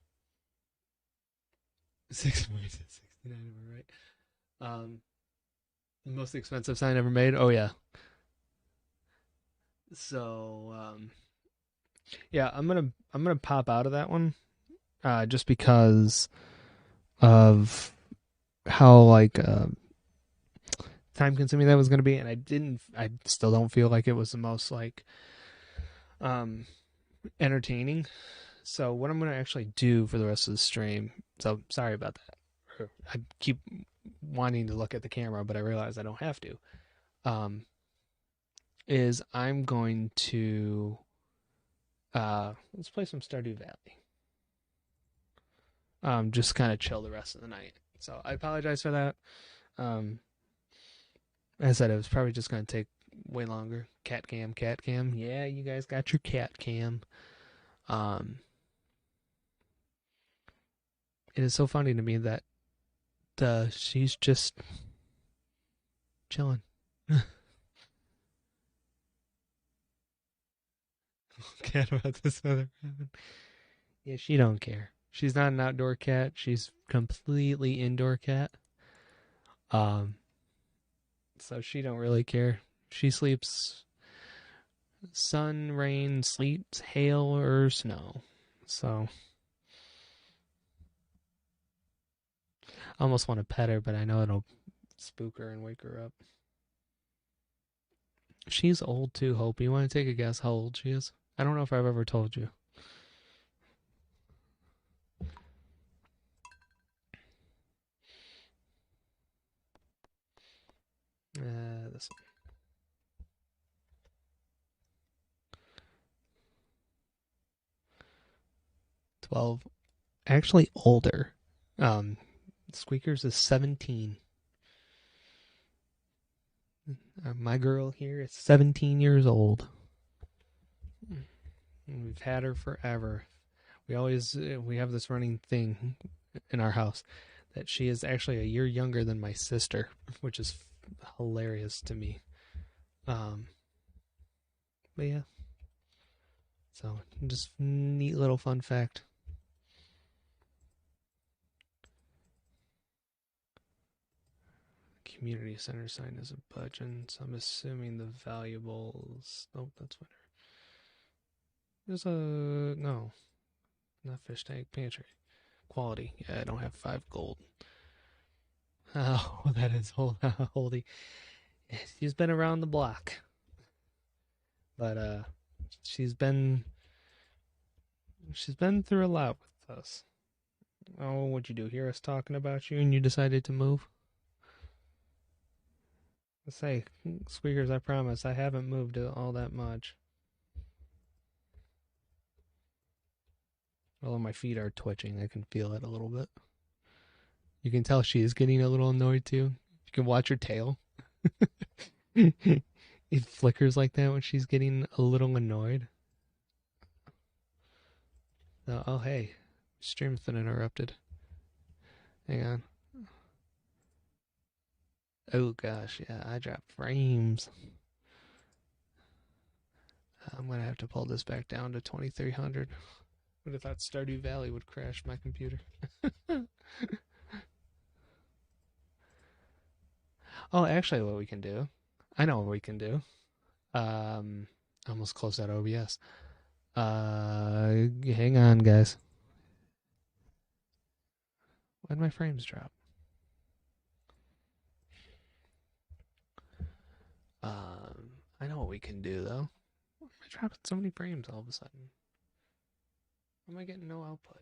am I right? The most expensive sign ever made. Oh yeah. So yeah, I'm gonna pop out of that one, just because of how like time consuming that was gonna be, and I still don't feel like it was the most like um entertaining. So what I'm gonna actually do for the rest of the stream. So sorry about that. I keep wanting to look at the camera, but I realize I don't have to. Is I'm going to let's play some Stardew Valley. Just kind of chill the rest of the night. So I apologize for that. Um, as I said, it was probably just going to take way longer. Cat cam, cat cam. Yeah, you guys got your cat cam. It is so funny to me that she's just chilling. Cat about this other rabbit. Yeah, she don't care. She's not an outdoor cat. She's completely indoor cat. Um, so she don't really care. She sleeps sun, rain, sleet, hail, or snow. So I almost want to pet her, but I know it'll spook her and wake her up. She's old too, Hope. You want to take a guess how old she is? I don't know if I've ever told you. This one. 12. Actually older. Squeakers is 17. My girl here is 17 years old. We've had her forever. We have this running thing in our house that she is actually a year younger than my sister, which is hilarious to me. But yeah. So just neat little fun fact. Community center sign is a budgeon, so I'm assuming the valuables. Oh, that's winter. There's a no, not fish tank pantry. Quality. Yeah, I don't have 5 gold. Oh, that is Holdy. She's been around the block, but she's been through a lot with us. Oh, what'd you do? Hear us talking about you, and you decided to move? Say, Squeakers, I promise I haven't moved all that much. Although my feet are twitching, I can feel it a little bit. You can tell she is getting a little annoyed too. You can watch her tail. It flickers like that when she's getting a little annoyed. Oh, hey. Stream's been interrupted. Hang on. Oh, gosh. Yeah, I dropped frames. I'm going to have to pull this back down to 2300. Would have thought Stardew Valley would crash my computer. Oh, actually, what we can do. I know what we can do. Almost closed out OBS. Hang on, guys. Why'd my frames drop? I know what we can do though. Why am I dropping so many frames all of a sudden? Why am I getting no output?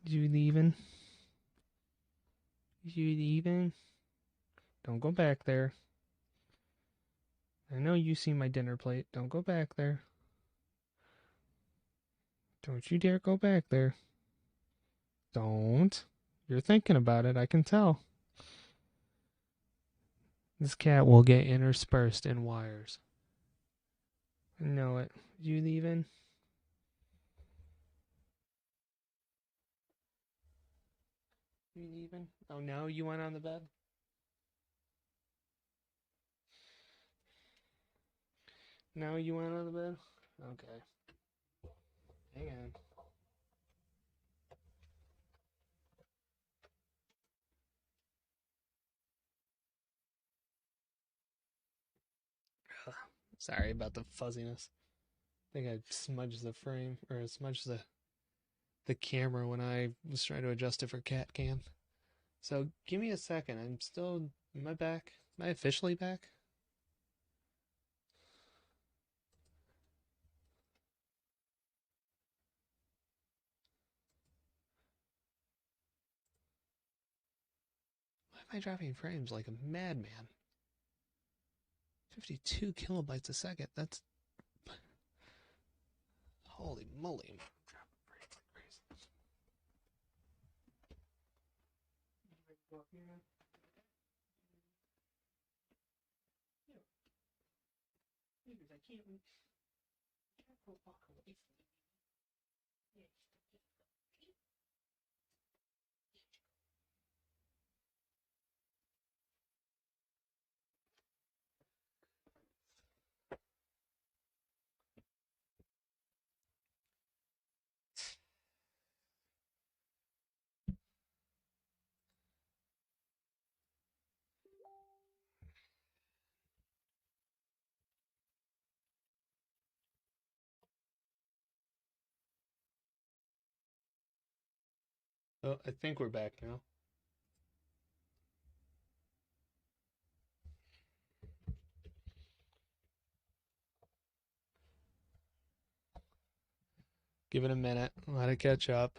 You leaving? You leaving? Don't go back there. I know you see my dinner plate. Don't go back there. Don't you dare go back there. Don't. You're thinking about it, I can tell. This cat will get interspersed in wires. I know it. You leaving? You leaving? Oh no, you went on the bed? No, you went on the bed? Okay. Hang on. Sorry about the fuzziness. I think I smudged the frame, or smudged the camera when I was trying to adjust it for cat cam. So give me a second. I'm still. Am I back? Am I officially back? Why am I dropping frames like a madman? 52 kilobytes a second. That's. Holy moly. I'm dropping frames like crazy. I can't walk away from it. Oh, I think we're back now. Give it a minute. Let it catch up.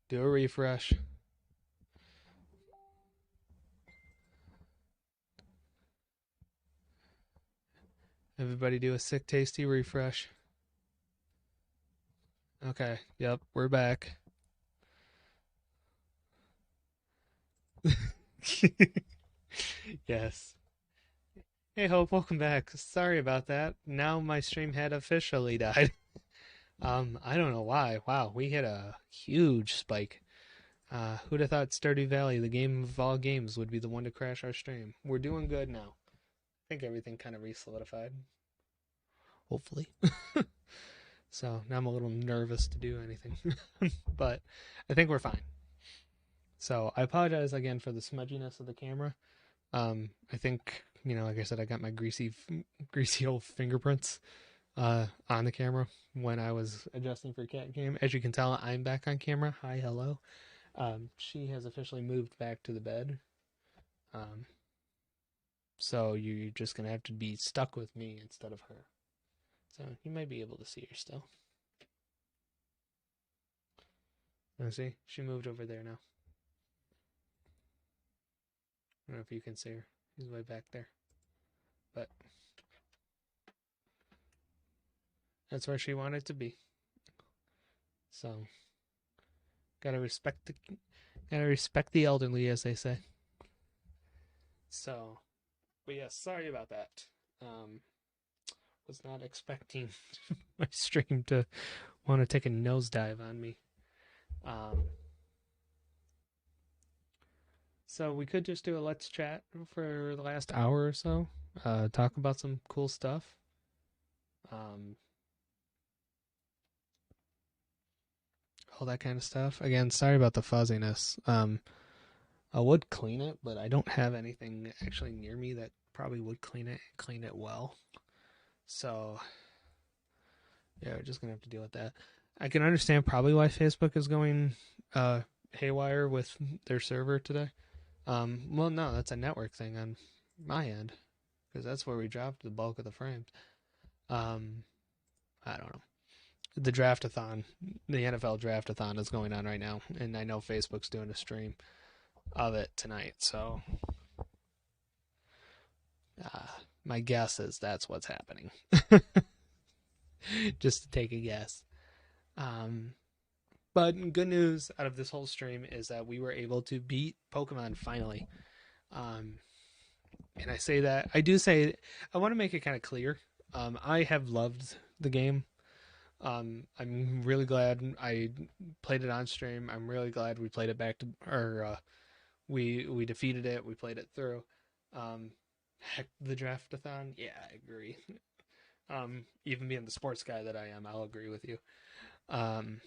Do a refresh. Everybody do a sick tasty refresh. Okay. Yep, we're back. Yes. Hey Hope, welcome back. Sorry about that. Now my stream had officially died. I don't know why. Wow, we hit a huge spike. Who'd have thought Stardew Valley, the game of all games, would be the one to crash our stream? We're doing good now. I think everything kind of re-solidified. Hopefully. So now I'm a little nervous to do anything. But I think we're fine. So I apologize again for the smudginess of the camera. I think, like I said, I got my greasy old fingerprints on the camera when I was adjusting for cat cam. As you can tell, I'm back on camera. Hi, hello. She has officially moved back to the bed. Um, so you're just gonna have to be stuck with me instead of her. So you might be able to see her still. See, she moved over there now. I don't know if you can see her. She's way back there. But that's where she wanted to be. So gotta respect the elderly, as they say. So, but yes, sorry about that. Was not expecting my stream to want to take a nosedive on me. So we could just do a let's chat for the last hour or so. Talk about some cool stuff. All that kind of stuff. Again, sorry about the fuzziness. I would clean it, but I don't have anything actually near me that probably would clean it well. So yeah, we're just gonna have to deal with that. I can understand probably why Facebook is going haywire with their server today. Well, no, that's a network thing on my end because that's where we dropped the bulk of the frames. I don't know. The draftathon, the NFL draftathon is going on right now, and I know Facebook's doing a stream of it tonight. So My guess is that's what's happening. Just to take a guess. Um, but good news out of this whole stream is that we were able to beat Pokemon finally. Um, and I say that, I do say, I want to make it kind of clear. I have loved the game. I'm really glad I played it on stream. I'm really glad we played it back to, or we defeated it. We played it through. Heck, the draftathon. Yeah, I agree. Even being the sports guy that I am, I'll agree with you. Um,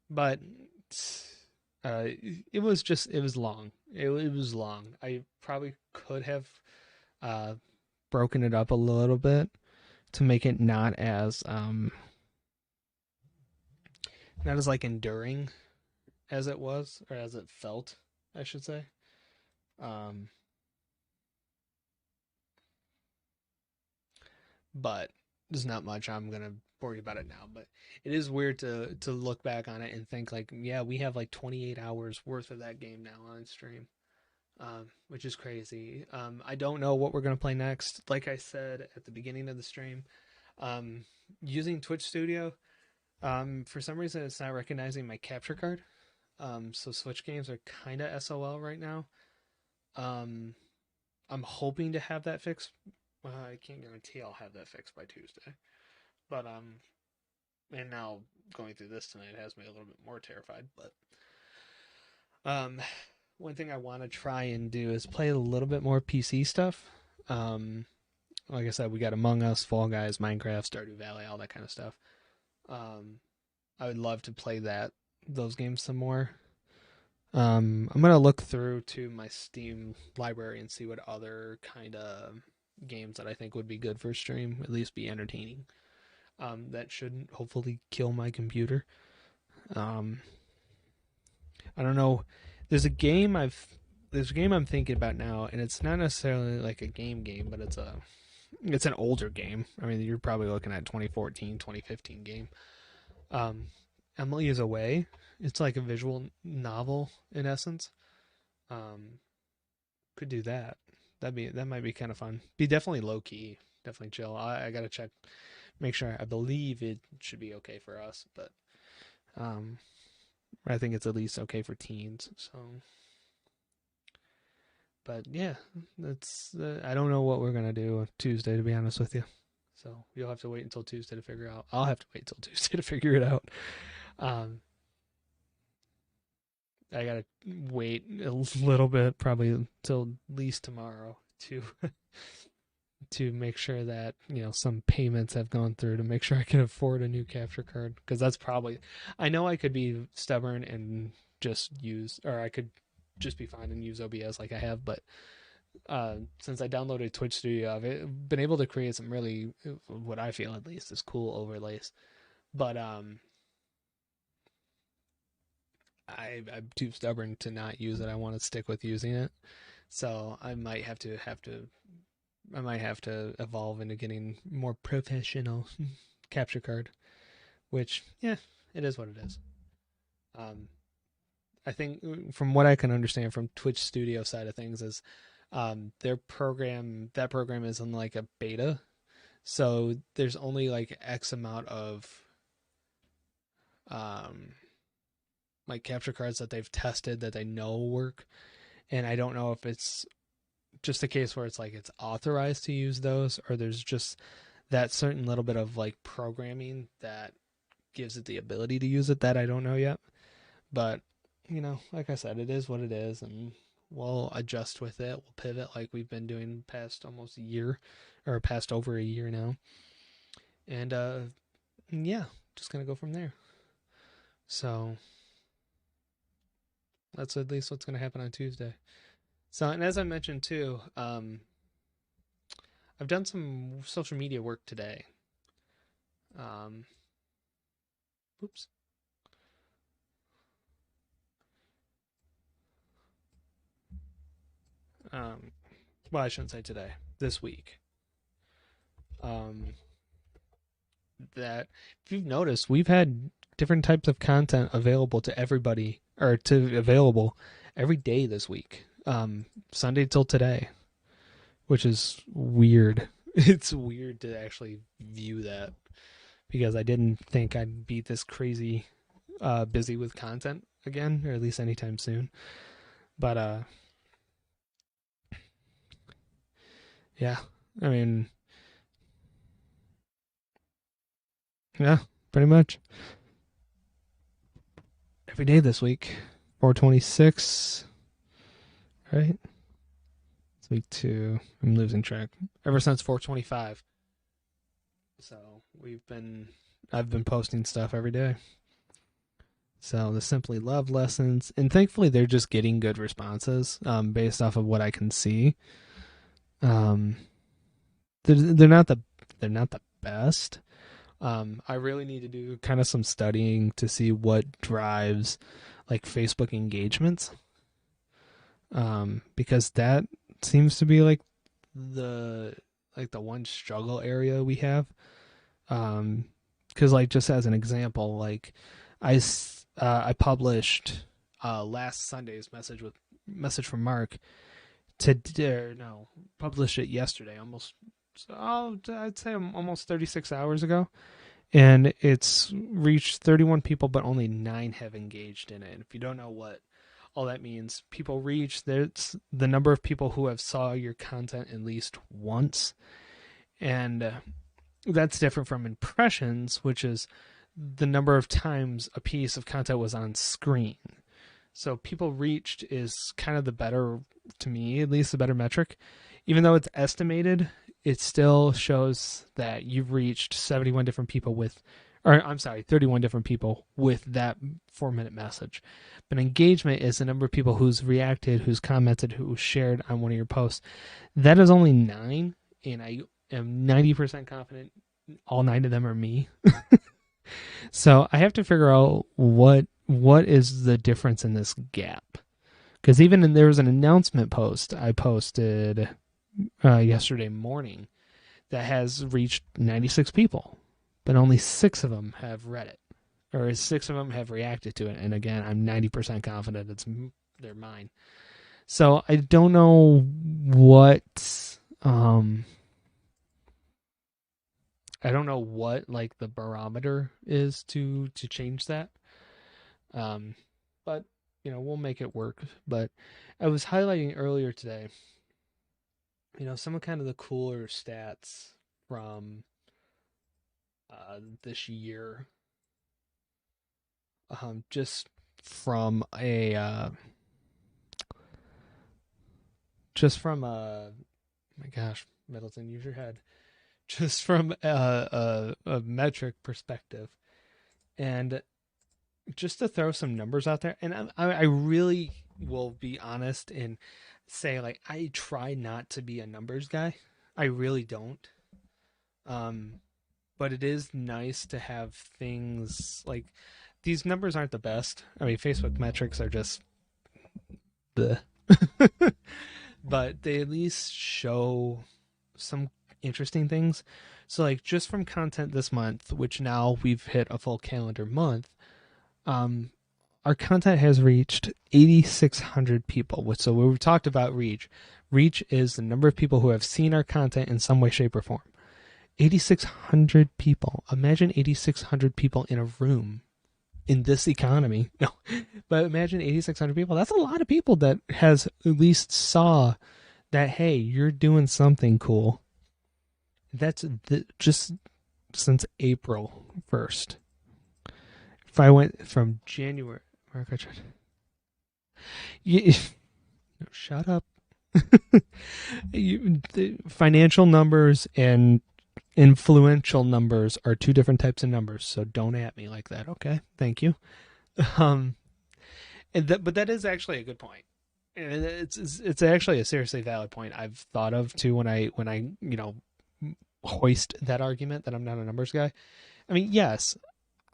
but it was just it was long. It was long. I probably could have uh broken it up a little bit to make it not as like enduring as it was, or as it felt, I should say. Um, but there's not much I'm gonna worry about it now. But it is weird to look back on it and think like, yeah, we have like 28 hours worth of that game now on stream, which is crazy. I don't know what we're gonna play next. Like I said at the beginning of the stream, um, using Twitch Studio, for some reason it's not recognizing my capture card. So Switch games are kind of SOL right now. Um, I'm hoping to have that fixed. I can't guarantee I'll have that fixed by Tuesday. But and now going through this tonight has me a little bit more terrified. But one thing I want to try and do is play a little bit more PC stuff. Like I said, we got Among Us, Fall Guys, Minecraft, Stardew Valley, all that kind of stuff. I would love to play those games some more. I'm gonna look through to my Steam library and see what other kind of games that I think would be good for stream, at least be entertaining. That shouldn't hopefully kill my computer. I don't know. There's a game I'm thinking about now, and it's not necessarily like a game, but it's an older game. I mean, you're probably looking at 2014, 2015 game. Emily is Away. It's like a visual novel in essence. Could do that. That might be kind of fun. Be definitely low key, definitely chill. I gotta check, make sure. I believe it should be okay for us, but I think it's at least okay for teens. So, but yeah, that's I don't know what we're gonna do Tuesday, to be honest with you. So you'll have to wait until Tuesday to figure out. I'll have to wait until Tuesday to figure it out. Um, I gotta wait a little bit, probably till at least tomorrow, to to make sure that some payments have gone through to make sure I can afford a new capture card. Because that's probably, I know I could be stubborn and just use, or I could just be fine and use OBS like I have, but since I downloaded Twitch Studio, I've been able to create some really, what I feel at least, is cool overlays. But I'm too stubborn to not use it. I want to stick with using it, so I might have to evolve into getting more professional capture card. Which, yeah, it is what it is. I think from what I can understand from Twitch Studio side of things is that program is in like a beta, so there's only like X amount of like capture cards that they've tested that they know work, and I don't know if it's just a case where it's like it's authorized to use those, or there's just that certain little bit of like programming that gives it the ability to use it, that I don't know yet. But like I said, it is what it is, and we'll adjust with it. We'll pivot like we've been doing past almost a year, or past over a year now. And yeah, just gonna go from there. So that's at least what's gonna happen on Tuesday. So, and as I mentioned too, I've done some social media work today. Oops. Well, I shouldn't say today. This week. That if you've noticed, we've had different types of content available to everybody, or available every day this week. Sunday till today, which is weird. It's weird to actually view that because I didn't think I'd be this crazy busy with content again, or at least anytime soon. But yeah, I mean, yeah, pretty much every day this week. 426, right? It's week 2. I'm losing track. Ever since 425. So I've been posting stuff every day. So the Simply Love lessons, and thankfully they're just getting good responses based off of what I can see. Um, they're not the best. I really need to do kind of some studying to see what drives like Facebook engagements. Because that seems to be the the one struggle area we have. Because like just as an example, like I published last Sunday's message from Mark to no published it yesterday, I'd say almost 36 hours ago, and it's reached 31 people, but only 9 have engaged in it. And if you don't know what all that means, people reach there's the number of people who have saw your content at least once, and that's different from impressions, which is the number of times a piece of content was on screen. So people reached is kind of the better, to me at least, the better metric. Even though it's estimated, it still shows that you've reached 71 different people with, or I'm sorry, 31 different people with that 4-minute message. But engagement is the number of people who's reacted, who's commented, who shared on one of your posts. That is only 9, and I am 90% confident all 9 of them are me. So I have to figure out what is the difference in this gap. Because there was an announcement post I posted yesterday morning that has reached 96 people, but only 6 of them have read it, or 6 of them have reacted to it. And again, I'm 90% confident they're mine. So I don't know what like the barometer is to change that. But we'll make it work. But I was highlighting earlier today, some of kind of the cooler stats from this year. Just from my gosh, Middleton, use your head. Just from a metric perspective, and just to throw some numbers out there, and I really will be honest and say, like, I try not to be a numbers guy. I really don't. But it is nice to have things like these. Numbers aren't the best. I mean, Facebook metrics are just the, but they at least show some interesting things. So like just from content this month, which now we've hit a full calendar month, our content has reached 8,600 people. Which, so we've talked about reach. Reach is the number of people who have seen our content in some way, shape, or form. 8,600 people. Imagine 8,600 people in a room in this economy. No, but imagine 8,600 people. That's a lot of people that has at least saw that, hey, you're doing something cool. That's just since April 1st. If I went from January, Mark, I tried. No, shut up. The financial numbers and influential numbers are 2 different types of numbers, so don't at me like that. Okay, thank you. But that is actually a good point. And it's actually a seriously valid point I've thought of too when I hoist that argument that I'm not a numbers guy. I mean, yes,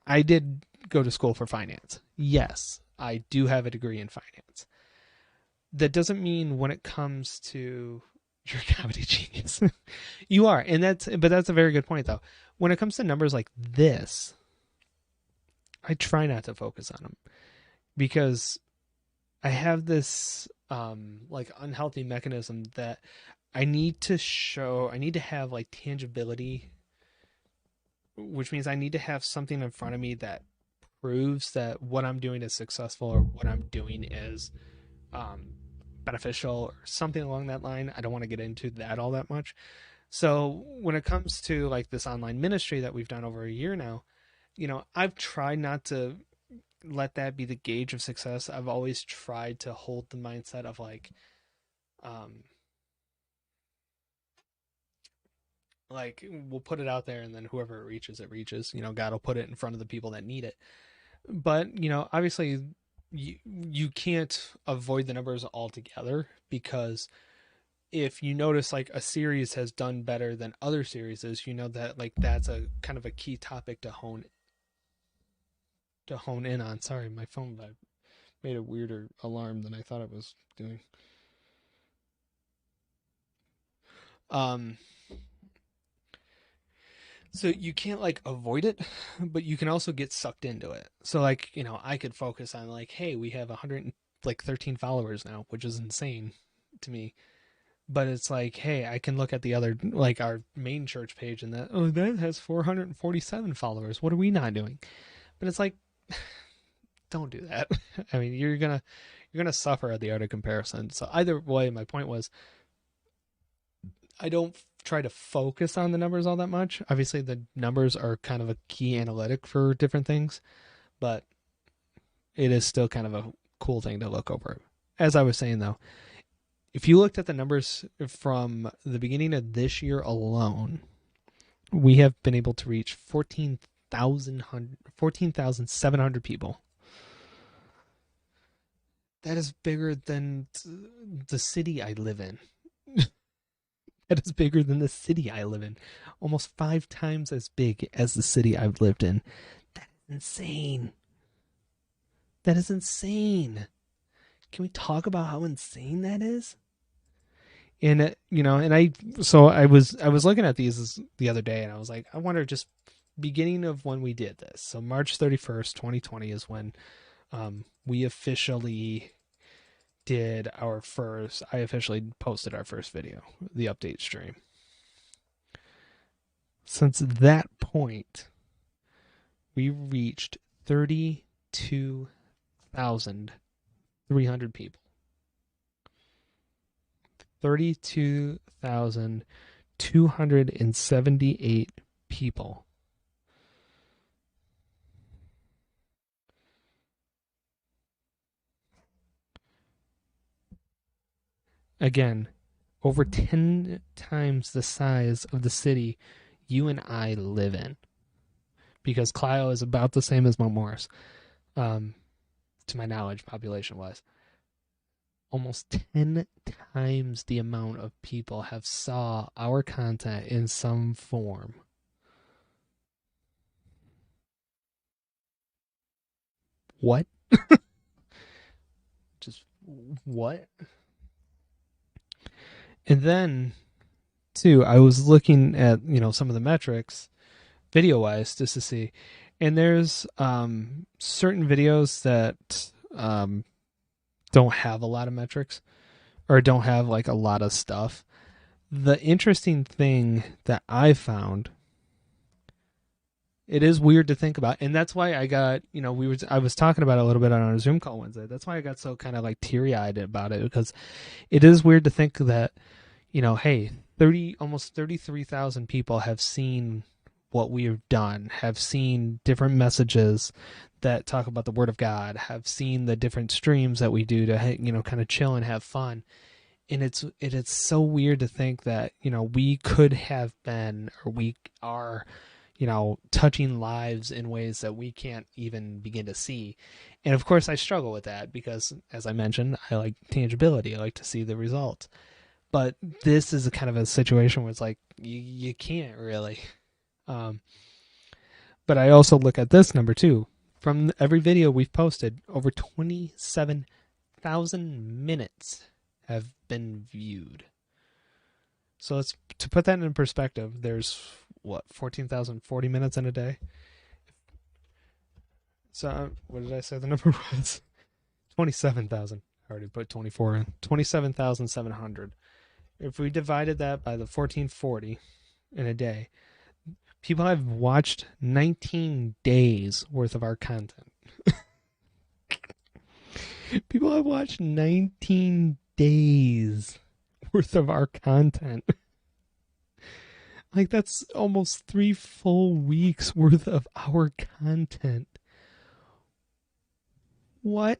I did go to school for finance. Yes, I do have a degree in finance. That doesn't mean when it comes to your comedy genius, you are, but that's a very good point though. When it comes to numbers like this, I try not to focus on them because I have this like unhealthy mechanism that I need to have like tangibility, which means I need to have something in front of me that proves that what I'm doing is successful or what I'm doing is um, beneficial or something along that line. I don't want to get into that all that much. So when it comes to like this online ministry that we've done over a year now, I've tried not to let that be the gauge of success. I've always tried to hold the mindset of um, like we'll put it out there and then whoever it reaches, it reaches. God will put it in front of the people that need it. But obviously, you can't avoid the numbers altogether because if you notice like a series has done better than other series, that like that's a kind of a key topic to hone in on. Sorry, my phone made a weirder alarm than I thought it was doing. Um, so you can't like avoid it, but you can also get sucked into it. So like, I could focus on like, hey, we have 113 followers now, which is insane to me. But it's like, hey, I can look at the other like our main church page and that has 447 followers. What are we not doing? But it's like don't do that. I mean, you're gonna suffer at the art of comparison. So either way, my point was I don't try to focus on the numbers all that much. Obviously, the numbers are kind of a key analytic for different things, but it is still kind of a cool thing to look over. As I was saying though, if you looked at the numbers from the beginning of this year alone, we have been able to reach 14,700 people. That is bigger than the city I live in. That is bigger than the city I live in. Almost 5 times as big as the city I've lived in. That is insane. That is insane. Can we talk about how insane that is? And I was looking at these the other day, and I was like, I wonder just beginning of when we did this. So March 31st, 2020 is when we officially did our first. I officially posted our first video, the update stream. Since that point, we reached 32,300 people. 32,278 people. Again, over 10 times the size of the city you and I live in. Because Clio is about the same as Mount Morris, to my knowledge, population-wise. Almost 10 times the amount of people have saw our content in some form. What? Just what? And then, too, I was looking at, some of the metrics video-wise just to see. And there's certain videos that don't have a lot of metrics or don't have like a lot of stuff. The interesting thing that I found, it is weird to think about, and that's why I got, I was talking about it a little bit on our Zoom call Wednesday. That's why I got so kind of like teary-eyed about it, because it is weird to think that, hey, almost 33,000 people have seen what we have done, have seen different messages that talk about the Word of God, have seen the different streams that we do to, kind of chill and have fun. And it's so weird to think that, we could have been, or we are, touching lives in ways that we can't even begin to see. And of course I struggle with that because, as I mentioned, I like tangibility. I like to see the results. But this is a kind of a situation where it's like, you can't really. But I also look at this number too. From every video we've posted, over 27,000 minutes have been viewed. So to put that in perspective, there's 14,040 minutes in a day. So what did I say the number was? 27,000. I already put 24 in. 27,700 If we divided that by the 1440 in a day, people have watched 19 days worth of our content. People have watched 19 days worth of our content. Like, that's almost 3 full weeks worth of our content. What?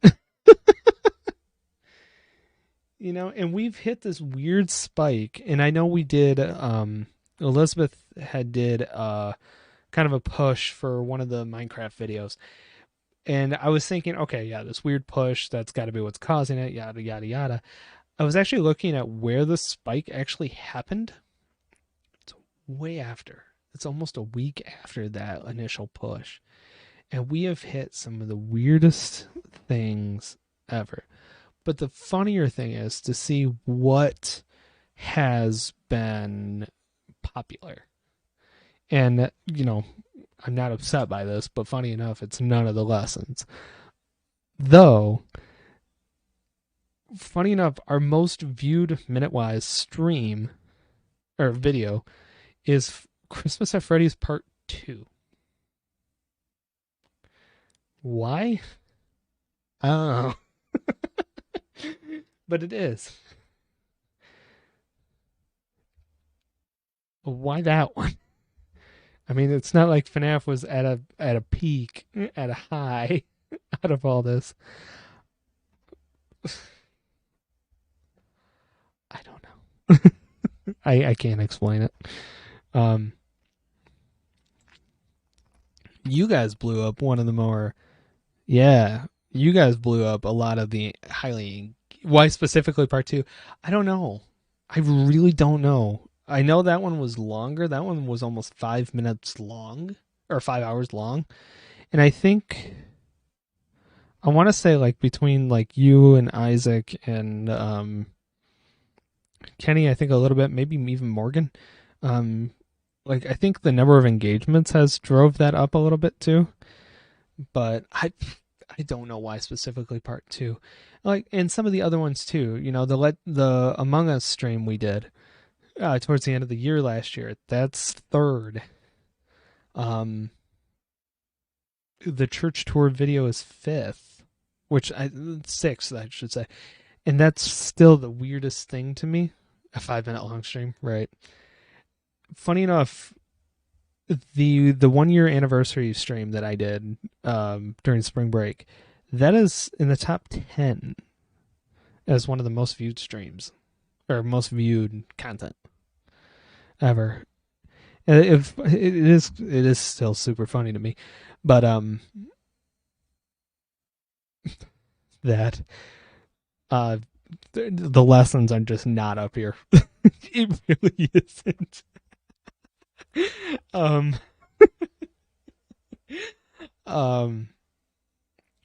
You know, and we've hit this weird spike, and I know we did, Elizabeth had did kind of a push for one of the Minecraft videos. And I was thinking, okay, yeah, this weird push, that's got to be what's causing it, yada, yada, yada. I was actually looking at where the spike actually happened. It's way after. It's almost a week after that initial push. And we have hit some of the weirdest things ever. But the funnier thing is to see what has been popular. And, you know, I'm not upset by this, but funny enough, it's none of the lessons. Though, funny enough, our most viewed minute-wise stream or video is Christmas at Freddy's Part 2. Why? I don't know. But it is. Why that one? I mean, it's not like FNAF was at a peak, at a high out of all this. I don't know. I can't explain it. Um, you guys blew up one of the more, yeah, you guys blew up a lot of the highly, why specifically part 2? I don't know. I really don't know. I know that one was longer. That one was almost 5 minutes long, or 5 hours long. And I think, I want to say like between like you and Isaac and Kenny, I think a little bit, maybe even Morgan. Um, like I think the number of engagements has drove that up a little bit too. But I don't know why specifically part 2. Like, and some of the other ones too. You know, the Among Us stream we did towards the end of the year last year. That's third. Um, the church tour video is fifth, sixth, I should say, and that's still the weirdest thing to me. A 5 minute long stream, right? Funny enough, the 1 year anniversary stream that I did during spring break, that is in the top 10 as one of the most viewed streams or most viewed content ever. And it is still super funny to me, but that the lessons are just not up here. It really isn't. um um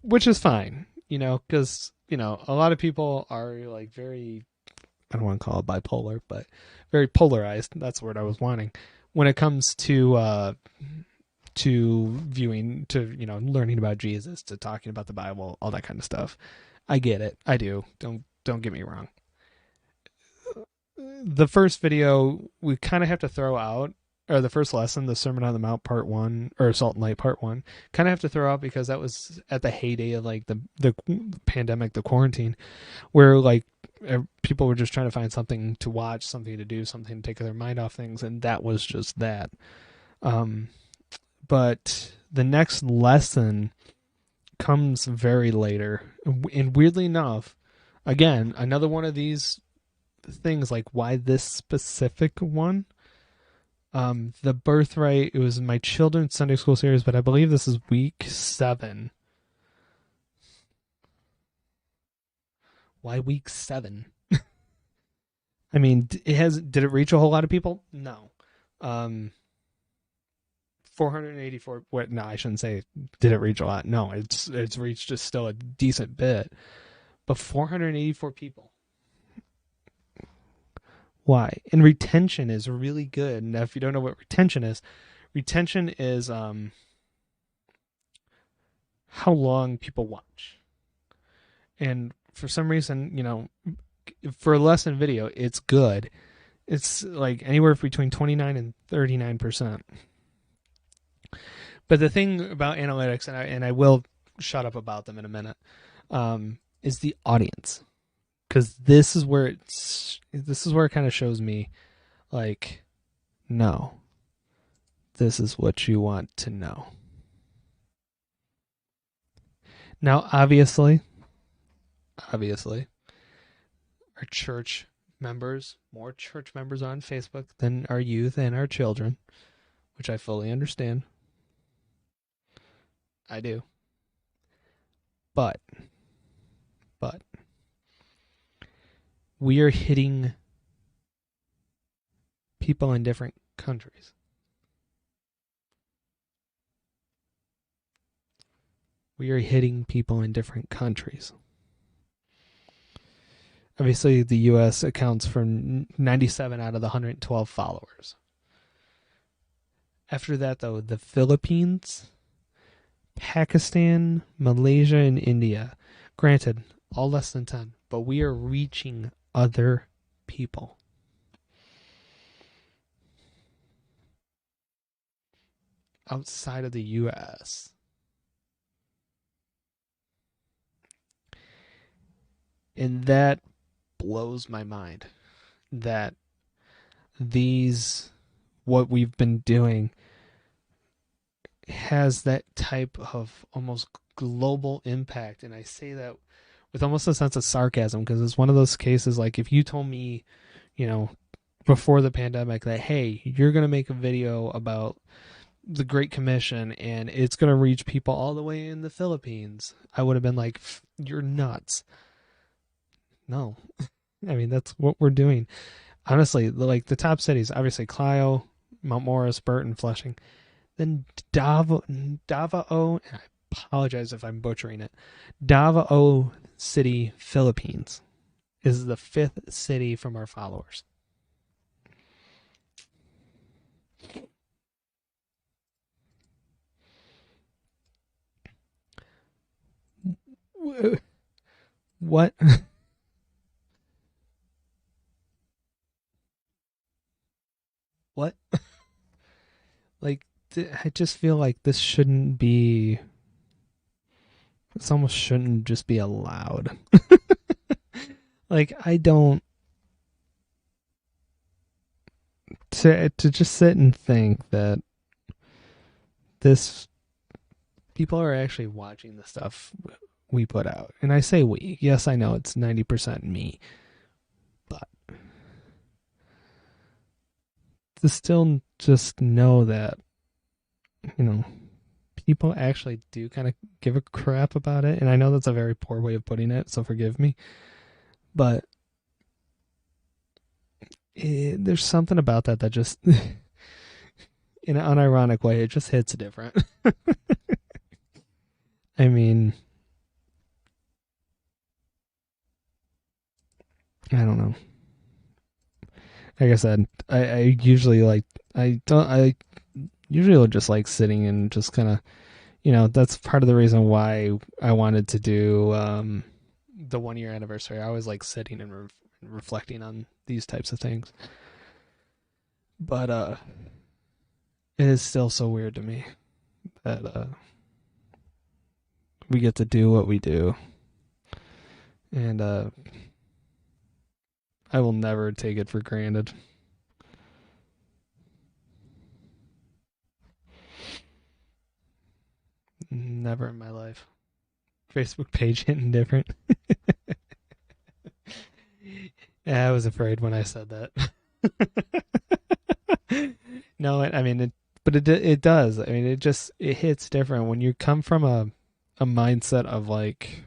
which is fine, you know, because, you know, a lot of people are like very, I don't want to call it bipolar, but very polarized. That's the word I was wanting when it comes to viewing, to, you know, learning about Jesus, to talking about the Bible, all that kind of stuff. I get it. I do. Don't get me wrong. The first video we kind of have to throw out, or the first lesson, the Sermon on the Mount part 1, or Salt and Light part 1, kind of have to throw out because that was at the heyday of like the pandemic, the quarantine, where like people were just trying to find something to watch, something to do, something to take their mind off things, and that was just that. But the next lesson comes very later, and weirdly enough, again, another one of these things, like why this specific one. The Birthright, it was my children's Sunday school series, but I believe this is week 7. Why week 7? I mean, did it reach a whole lot of people? No. 484. What? No, I shouldn't say did it reach a lot. No, it's reached just still a decent bit, but 484 people. Why? And retention is really good. Now, if you don't know what retention is how long people watch. And for some reason, you know, for a lesson video, it's good. It's like anywhere between 29 and 39%. But the thing about analytics, and I will shut up about them in a minute, is the audience, because this is where it kind of shows me like, no, this is what you want to know. Now, obviously, our church members, more church members on Facebook than our youth and our children, which I fully understand. I do. But, but, we are hitting people in different countries. We are hitting people in different countries. Obviously, the US accounts for 97 out of the 112 followers. After that, though, the Philippines, Pakistan, Malaysia, and India. Granted, all less than 10, but we are reaching other people. Outside of the US. And that blows my mind that what we've been doing has that type of almost global impact. And I say that with almost a sense of sarcasm, because it's one of those cases like, if you told me, before the pandemic that, hey, you're going to make a video about the Great Commission and it's going to reach people all the way in the Philippines, I would have been like, you're nuts. No. I mean, that's what we're doing. Honestly, like the top cities, obviously Clio, Mount Morris, Burton, Flushing. Then Davao, and I apologize if I'm butchering it, Davao City, Philippines, is the 5th city from our followers. What? What? Like, I just feel like this shouldn't be. This almost shouldn't just be allowed. Like, I don't. To just sit and think that this people are actually watching the stuff we put out. And I say we. Yes, I know it's 90% me. But to still just know that, people actually do kind of give a crap about it. And I know that's a very poor way of putting it, so forgive me. But there's something about that just, in an unironic way, it just hits different. I mean, I don't know. Like I said, I usually like, I usually just like sitting and just kind of, that's part of the reason why I wanted to do the 1 year anniversary. I always like sitting and reflecting on these types of things. But it is still so weird to me that we get to do what we do. And I will never take it for granted. Never in my life. Facebook page hitting different. Yeah, I was afraid when I said that. No, I mean, it does. I mean, it hits different when you come from a mindset of like,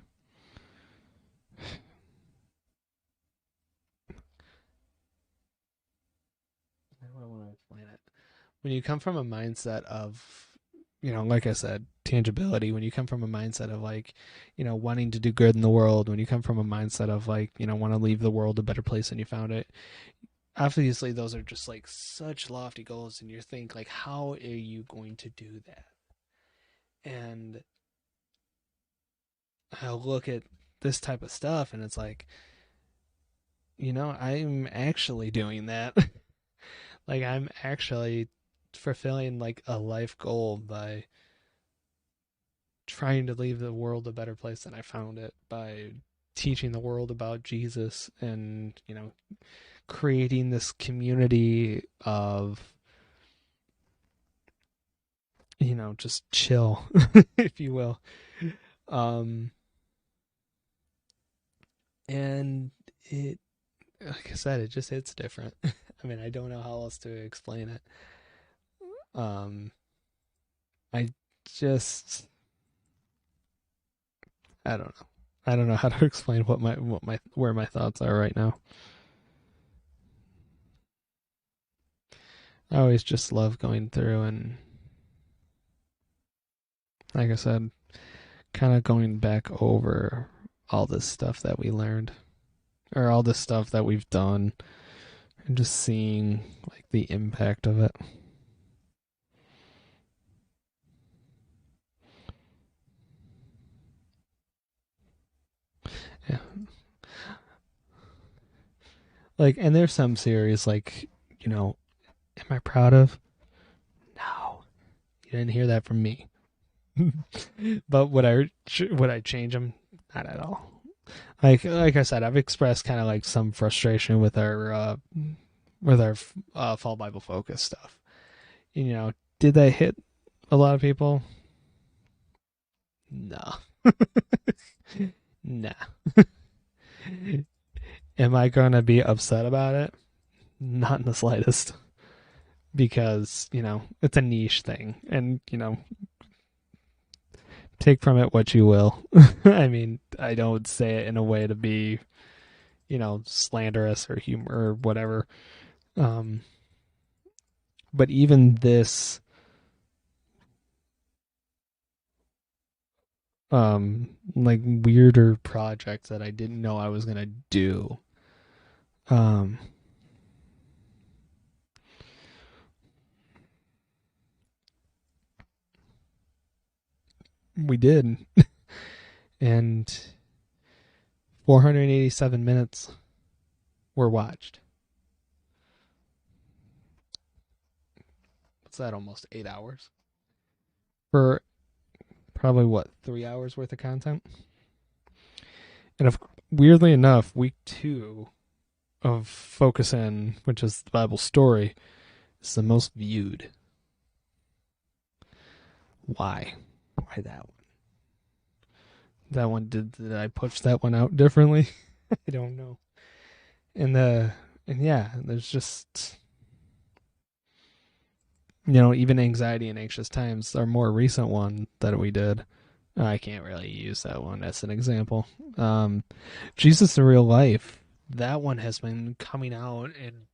how do I want to explain it? When you come from a mindset of, like I said, tangibility, when you come from a mindset of like, wanting to do good in the world, when you come from a mindset of like, want to leave the world a better place than you found it, obviously those are just like such lofty goals, and you think like, how are you going to do that? And I look at this type of stuff and it's like, I'm actually doing that. Like, I'm actually fulfilling like a life goal by trying to leave the world a better place than I found it, by teaching the world about Jesus and, creating this community of, just chill, if you will. Um, and it, like I said, it just hits different. I mean, I don't know how else to explain it. Um, I just, I don't know. I don't know how to explain where my thoughts are right now. I always just love going through and, like I said, kind of going back over all this stuff that we learned, or all this stuff that we've done, and just seeing like the impact of it. Yeah. Like, and there's some series like, am I proud of? No, you didn't hear that from me. But would I change them? Not at all. Like I said, I've expressed kind of like some frustration with our fall Bible focus stuff. Did that hit a lot of people? No. Nah. Am I gonna be upset about it? Not in the slightest. Because, it's a niche thing. And, take from it what you will. I mean, I don't say it in a way to be, slanderous or humor or whatever. Um, but even this like weirder project that I didn't know I was gonna do. Um we did. And 487 minutes were watched. What's that, almost 8 hours? For probably what, 3 hours worth of content? And if, weirdly enough, week 2 of Focus In, which is the Bible story, is the most viewed. Why? Why that one? That one, did I push that one out differently? I don't know. And yeah, there's just, even Anxiety and Anxious Times, our more recent one that we did. I can't really use that one as an example. Jesus in Real Life, that one has been coming out and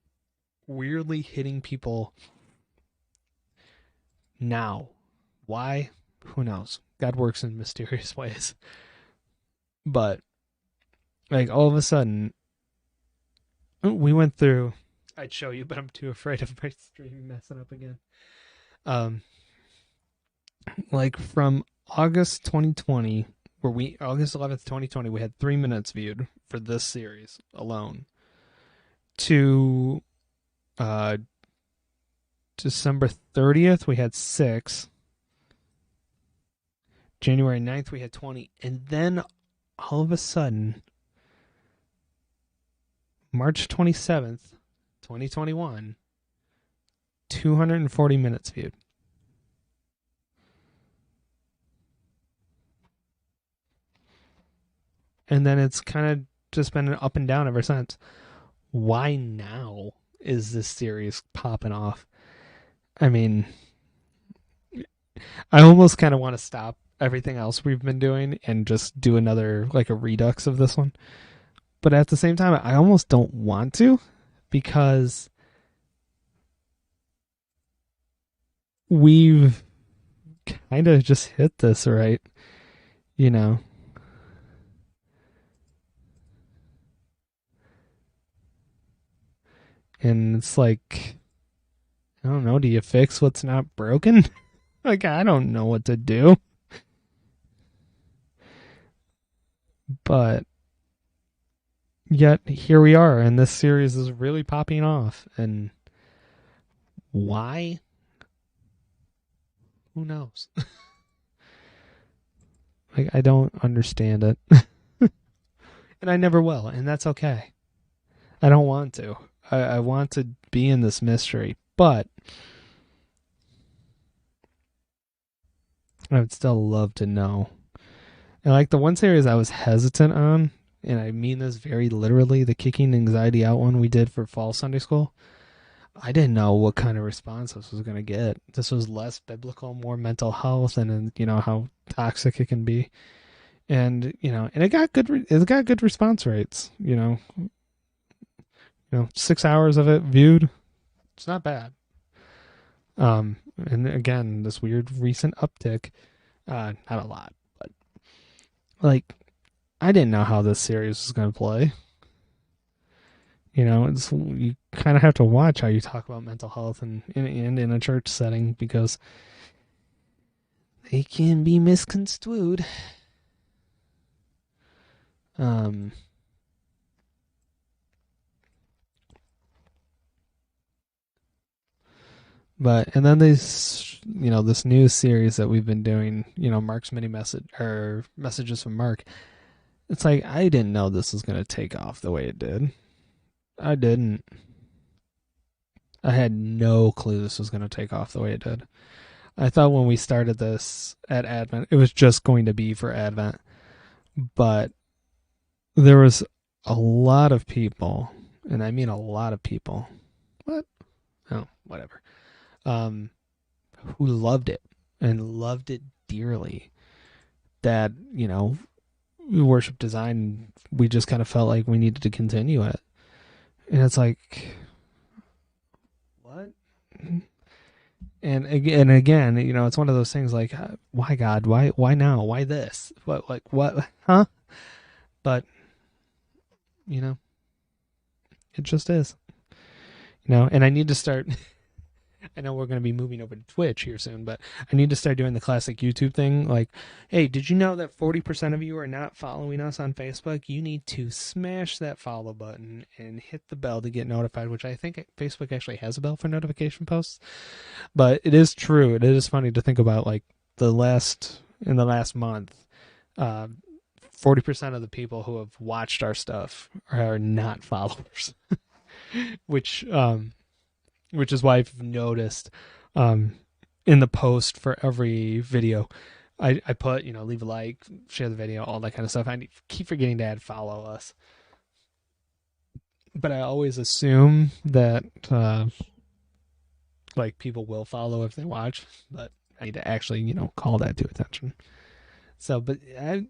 weirdly hitting people now. Why? Who knows? God works in mysterious ways. But, like, all of a sudden, we went through. I'd show you, but I'm too afraid of my stream messing up again. Um, like from August 2020, August 11th, 2020, we had 3 minutes viewed for this series alone. To uh, December 30th, we had 6. January 9th, we had 20. And then all of a sudden, March 27th, 2021, 240 minutes viewed. And then it's kind of just been up and down ever since. Why now is this series popping off? I mean, I almost kind of want to stop everything else we've been doing and just do another, like, a redux of this one. But at the same time, I almost don't want to, because we've kind of just hit this, right? You know? And it's like, I don't know, do you fix what's not broken? Like, I don't know what to do. But yet here we are, and this series is really popping off. And why? Who knows? Like, I don't understand it, and I never will, and that's okay. I don't want to. I want to be in this mystery, but I would still love to know. And like the one series I was hesitant on, and I mean this very literally, the kicking anxiety out one we did for fall Sunday school. I didn't know what kind of response this was going to get. This was less biblical, more mental health, and how toxic it can be. And and it got good. It got good response rates. 6 hours of it viewed. It's not bad. And again, this weird recent uptick. Not a lot, but like I didn't know how this series was going to play. You kind of have to watch how you talk about mental health and in a church setting because they can be misconstrued. Um, and then this new series that we've been doing, Mark's mini message or messages from Mark. It's like I didn't know this was going to take off the way it did. I didn't. I had no clue this was going to take off the way it did. I thought when we started this at Advent, it was just going to be for Advent, but there was a lot of people, and I mean a lot of people. What? Oh, whatever. Who loved it and loved it dearly. That worship design, we just kind of felt like we needed to continue it, and it's like, what? And again, it's one of those things like, why God? Why now? Why this? What? Huh? But it just is. And I need to start. I know we're going to be moving over to Twitch here soon, but I need to start doing the classic YouTube thing. Like, hey, did you know that 40% of you are not following us on Facebook? You need to smash that follow button and hit the bell to get notified, which I think Facebook actually has a bell for notification posts. But it is true. It is funny to think about, like, in the last month, 40% of the people who have watched our stuff are not followers, which is why I've noticed in the post for every video, I put, leave a like, share the video, all that kind of stuff. I keep forgetting to add follow us. But I always assume that like people will follow if they watch, but I need to actually, call that to attention. So, but I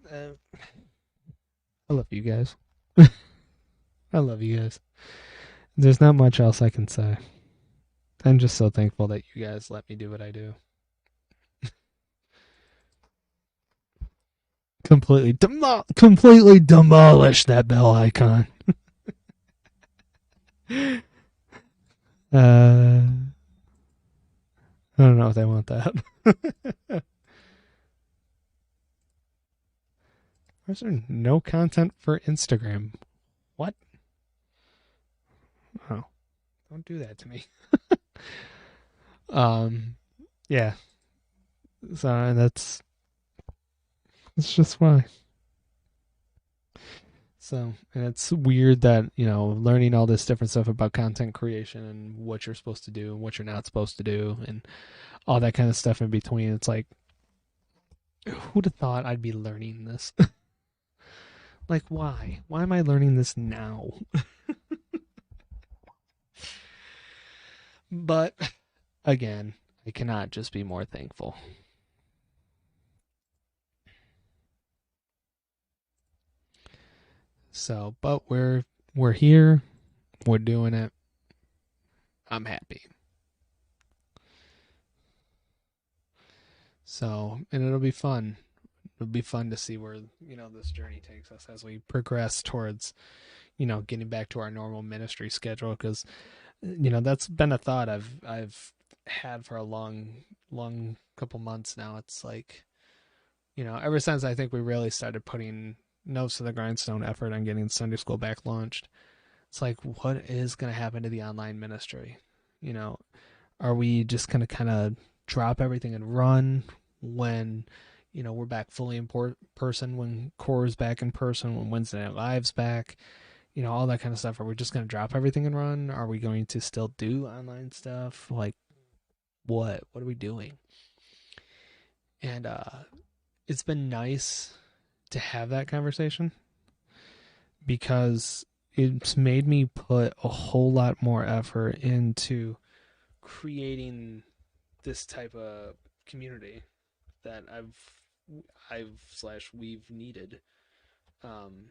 love you guys. I love you guys. There's not much else I can say. I'm just so thankful that you guys let me do what I do. Completely demolish that bell icon. I don't know if they want that. Where's there no content for Instagram? What? Oh, don't do that to me. Yeah. So that's just why. So, and it's weird that, learning all this different stuff about content creation and what you're supposed to do and what you're not supposed to do and all that kind of stuff in between. It's like, who'd have thought I'd be learning this? Like, why? Why am I learning this now? But again, I cannot just be more thankful. So, but we're here. We're doing it. I'm happy. So, and it'll be fun. It'll be fun to see where, this journey takes us as we progress towards, getting back to our normal ministry schedule. Because, that's been a thought I've had for a long couple months now. It's like, ever since I think we really started putting nose to the grindstone effort on getting Sunday school back launched. It's like, what is going to happen to the online ministry? You know, are we just going to kind of drop everything and run when, we're back fully in person, when core is back in person, when Wednesday Night Live's back, all that kind of stuff? Are we just going to drop everything and run? Are we going to still do online stuff? Like, what? What are we doing? And it's been nice to have that conversation because it's made me put a whole lot more effort into creating this type of community that I've slash we've needed. Um,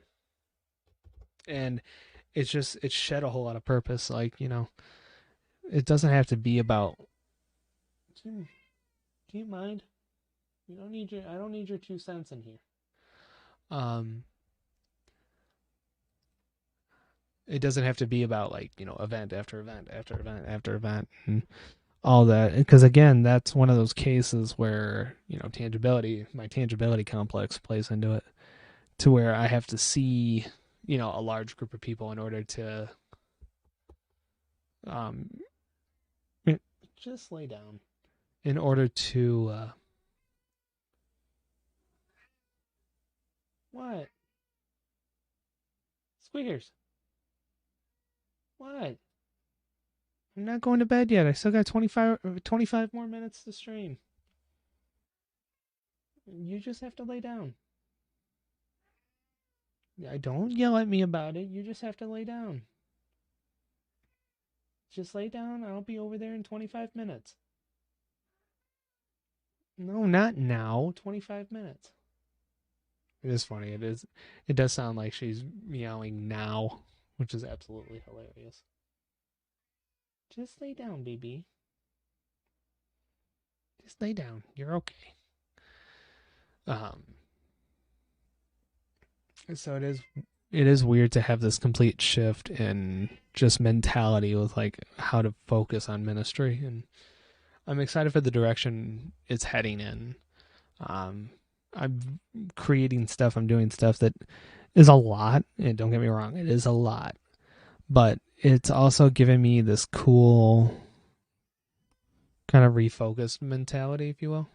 and it's shed a whole lot of purpose. Like, it doesn't have to be about, do you mind? I don't need your 2 cents in here. Um, it doesn't have to be about like, event after event after event after event and all that. Because again, that's one of those cases where, my tangibility complex plays into it, to where I have to see, a large group of people in order to um just lay down, in order to what? Squeakers. What? I'm not going to bed yet. I still got 25 more minutes to stream. You just have to lay down. I don't yell at me about it. You just have to lay down. Just lay down. I'll be over there in 25 minutes. No, not now. 25 minutes. It is funny. It is. It does sound like she's meowing now, which is absolutely hilarious. Just lay down, baby. Just lay down. You're okay. Um. So it is weird to have this complete shift in just mentality with like how to focus on ministry, and I'm excited for the direction it's heading in. I'm creating stuff, I'm doing stuff that is a lot, and don't get me wrong, it is a lot, but it's also given me this cool kind of refocused mentality, if you will.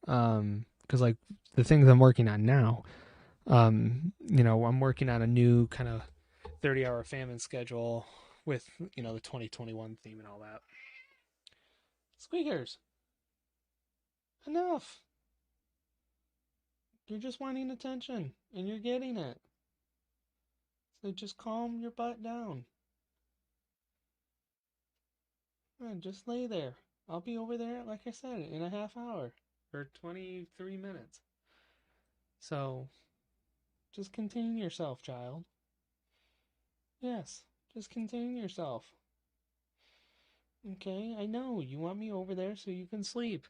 Because like the things I'm working on now, I'm working on a new kind of 30-hour famine schedule with, the 2021 theme and all that. Squeakers, enough. You're just wanting attention, and you're getting it. So just calm your butt down. And just lay there. I'll be over there, like I said, in a half hour or 23 minutes. So just contain yourself, child. Yes, just contain yourself. Okay, I know you want me over there so you can sleep.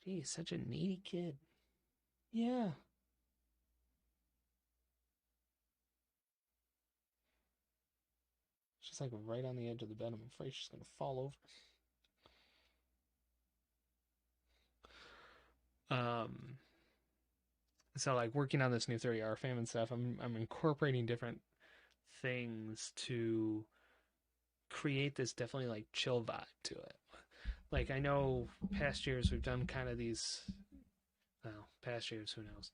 Gee, such a needy kid. Yeah. She's like right on the edge of the bed. I'm afraid she's gonna fall over. So like working on this new 30-hour famine stuff, I'm incorporating different things to create this definitely like chill vibe to it. Like I know past years we've done kind of these, well, past years, who knows,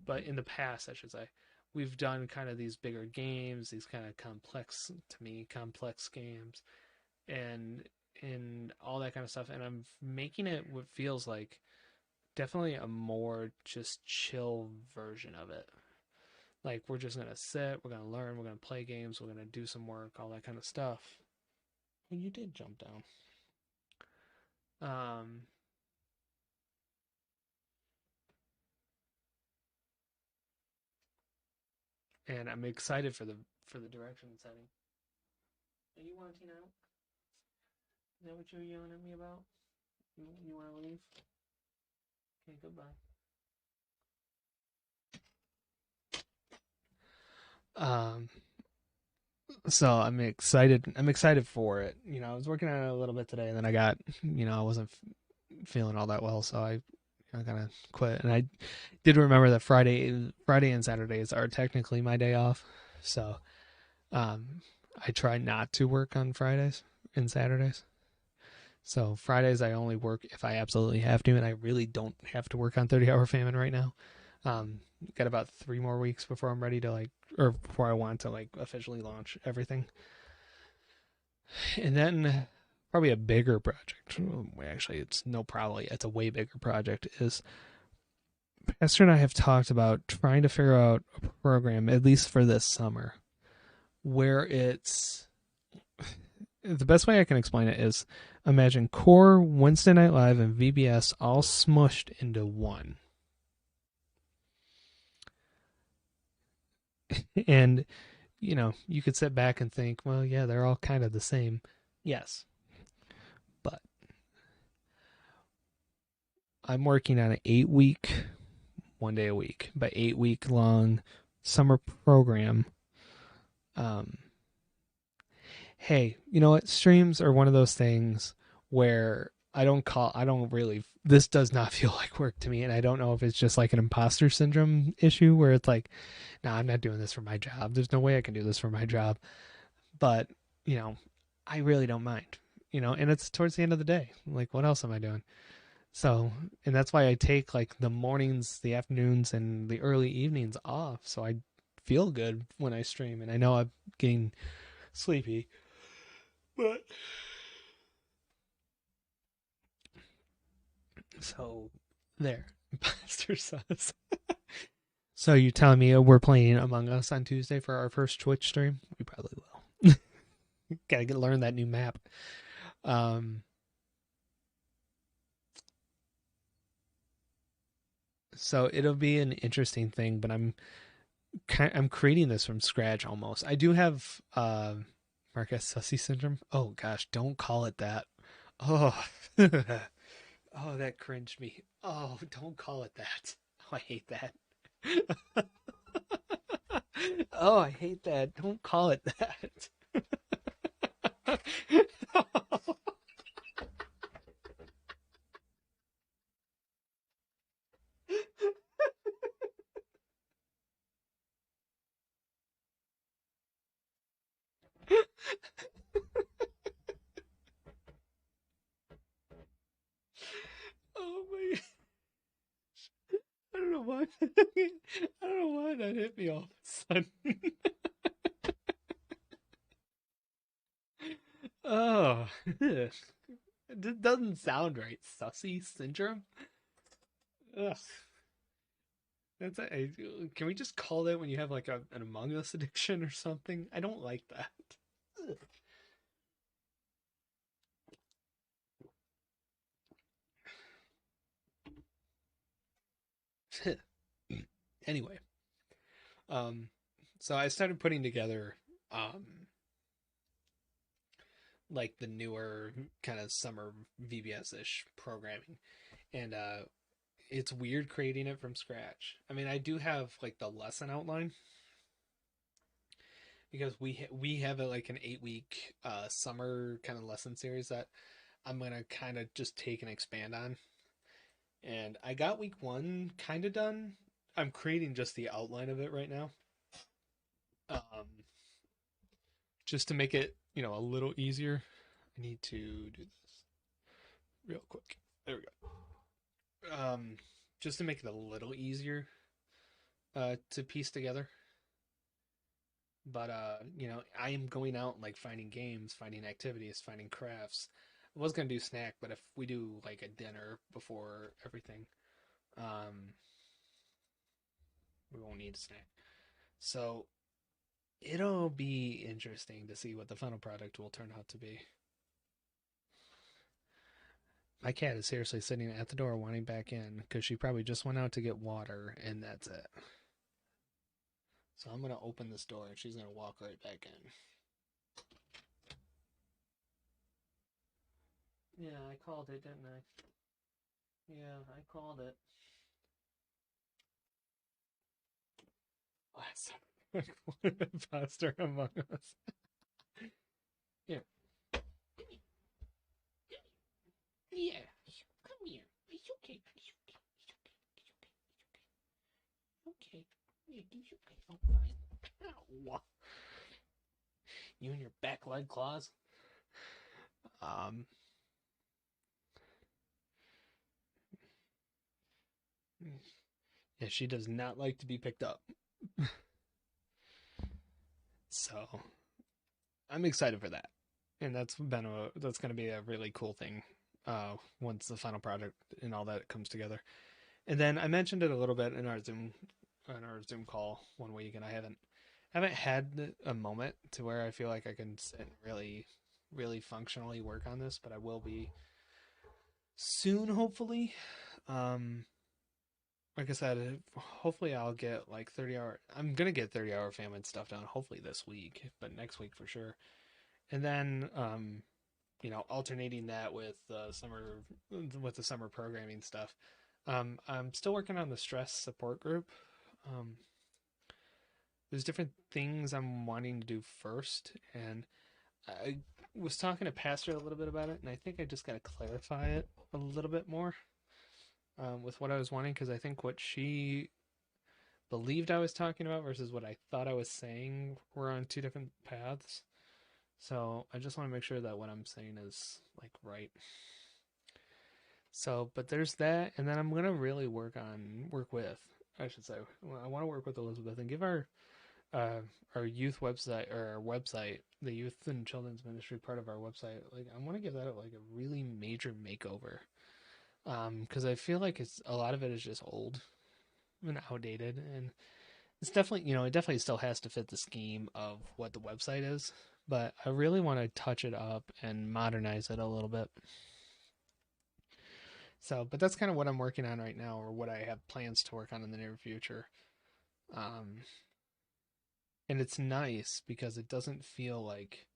but in the past, I should say, we've done kind of these bigger games, these kind of complex games, and all that kind of stuff. And I'm making it what feels like definitely a more just chill version of it. Like we're just gonna sit, we're gonna learn, we're gonna play games, we're gonna do some work, all that kind of stuff. Well, you did jump down. Um, and I'm excited for the direction it's heading. Are you wanting out? Is that what you were yelling at me about? You want to leave? Okay, goodbye. Um, so I'm excited. I'm excited for it. I was working on it a little bit today, and then I wasn't feeling all that well, so I I'm gonna quit. And I did remember that Friday and Saturdays are technically my day off, so I try not to work on Fridays and Saturdays. So Fridays I only work if I absolutely have to, and I really don't have to work on 30-hour famine right now. Um, got about 3 more weeks before I'm ready to or before I want to officially launch everything, and then probably a bigger project. Actually, it's a way bigger project. Is Pastor and I have talked about trying to figure out a program, at least for this summer, where it's the best way I can explain it is imagine Core, Wednesday Night Live, and VBS all smushed into one. And, you could sit back and think, well, yeah, they're all kind of the same. Yes. But I'm working on an 8-week, 1 day a week, but 8-week long summer program. Hey, you know what? Streams are one of those things where this does not feel like work to me. And I don't know if it's just like an imposter syndrome issue where it's like, nah, I'm not doing this for my job. There's no way I can do this for my job. But, I really don't mind, and it's towards the end of the day. Like, what else am I doing? So, and that's why I take like the mornings, the afternoons, and the early evenings off. So I feel good when I stream. And I know I'm getting sleepy, but so there. Pastor says. So you telling me we're playing Among Us on Tuesday for our first Twitch stream? We probably will. Gotta learn that new map. So it'll be an interesting thing, but I'm creating this from scratch almost. I do have Marcus Sussy syndrome. Oh gosh, don't call it that. Oh, oh, that cringed me. Oh, don't call it that. Oh, I hate that. Oh, I hate that. Don't call it that. Oh my! I don't know why. I don't know why that hit me all of a sudden. Oh, it doesn't sound right. Sussy syndrome. Ugh. Can we just call that when you have like an Among Us addiction or something? I don't like that. Anyway, um, so I started putting together like the newer kind of summer VBS ish programming, and it's weird creating it from scratch. I mean, I do have like the lesson outline because we have like an 8-week summer kind of lesson series that I'm gonna kind of just take and expand on. And I got week 1 kind of done. I'm creating just the outline of it right now, just to make it a little easier. I need to do this real quick. There we go. Just to make it a little easier to piece together. But I am going out and like finding games, finding activities, finding crafts. I was gonna do snack, but if we do like a dinner before everything, um, we won't need a snack. So it'll be interesting to see what the final product will turn out to be. My cat is seriously sitting at the door wanting back in because she probably just went out to get water and that's it. So I'm gonna open this door and she's gonna walk right back in. Yeah, I called it, didn't I? Yeah, I called it. Last imposter among us. Yeah. Yeah. Come here. It's okay. It's okay. Ow. You and your back leg claws. Um, yeah, she does not like to be picked up. So I'm excited for that, and that's going to be a really cool thing once the final project and all that comes together. And then I mentioned it a little bit in our Zoom call one week, and I haven't had a moment to where I feel like I can sit and really functionally work on this, but I will be soon, hopefully. Um, like I said, hopefully I'll get like 30 hour. I'm gonna get 30-hour famine stuff done. Hopefully this week, but next week for sure. And then, alternating that with the summer programming stuff. I'm still working on the stress support group. Um, there's different things I'm wanting to do first, and I was talking to Pastor a little bit about it, and I think I just got to clarify it a little bit more with what I was wanting, because I think what she believed I was talking about versus what I thought I was saying were on two different paths. So I just want to make sure that what I'm saying is like right. So, but there's that, and then I'm gonna really work with, I should say, I want to work with Elizabeth and give uh, our youth website, or our website, the youth and children's ministry part of our website. Like, I want to give that like a really major makeover, because I feel like it's a lot of it is just old and outdated, and it's definitely, it definitely still has to fit the scheme of what the website is, but I really want to touch it up and modernize it a little bit. So, but that's kind of what I'm working on right now, or what I have plans to work on in the near future. Um, and it's nice because it doesn't feel like,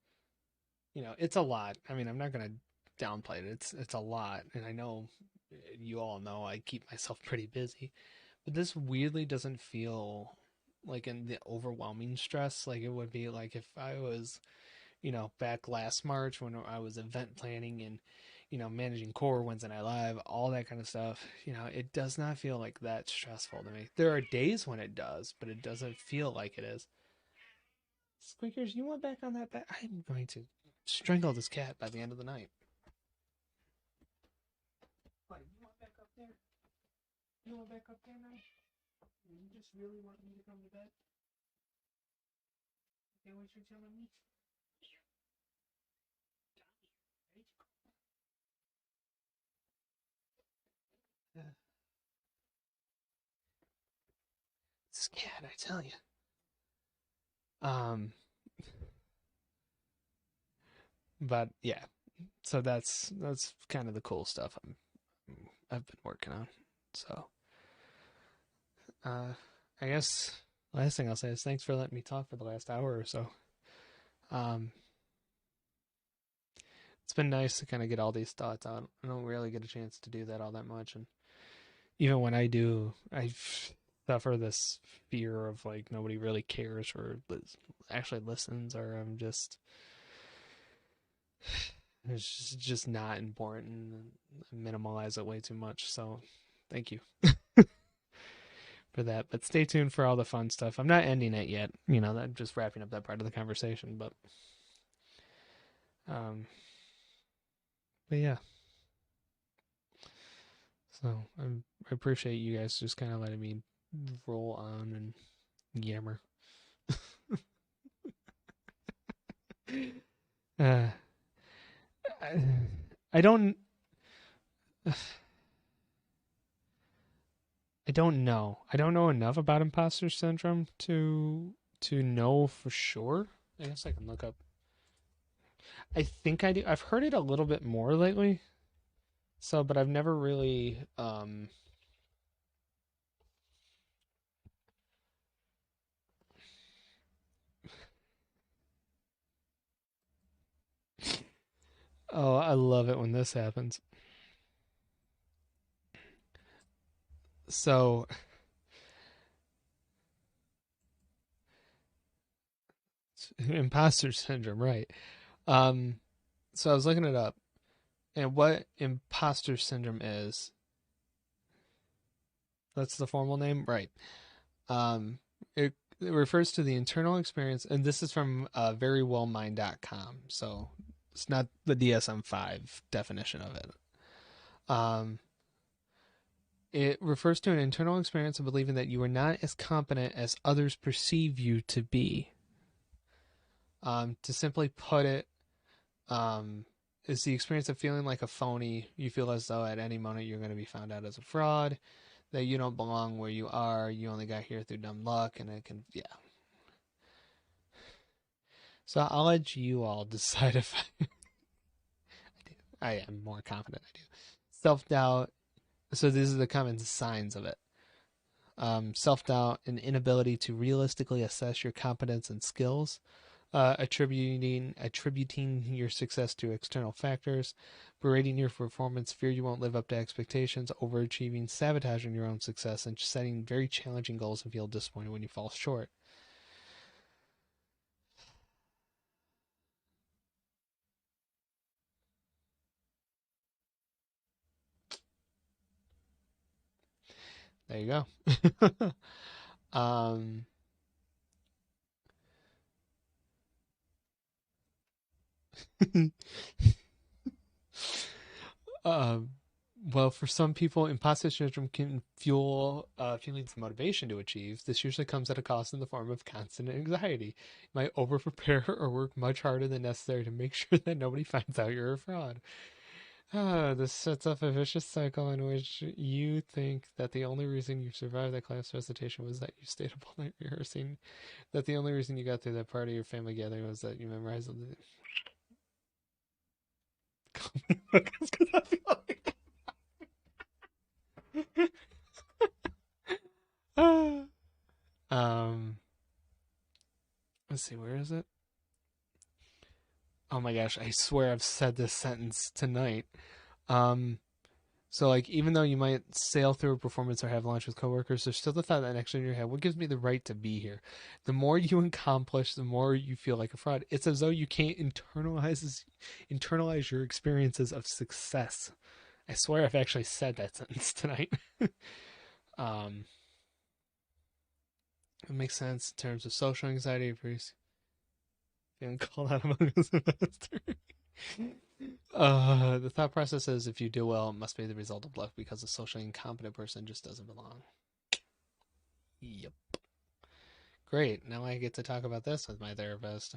it's a lot. I mean, I'm not going to downplay it. It's a lot, and I know you all know I keep myself pretty busy, but this weirdly doesn't feel like in the overwhelming stress like it would be like if I was, back last March when I was event planning and, managing core Wednesday Night Live, all that kind of stuff. It does not feel like that stressful to me. There are days when it does, but it doesn't feel like it is. Squeakers, you want back on that bed? I'm going to strangle this cat by the end of the night. What, you want back up there? You want back up there now? You just really want me to come to bed? Okay, what you're telling me? This cat, I tell you. Um, but yeah, so that's kind of the cool stuff I've been working on. So, uh, I guess last thing I'll say is thanks for letting me talk for the last hour or so. Um, it's been nice to kind of get all these thoughts out. I don't really get a chance to do that all that much, and even when I do, I suffer this fear of like nobody really cares or actually listens, or I'm just it's just not important, and I minimalize it way too much. So, thank you for that. But stay tuned for all the fun stuff. I'm not ending it yet. I'm just wrapping up that part of the conversation. Um, but yeah. So I appreciate you guys just kind of letting me roll on and yammer. uh, I, I don't. I don't know. I don't know enough about imposter syndrome to know for sure. I guess I can look up. I think I do. I've heard it a little bit more lately. So, but I've never really oh, I love it when this happens. So, imposter syndrome, right? Um, so I was looking it up, and what imposter syndrome is, that's the formal name, right? Um, It refers to the internal experience, and this is from verywellmind.com, so it's not the DSM-5 definition of it. Um, it refers to an internal experience of believing that you are not as competent as others perceive you to be. To simply put it, um, is the experience of feeling like a phony. You feel as though at any moment you're going to be found out as a fraud, that you don't belong where you are, you only got here through dumb luck, and it can, yeah. So I'll let you all decide if I am more confident I do. Self doubt. So these are the common signs of it. Self doubt, an inability to realistically assess your competence and skills, attributing your success to external factors, berating your performance, fear you won't live up to expectations, overachieving, sabotaging your own success, and setting very challenging goals and feel disappointed when you fall short. There you go. um, Um, well, for some people, imposter syndrome can fuel feelings of motivation to achieve. This usually comes at a cost in the form of constant anxiety. You might over-prepare or work much harder than necessary to make sure that nobody finds out you're a fraud. This sets up a vicious cycle in which you think that the only reason you survived that class recitation was that you stayed up all night rehearsing, that the only reason you got through that party or family gathering was that you memorized the because I feel like um, let's see, where is it? Oh my gosh, I swear I've said this sentence tonight. Um, so like, even though you might sail through a performance or have lunch with coworkers, there's still the thought that next in your head, what gives me the right to be here? The more you accomplish, the more you feel like a fraud. It's as though you can't internalize your experiences of success. I swear I've actually said that sentence tonight. um, it makes sense in terms of social anxiety, feeling called out among a semester. The thought process is if you do well, it must be the result of luck because a socially incompetent person just doesn't belong. Yep. Great. Now I get to talk about this with my therapist.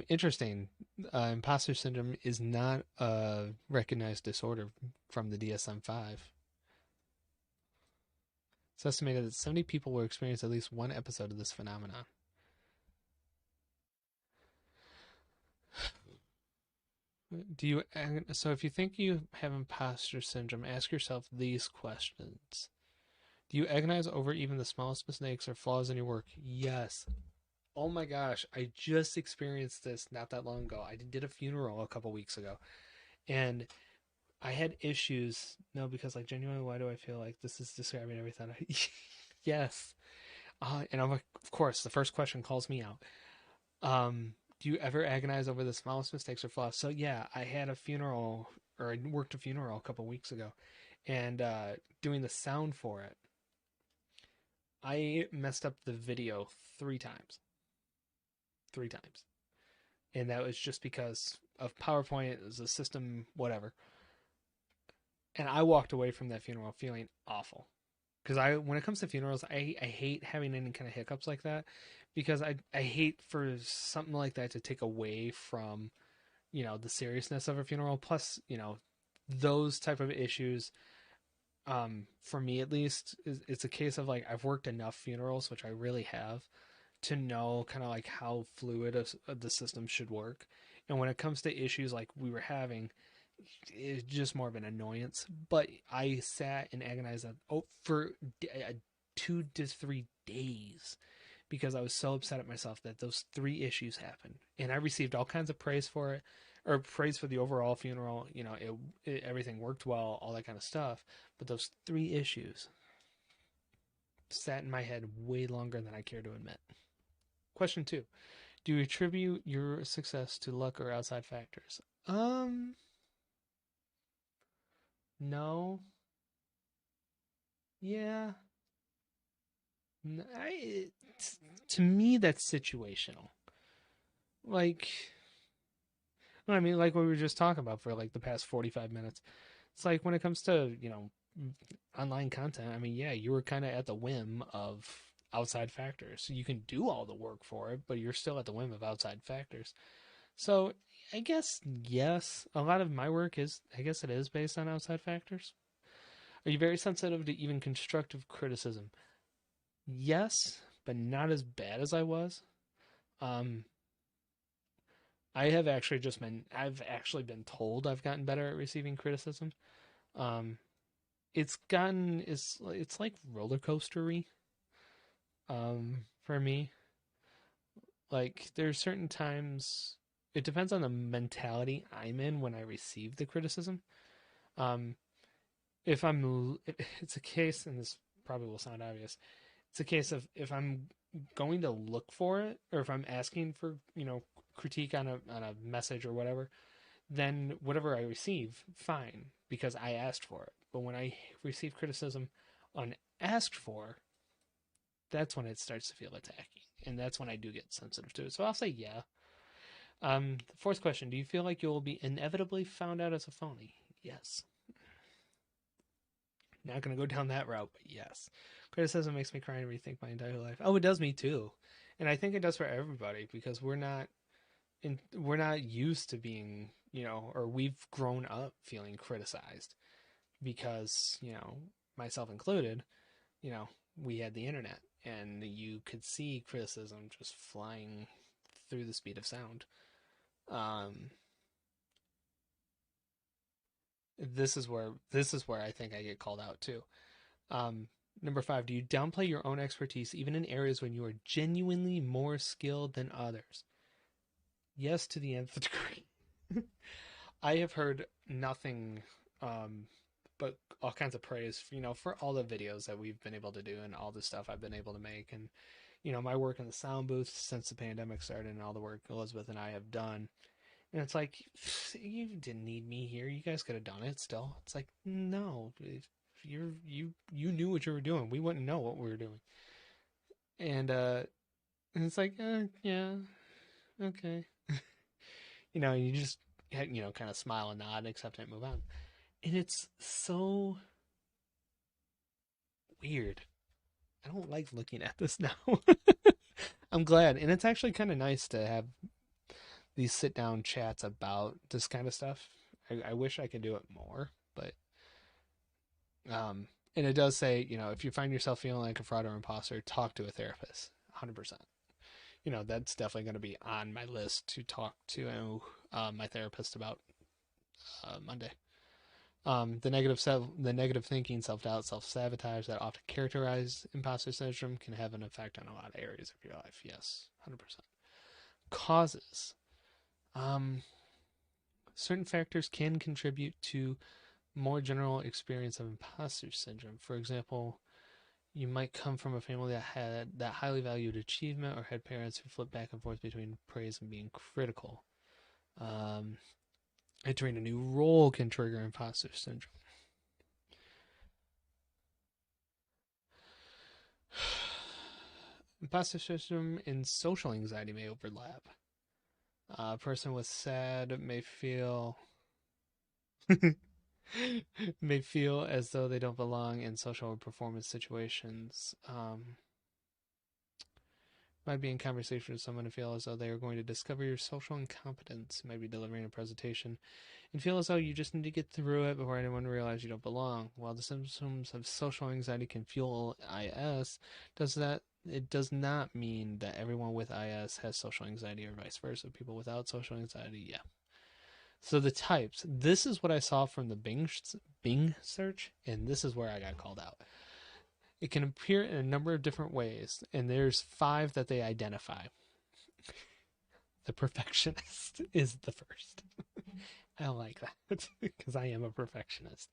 Interesting. Imposter syndrome is not a recognized disorder from the DSM-5. It's estimated that 70 people will experience at least one episode of this phenomenon. So if you think you have imposter syndrome, ask yourself these questions. Do you agonize over even the smallest mistakes or flaws in your work? Yes. Oh my gosh, I just experienced this not that long ago. I did a funeral a couple weeks ago, and I had issues. No, because like genuinely, why do I feel like this is describing everything? Yes. And I'm like, of course, the first question calls me out. Do you ever agonize over the smallest mistakes or flaws? So yeah, I had a funeral, or I worked a funeral a couple weeks ago, and doing the sound for it, I messed up the video 3 times. 3 times. And that was just because of PowerPoint. It was a system, whatever. And I walked away from that funeral feeling awful. Because when it comes to funerals, I hate having any kind of hiccups like that, because I hate for something like that to take away from, the seriousness of a funeral. Plus, those type of issues, for me at least, it's a case of like I've worked enough funerals, which I really have, to know kind of like how fluid the system should work. And when it comes to issues like we were having, it's just more of an annoyance. But I sat and agonized for 2 to 3 days because I was so upset at myself that those 3 issues happened, and I received all kinds of praise for it, or praise for the overall funeral. Everything worked well, all that kind of stuff. But those 3 issues sat in my head way longer than I care to admit. Question 2. Do you attribute your success to luck or outside factors? No. Yeah. I, to me, that's situational. Like, I mean, like what we were just talking about for like the past 45 minutes. It's like when it comes to, online content, I mean, yeah, you were kind of at the whim of outside factors. You can do all the work for it, but you're still at the whim of outside factors. So I guess, yes, a lot of my work is, I guess it is based on outside factors. Are you very sensitive to even constructive criticism? Yes, but not as bad as I was. Um, I've actually been told I've gotten better at receiving criticism. Um, it's like roller coastery, for me. Like there's certain times, it depends on the mentality I'm in when I receive the criticism. Um, if I'm, it's a case, and this probably will sound obvious. It's a case of if I'm going to look for it, or if I'm asking for, critique on a message or whatever, then whatever I receive, fine, because I asked for it. But when I receive criticism unasked for, that's when it starts to feel attacking, and that's when I do get sensitive to it. So I'll say yeah. The fourth question: do you feel like you will be inevitably found out as a phony? Yes. Not gonna go down that route, but yes. Criticism makes me cry and rethink my entire life. Oh, it does me too, and I think it does for everybody because we're not used to being, or we've grown up feeling criticized because, myself included, we had the internet and you could see criticism just flying through the speed of sound. Um, this is where I think I get called out too. Number five, do you downplay your own expertise even in areas when you are genuinely more skilled than others? Yes, to the nth degree. I have heard nothing, um, but all kinds of praise, for all the videos that we've been able to do and all the stuff I've been able to make. And, my work in the sound booth since the pandemic started and all the work Elizabeth and I have done. And it's like, you didn't need me here. You guys could have done it still. It's like, no, if you knew what you were doing. We wouldn't know what we were doing. And it's like, yeah, okay. You just, kind of smile and nod, accept it, and move on. And it's so weird. I don't like looking at this now. I'm glad. And it's actually kind of nice to have these sit down chats about this kind of stuff. I wish I could do it more, but, and it does say, if you find yourself feeling like a fraud or imposter, talk to a therapist. 100%. That's definitely going to be on my list to talk to my therapist about Monday. The negative thinking, self doubt, self sabotage that often characterize imposter syndrome can have an effect on a lot of areas of your life. Yes, 100%. Causes. Um, Certain factors can contribute to more general experience of imposter syndrome. For example, you might come from a family that highly valued achievement or had parents who flipped back and forth between praise and being critical. Um, Entering a new role can trigger imposter syndrome. Imposter syndrome and social anxiety may overlap. A person with SAD may feel as though they don't belong in social or performance situations. Might be in conversation with someone and feel as though they are going to discover your social incompetence. Might be delivering a presentation and feel as though you just need to get through it before anyone realizes you don't belong. While the symptoms of social anxiety can fuel IS, it does not mean that everyone with IS has social anxiety or vice versa. People without social anxiety, yeah. So the types. This is what I saw from the Bing search, and this is where I got called out. It can appear in a number of different ways, and there's 5 that they identify. The perfectionist is the first. I like that because I am a perfectionist.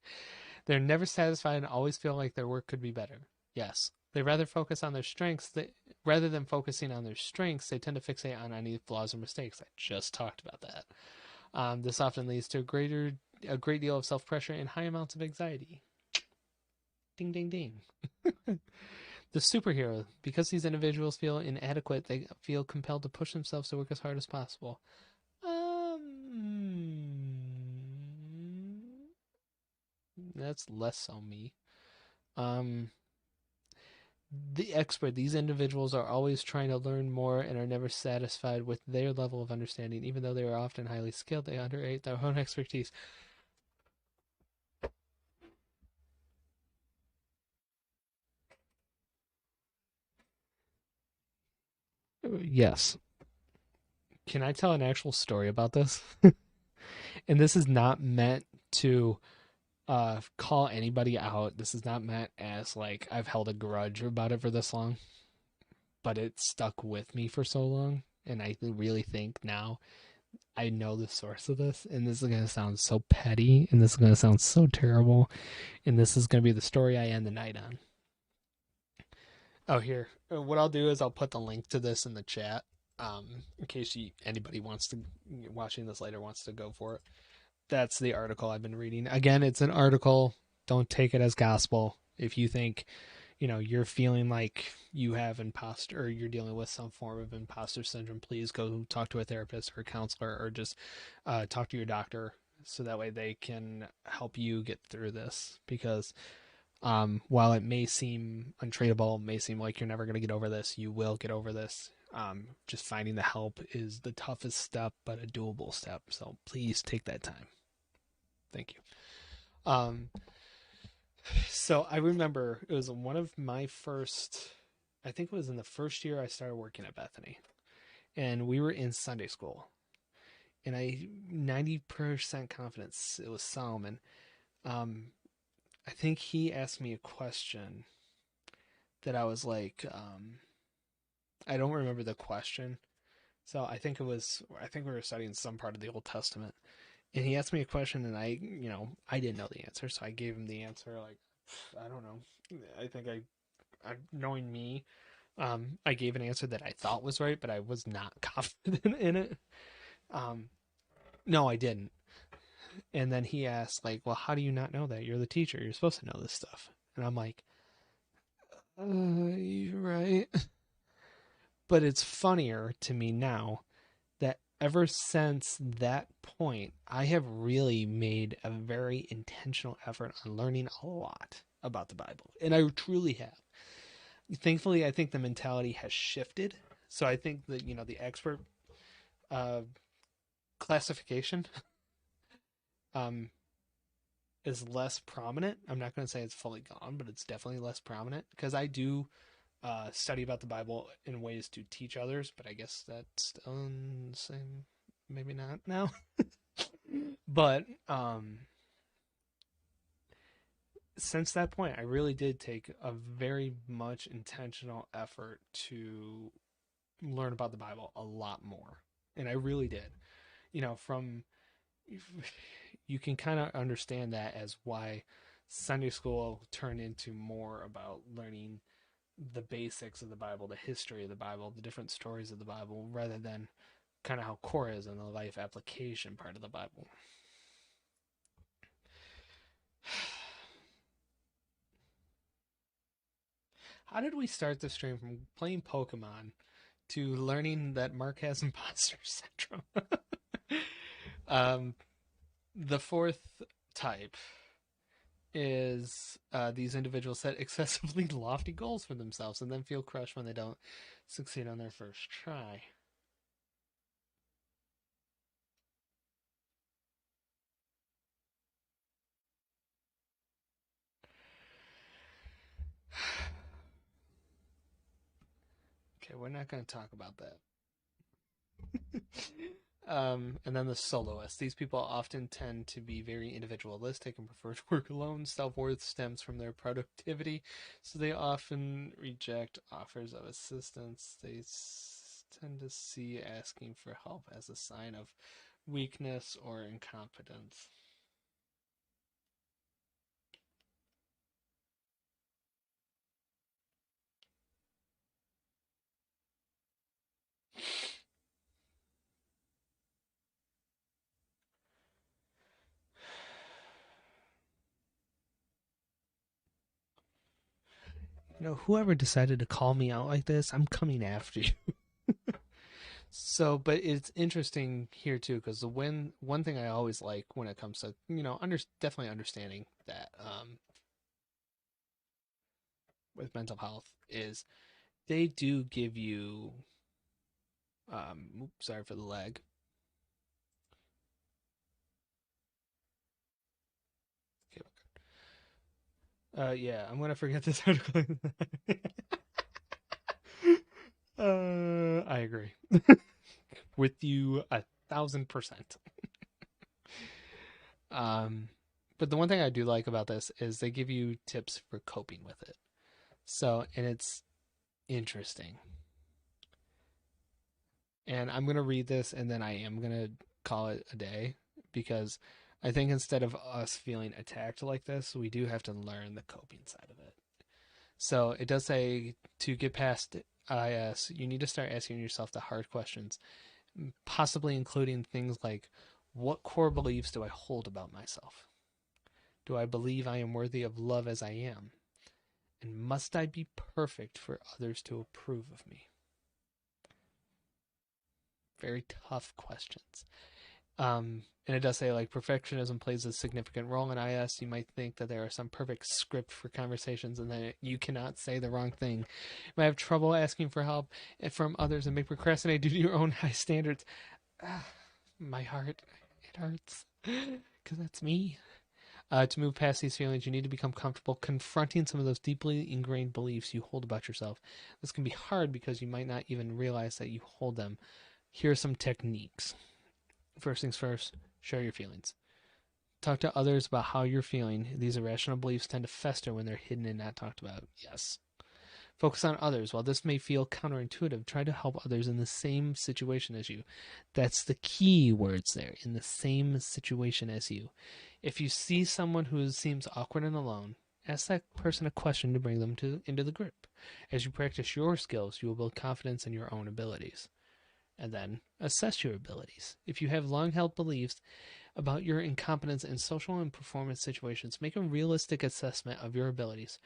They're never satisfied and always feel like their work could be better. Yes. They rather focus on their strengths. Rather than focusing on their strengths, they tend to fixate on any flaws or mistakes. I just talked about that. This often leads to a great deal of self-pressure and high amounts of anxiety. Ding, ding, ding. The superhero, because these individuals feel inadequate, they feel compelled to push themselves to work as hard as possible. That's less so me. Um, the expert, these individuals are always trying to learn more and are never satisfied with their level of understanding. Even though they are often highly skilled, they underrate their own expertise. Yes. Can I tell an actual story about this? And this is not meant to call anybody out. This is not meant as like I've held a grudge about it for this long, but it stuck with me for so long. And I really think now I know the source of this, and this is going to sound so petty, and this is going to sound so terrible, and this is going to be the story I end the night on. Oh, here. What I'll do is I'll put the link to this in the chat, in case anybody wants to watching this later wants to go for it. That's the article I've been reading. Again, it's an article. Don't take it as gospel. If you think, you're feeling like you have imposter or you're dealing with some form of imposter syndrome, please go talk to a therapist or a counselor or just talk to your doctor so that way they can help you get through this. Because while it may seem untreatable, may seem like you're never going to get over this, you will get over this. Just finding the help is the toughest step, but a doable step. So please take that time. Thank you. So I remember it was one of my first, I think it was in the first year I started working at Bethany, and we were in Sunday school, and 90% confidence it was Solomon. Um, I think he asked me a question that I was like, I don't remember the question. So I think we were studying some part of the Old Testament, and he asked me a question, and I didn't know the answer, so I gave him the answer. Like, I don't know. I think knowing me, I gave an answer that I thought was right, but I was not confident in it. Um, no, I didn't. And then he asked, like, well, how do you not know that? You're the teacher. You're supposed to know this stuff. And I'm like, you're right. But it's funnier to me now that ever since that point, I have really made a very intentional effort on learning a lot about the Bible. And I truly have. Thankfully, I think the mentality has shifted. So I think that, the expert uh, classification um, is less prominent. I'm not going to say it's fully gone, but it's definitely less prominent because I do study about the Bible in ways to teach others, but I guess that's still the same. Maybe not now. But since that point, I really did take a very much intentional effort to learn about the Bible a lot more. And I really did. From you can kind of understand that as why Sunday school turned into more about learning the basics of the Bible, the history of the Bible, the different stories of the Bible, rather than kind of how core is in the life application part of the Bible. How did we start the stream from playing Pokemon to learning that Mark has imposter syndrome? um, the fourth type is these individuals set excessively lofty goals for themselves and then feel crushed when they don't succeed on their first try. Okay, we're not going to talk about that. And then the soloists. These people often tend to be very individualistic and prefer to work alone. Self-worth stems from their productivity, so they often reject offers of assistance. They tend to see asking for help as a sign of weakness or incompetence. whoever decided to call me out like this, I'm coming after you. So, but it's interesting here too, because the one thing I always like when it comes to, definitely understanding that with mental health is they do give you, oops, sorry for the lag. Yeah, I'm gonna forget this article. I agree with you 1,000%. Um, but the one thing I do like about this is they give you tips for coping with it. So, and it's interesting. And I'm gonna read this, and then I am gonna call it a day because I think instead of us feeling attacked like this, we do have to learn the coping side of it. So it does say to get past IS, you need to start asking yourself the hard questions, possibly including things like, what core beliefs do I hold about myself? Do I believe I am worthy of love as I am? And must I be perfect for others to approve of me? Very tough questions. And it does say like perfectionism plays a significant role in IS. You might think that there are some perfect script for conversations and that you cannot say the wrong thing. You might have trouble asking for help from others and may procrastinate due to your own high standards. Ah, my heart, it hurts because that's me. To move past these feelings, you need to become comfortable confronting some of those deeply ingrained beliefs you hold about yourself. This can be hard because you might not even realize that you hold them. Here are some techniques. First things first, share your feelings. Talk to others about how you're feeling. These irrational beliefs tend to fester when they're hidden and not talked about. Yes. Focus on others. While this may feel counterintuitive, try to help others in the same situation as you. That's the key words there, in the same situation as you. If you see someone who seems awkward and alone, ask that person a question to bring them into the group. As you practice your skills, you will build confidence in your own abilities. And then assess your abilities. If you have long held beliefs about your incompetence in social and performance situations, make a realistic assessment of your abilities.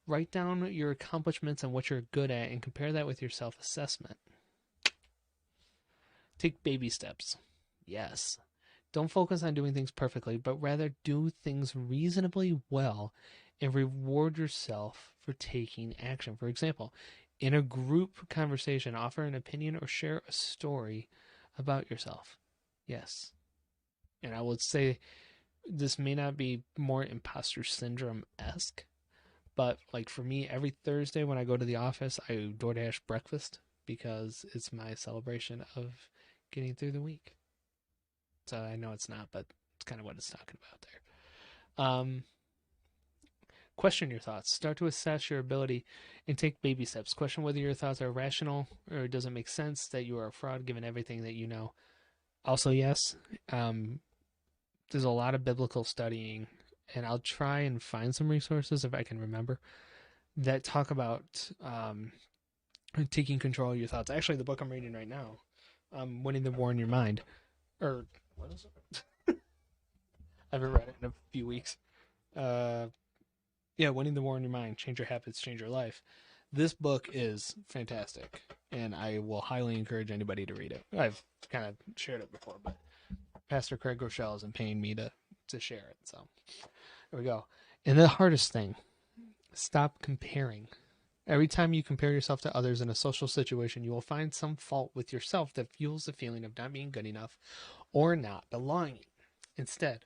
Write down your accomplishments and what you're good at and compare that with your self assessment. Take baby steps. Yes. Don't focus on doing things perfectly, but rather do things reasonably well and reward yourself for taking action. For example, in a group conversation, offer an opinion or share a story about yourself. Yes. And I would say this may not be more imposter syndrome esque, but like for me, every Thursday when I go to the office, I DoorDash breakfast because it's my celebration of getting through the week. So I know it's not, but it's kind of what it's talking about there. Question your thoughts. Start to assess your ability and take baby steps. Question whether your thoughts are rational or does it make sense that you are a fraud given everything that you know. Also, yes, there's a lot of biblical studying, and I'll try and find some resources if I can remember that talk about taking control of your thoughts. Actually, the book I'm reading right now, Winning the War in Your Mind, or what is it? I haven't read it in a few weeks. Uh, yeah, Winning the War in Your Mind, Change Your Habits, Change Your Life. This book is fantastic, and I will highly encourage anybody to read it. I've kind of shared it before, but Pastor Craig Rochelle isn't paying me to share it, so there we go. And the hardest thing, stop comparing. Every time you compare yourself to others in a social situation, you will find some fault with yourself that fuels the feeling of not being good enough or not belonging. Instead,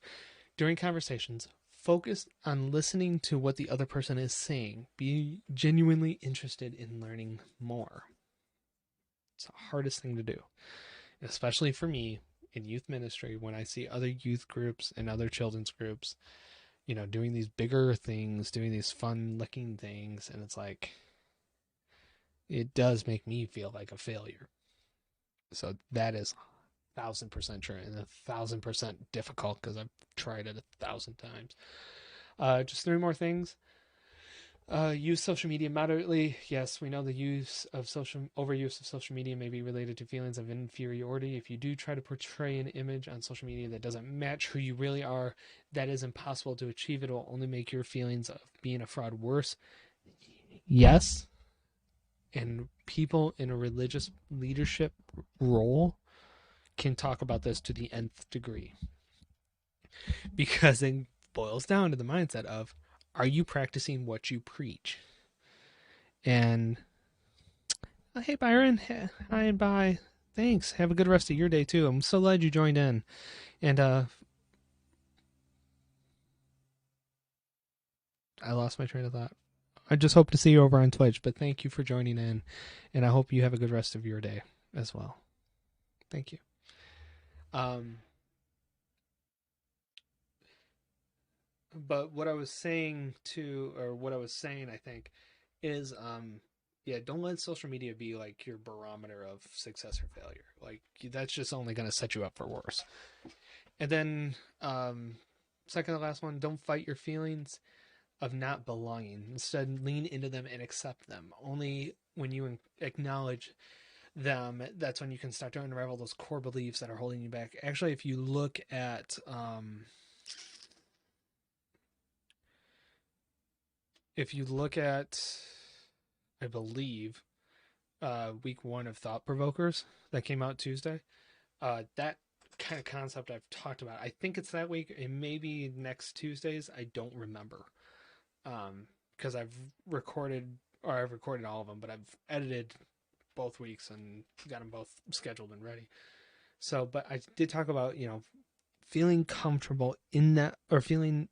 during conversations, focus on listening to what the other person is saying. Be genuinely interested in learning more. It's the hardest thing to do, especially for me in youth ministry when I see other youth groups and other children's groups, doing these bigger things, doing these fun looking things. And it's like, it does make me feel like a failure. So that is 1,000% true and 1,000% difficult because I've tried it 1,000 times. Just three more things. Use social media moderately. Yes, we know the overuse of social media may be related to feelings of inferiority. If you do try to portray an image on social media that doesn't match who you really are, that is impossible to achieve. It will only make your feelings of being a fraud worse. Yes, and people in a religious leadership role can talk about this to the nth degree because it boils down to the mindset of, are you practicing what you preach? And hey, Byron, hi and bye. Thanks. Have a good rest of your day too. I'm so glad you joined in. And I lost my train of thought. I just hope to see you over on Twitch, but thank you for joining in, and I hope you have a good rest of your day as well. Thank you. Um, but what I was saying to, or what I was saying, I think, is, yeah, don't let social media be like your barometer of success or failure. Like that's just only going to set you up for worse. And then, second to last one, don't fight your feelings of not belonging. Instead, lean into them and accept them. Only when you acknowledge them, that's when you can start to unravel those core beliefs that are holding you back. Actually, if you look at, if you look at, I believe, week one of Thought Provokers that came out Tuesday, that kind of concept I've talked about. I think it's that week. It may be next Tuesdays. I don't remember. Because I've recorded all of them, but I've edited both weeks and got them both scheduled and ready. So, but I did talk about, feeling comfortable in that, or feeling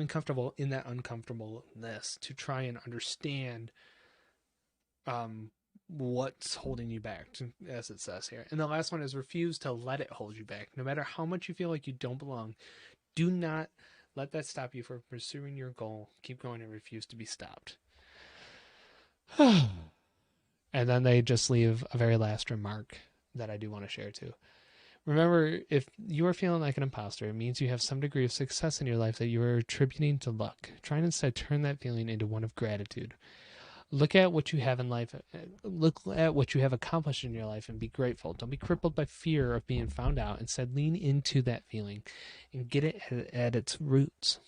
comfortable in that uncomfortableness to try and understand, what's holding you back, as it says here. And the last one is refuse to let it hold you back. No matter how much you feel like you don't belong, do not let that stop you from pursuing your goal. Keep going and refuse to be stopped. And then they just leave a very last remark that I do want to share too. Remember, if you are feeling like an imposter, it means you have some degree of success in your life that you are attributing to luck. Try and instead turn that feeling into one of gratitude. Look at what you have in life. Look at what you have accomplished in your life and be grateful. Don't be crippled by fear of being found out. Instead, lean into that feeling and get it at its roots.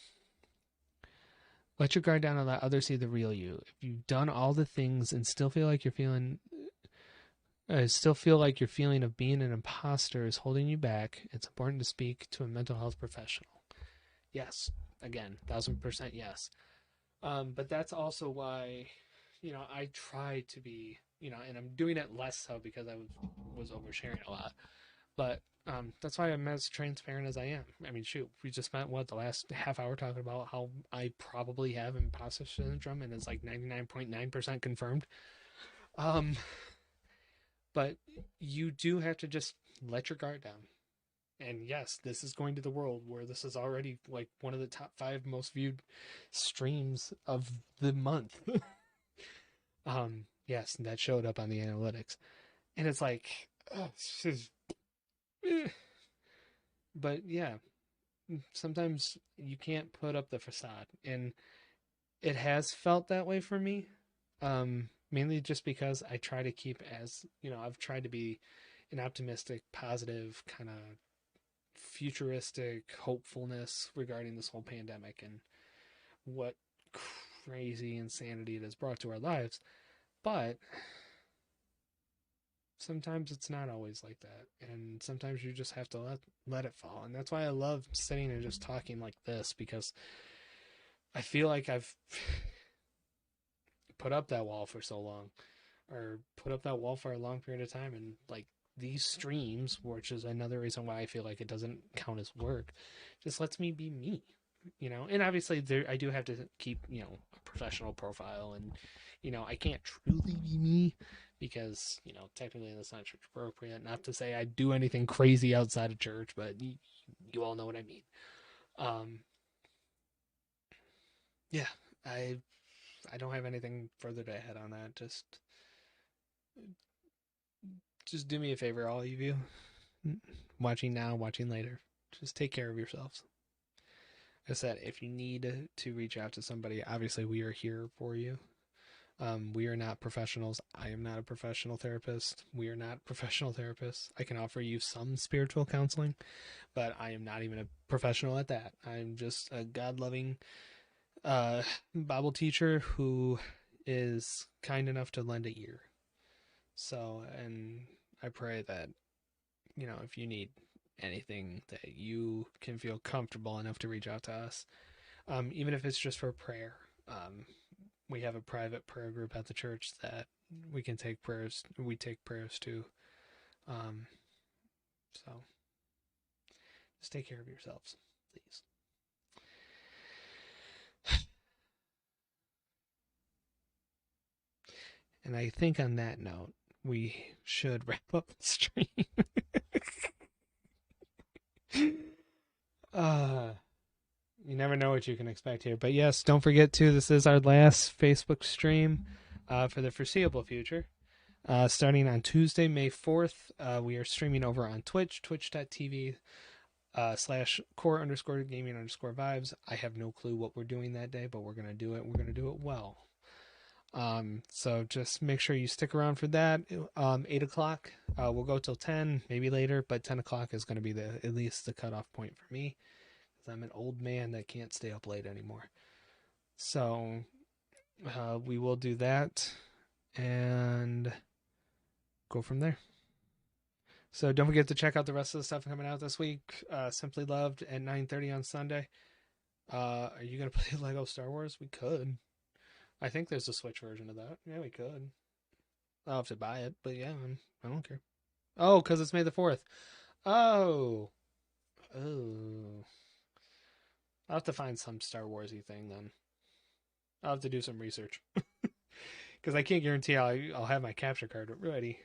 Let your guard down and let others see the real you. If you've done all the things and still feel like your feeling of being an imposter is holding you back, it's important to speak to a mental health professional. Yes, again, 1000% yes. But that's also why, I try to be, and I'm doing it less so because I was oversharing a lot. But that's why I'm as transparent as I am. I mean, shoot, we just spent the last half hour talking about how I probably have imposter syndrome, and it's like 99.9% confirmed. Um, but you do have to just let your guard down. And yes, this is going to the world where this is already like one of the top 5 most viewed streams of the month. Yes, that showed up on the analytics, and it's like, but yeah, sometimes you can't put up the facade, and it has felt that way for me. Mainly just because I try to keep, as I've tried to be an optimistic, positive kind of futuristic hopefulness regarding this whole pandemic and what crazy insanity it has brought to our lives. But sometimes it's not always like that, and sometimes you just have to let it fall. And that's why I love sitting and just talking like this, because I feel like I've put up that wall for so long, or put up that wall for a long period of time, and like these streams, which is another reason why I feel like it doesn't count as work, just lets me be me. And obviously I do have to keep, a professional profile, and I can't truly be me because, technically that's not church appropriate. Not to say I do anything crazy outside of church, but you all know what I mean. Um, yeah, I I don't have anything further to add on that. Just do me a favor, all of you, watching now, watching later. Just take care of yourselves. I said, if you need to reach out to somebody, obviously we are here for you. We are not professionals. I am not a professional therapist. We are not professional therapists. I can offer you some spiritual counseling, but I am not even a professional at that. I'm just a God-loving Bible teacher who is kind enough to lend a ear. So, and I pray that, if you need anything, that you can feel comfortable enough to reach out to us, even if it's just for prayer. We have a private prayer group at the church that we can take prayers. We take prayers to. Um, so just take care of yourselves, please. And I think on that note, we should wrap up the stream. uh, you never know what you can expect here. But yes, don't forget to, this is our last Facebook stream for the foreseeable future. Starting on Tuesday, May 4th, we are streaming over on Twitch, twitch.tv /core_gaming_vibes. I have no clue what we're doing that day, but we're going to do it. We're going to do it well. So just make sure you stick around for that. 8 o'clock, we'll go till 10, maybe later, but 10 o'clock is going to be at least the cutoff point for me, because I'm an old man that can't stay up late anymore. So we will do that and go from there. So don't forget to check out the rest of the stuff coming out this week. Simply Loved at 9:30 on Sunday. Are you going to play Lego Star Wars? We could. I think there's a Switch version of that. Yeah, we could. I'll have to buy it, but yeah, I don't care. Oh, because it's May the 4th. Oh. Oh. I'll have to find some Star Warsy thing then. I'll have to do some research. Because I can't guarantee I'll have my capture card ready.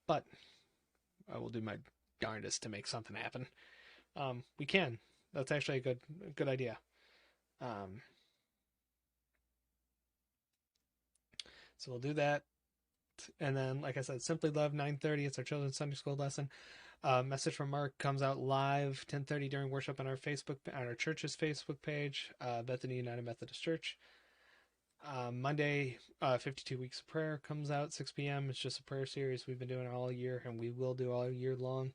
But I will do my darndest to make something happen. We can. That's actually a good idea. So we'll do that. And then, like I said, Simply Love, 9:30. It's our children's Sunday school lesson. Message from Mark comes out live 10:30 during worship on our church's Facebook page, Bethany United Methodist Church. Monday, 52 Weeks of Prayer comes out 6 p.m. It's just a prayer series we've been doing all year, and we will do all year long,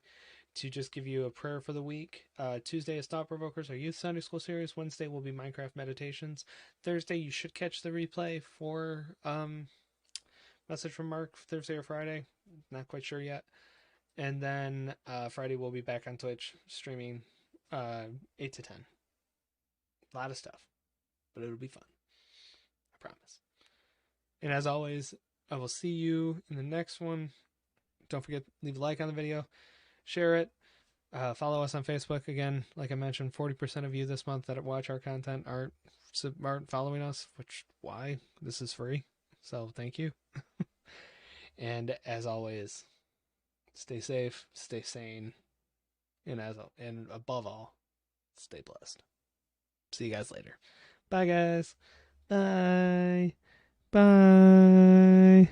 to just give you a prayer for the week. Tuesday is Thought Provokers, our youth Sunday school series. Wednesday will be Minecraft Meditations. Thursday, you should catch the replay for Message from Mark, Thursday or Friday. Not quite sure yet. And then Friday we'll be back on Twitch streaming 8 to 10. A lot of stuff, but it'll be fun. I promise. And as always, I will see you in the next one. Don't forget, leave a like on the video, share it, follow us on Facebook. Again, like I mentioned, 40% of you this month that watch our content aren't following us, which, why? This is free. So thank you. And as always, stay safe, stay sane, and above all, stay blessed. See you guys later. Bye, guys. Bye. Bye.